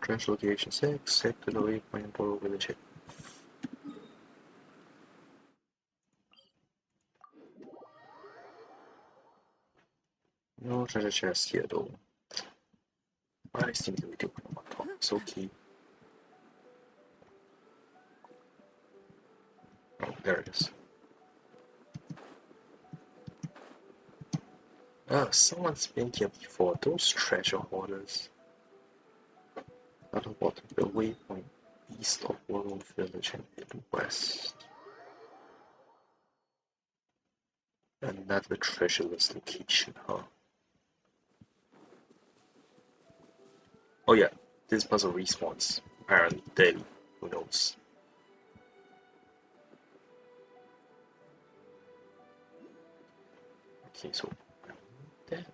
Trench location 6, set to the waypoint for village. No treasure chest here though. I seem to be doing on top. It's okay. Oh, there it is. Someone's been here before. Those treasure hoarders. At the bottom of the waypoint, east of World Village and head west. Another treasureless location, huh? Oh yeah, this puzzle respawns. Apparently daily. Who knows? Okay, so there.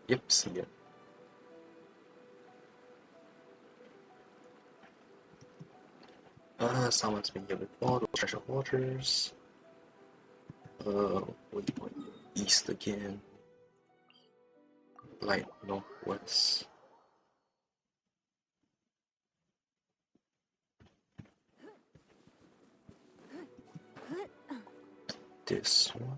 Yep, see ya. Someone's been here before. Those treasure hoarders. Waypoint east again. Light northwest. This one.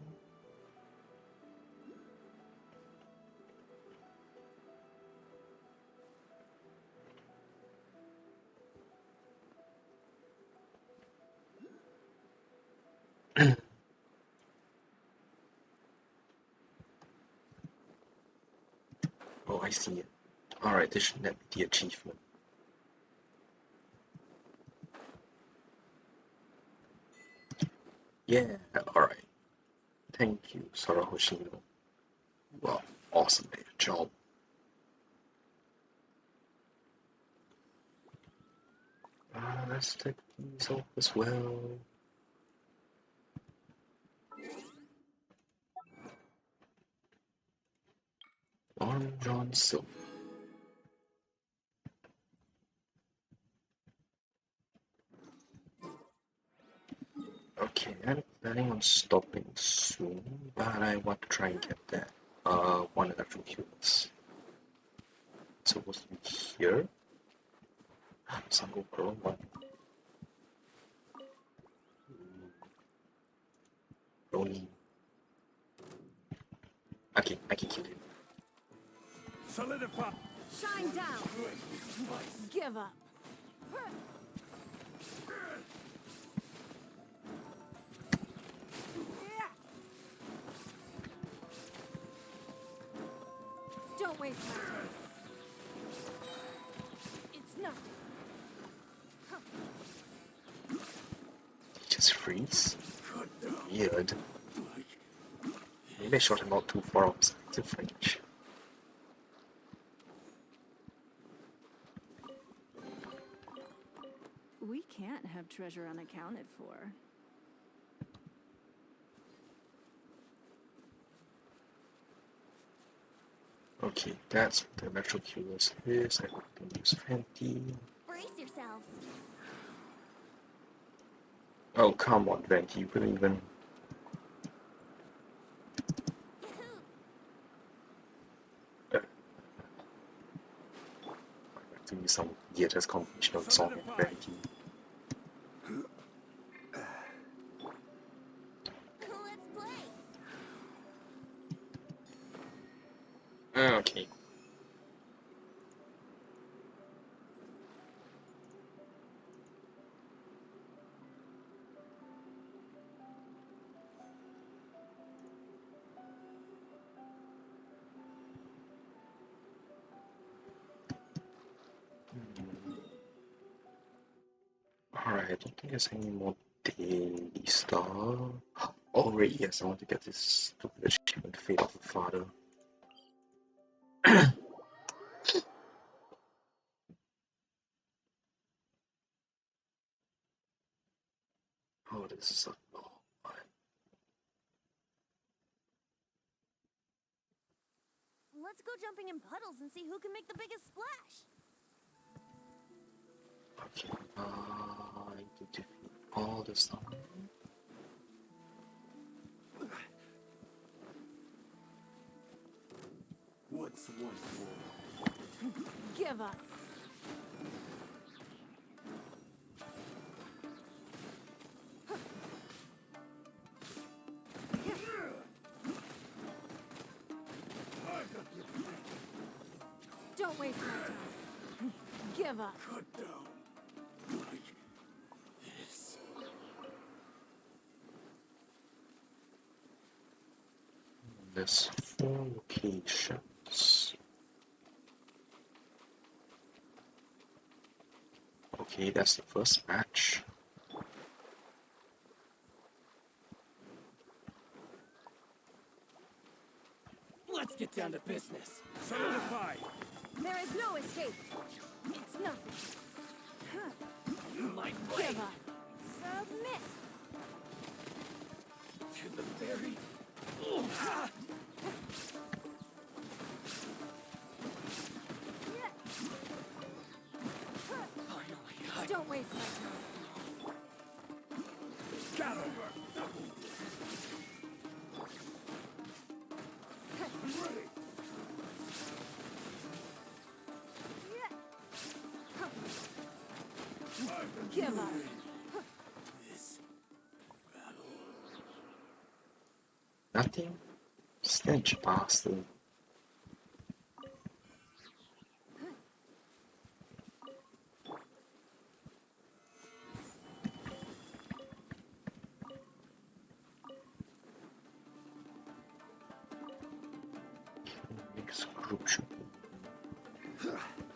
Oh, I see it. Alright, this should not be the achievement. Yeah, alright. Thank you, Sora Hoshino. Well, awesome, man. Job. Let's take these off as well. Orange on silver. Okay, I'm planning on stopping soon, but I want to try and get that one electrical units. It's supposed to be here. Sango Pro one. Ronin. I can kill him. Solidify. Shine down. Give up. Don't waste my time. It's nothing. Did he just freeze? Weird. Maybe I shot him out too far outside the range. We can't have treasure unaccounted for. Okay, that's what the electroculus is. I hope I can use Fenty. Brace yourselves. Oh, come on, Venti, you couldn't even... to use some Yeta's combination of song and Venti. Let's play. Okay. Alright, I don't think there's any more daily stuff. Oh, right, yes, I want to get this stupid achievement, Fate of the Father. this is a long one. Let's go jumping in puddles and see who can make the biggest splash. Okay, I need to defeat all the stuff. What's one for? Give up. Don't waste my time. Give up. Cut down. Like this. There's 4 locations. Okay, that's the first match. Let's get down to business. Solidify. There is no escape. It's nothing. My Give blade up. Submit. to the very. Finally, I Don't waste my time. Got him. Ready. Give up. This battle. Nothing? Stench bastard. Next group should be.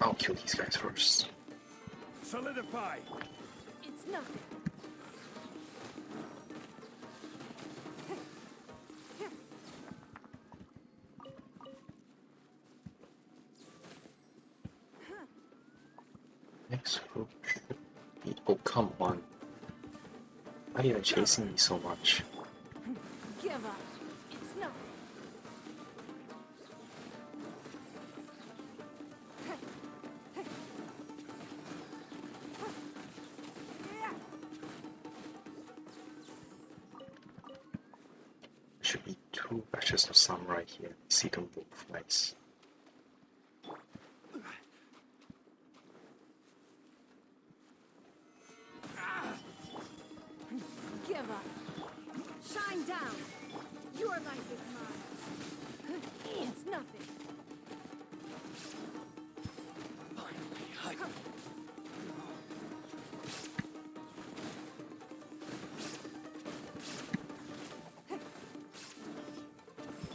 I'll kill these guys first. Solidify. It's nothing. Next group should be. Oh, come on. Why are you chasing me so much? Give up. It's nothing. Should be 2 batches of samurai here. See them both nice. Give up. Shine down. Your life is mine. It's nothing. finally, I.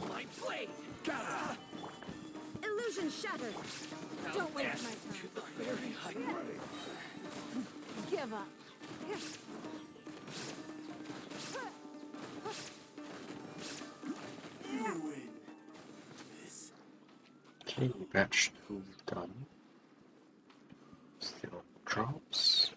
My blade. Got him. Illusion shattered. Don't waste my To time. the very height. Give up. You win. This. Okay, batch 2 done. Still drops.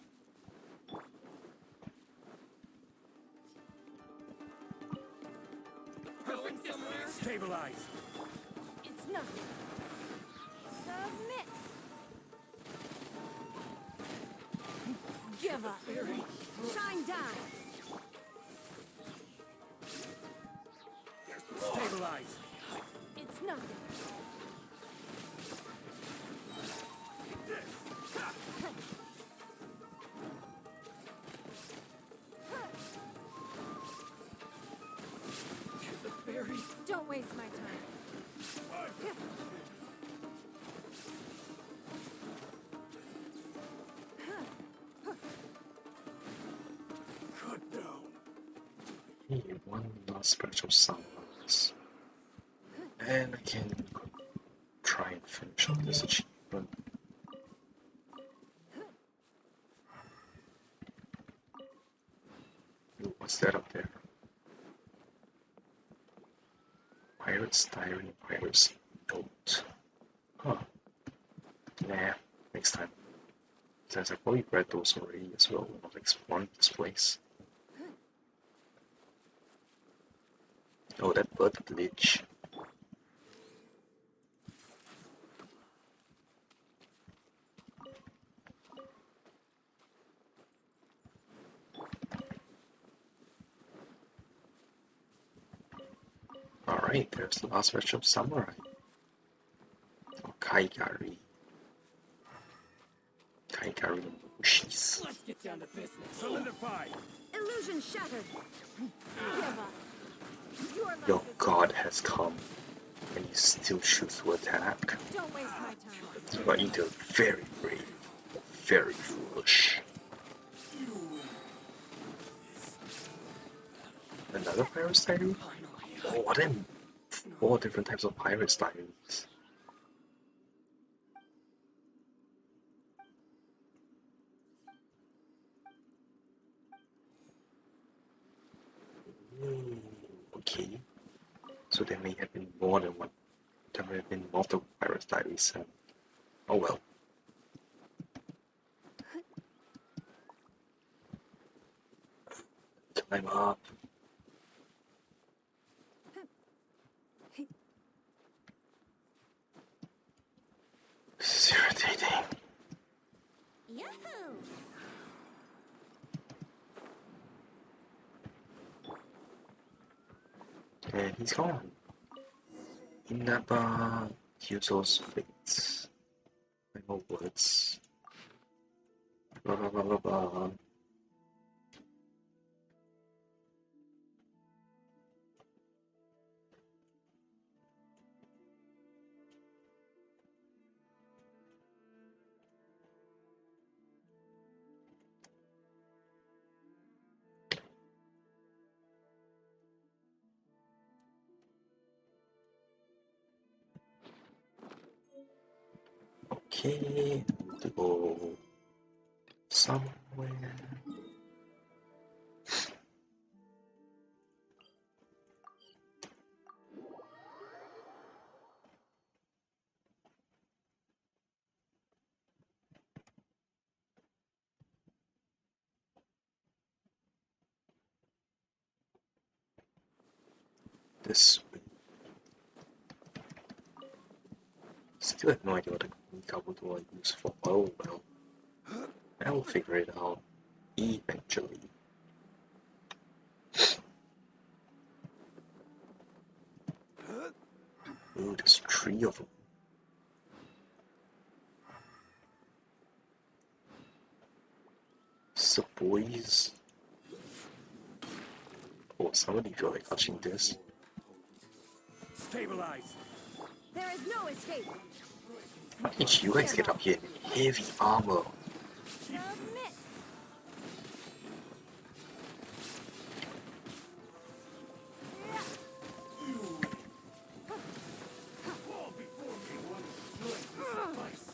Perfect distance. Stabilize. It's nothing. Submit. Give up. Shine down. Stabilize. It's nothing. To the very. Don't waste my time. Cut down. Hey, 1 last batch of samurais. And I can try and finish off this achievement. Ooh, what's that up there? Pirates diary, pirates note. Huh. Nah, next time. Since I probably read those already as well when I was exploring this place. Oh, that bird glitch. Alright, there's the last version of Samurai. Or Kaigari. Kaigari no Mushis. Let's get down to business. Solidify. Illusion shattered. Give up. Your life Your is god has come, and you still choose to attack. Don't waste my time. You are either very brave, very foolish. Another pirate's diary? Oh, what then? 4 different types of pirate's diaries. Okay. So there may have been more than one. There may have been multiple pirate's diaries. Oh well. Climb up. This is irritating. Yahoo! And he's gone. Inaba Kyuzo's fates. I know words. Blah blah blah blah blah. Okay, I need to go somewhere. This way. Still have no idea what the Mikabuto I use for. Oh well. I will figure it out eventually. Ooh, there's 3 of them. So boys. Oh, somebody's really touching this. Stabilize. There is no escape. How did you guys get up here in heavy armor? Submit. Fall before me, one strength suffice.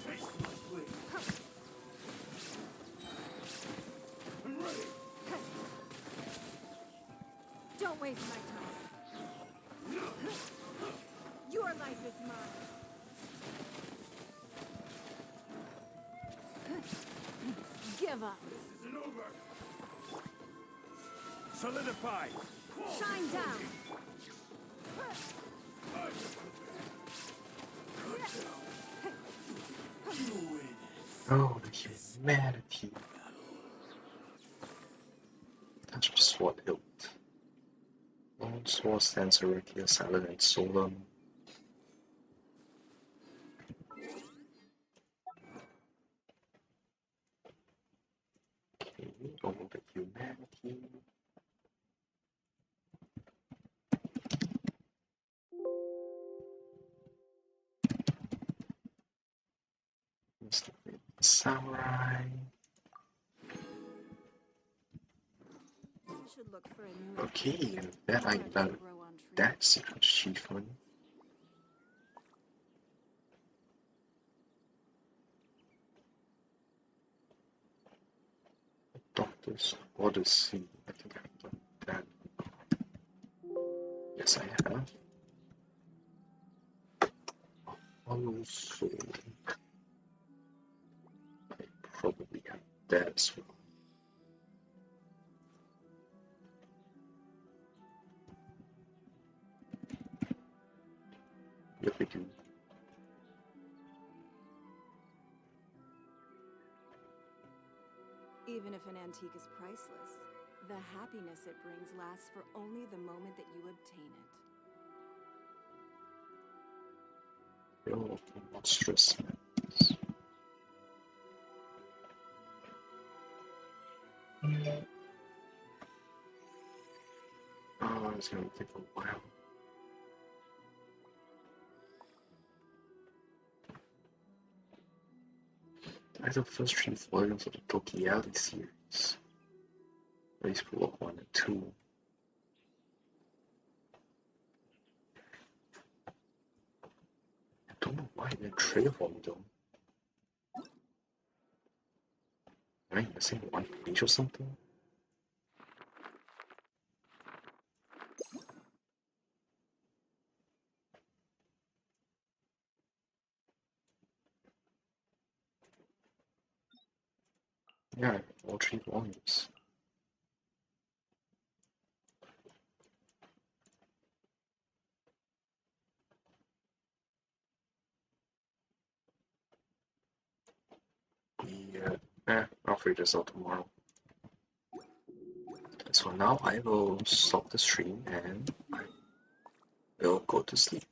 Taste my blade. I'm ready. Don't waste my time. Your life is mine. Give up. This isn't over. Solidify. Shine down. You win. Oh, the humanity. Touch the sword hilt. Lone sword stands erectly, silent and solemn. Okay, all the humanity. Mr. Samurai. Should look for a new Okay, and that I done that secret achievement. Doctor's Odyssey. I think I've done that. Yes, I have. Also, I probably have that as well. if we do. Even if an antique is priceless, the happiness it brings lasts for only the moment that you obtain it. Oh, monstrous. Oh, it's gonna take a while. I have the first 3 volumes of the Tokiali series. At least for 1 and 2. I don't know why I didn't trade for me though. Am I missing one page or something? Yeah, all 3 volumes. I'll figure this out tomorrow. So now I will stop the stream and I will go to sleep.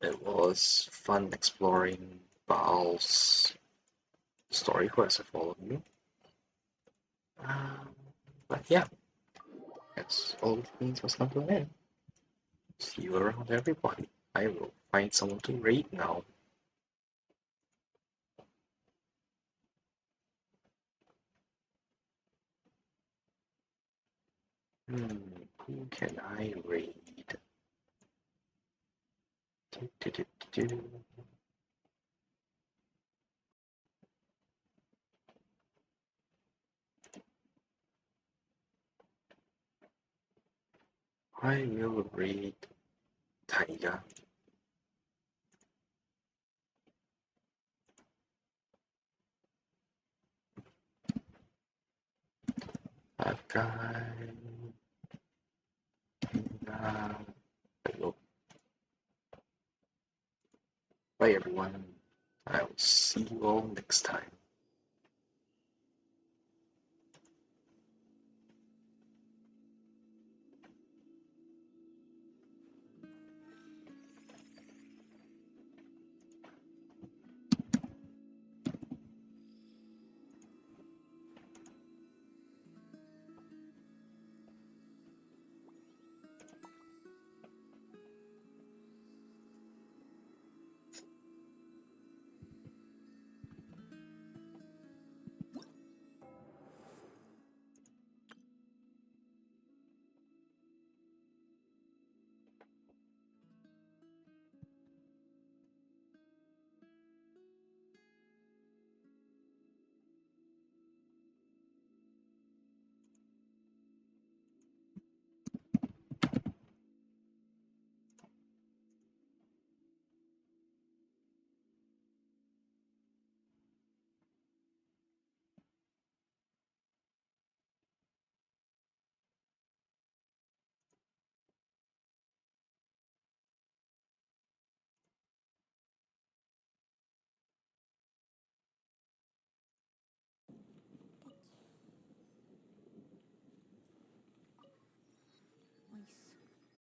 It was fun exploring Baal's story quest with all of you. But yeah, that's all it means was come to an end. See you around, everybody. I will find someone to raid now. Who can I raid? I will raid Taiga. That guy. Hello. Bye everyone. I will see you all next time.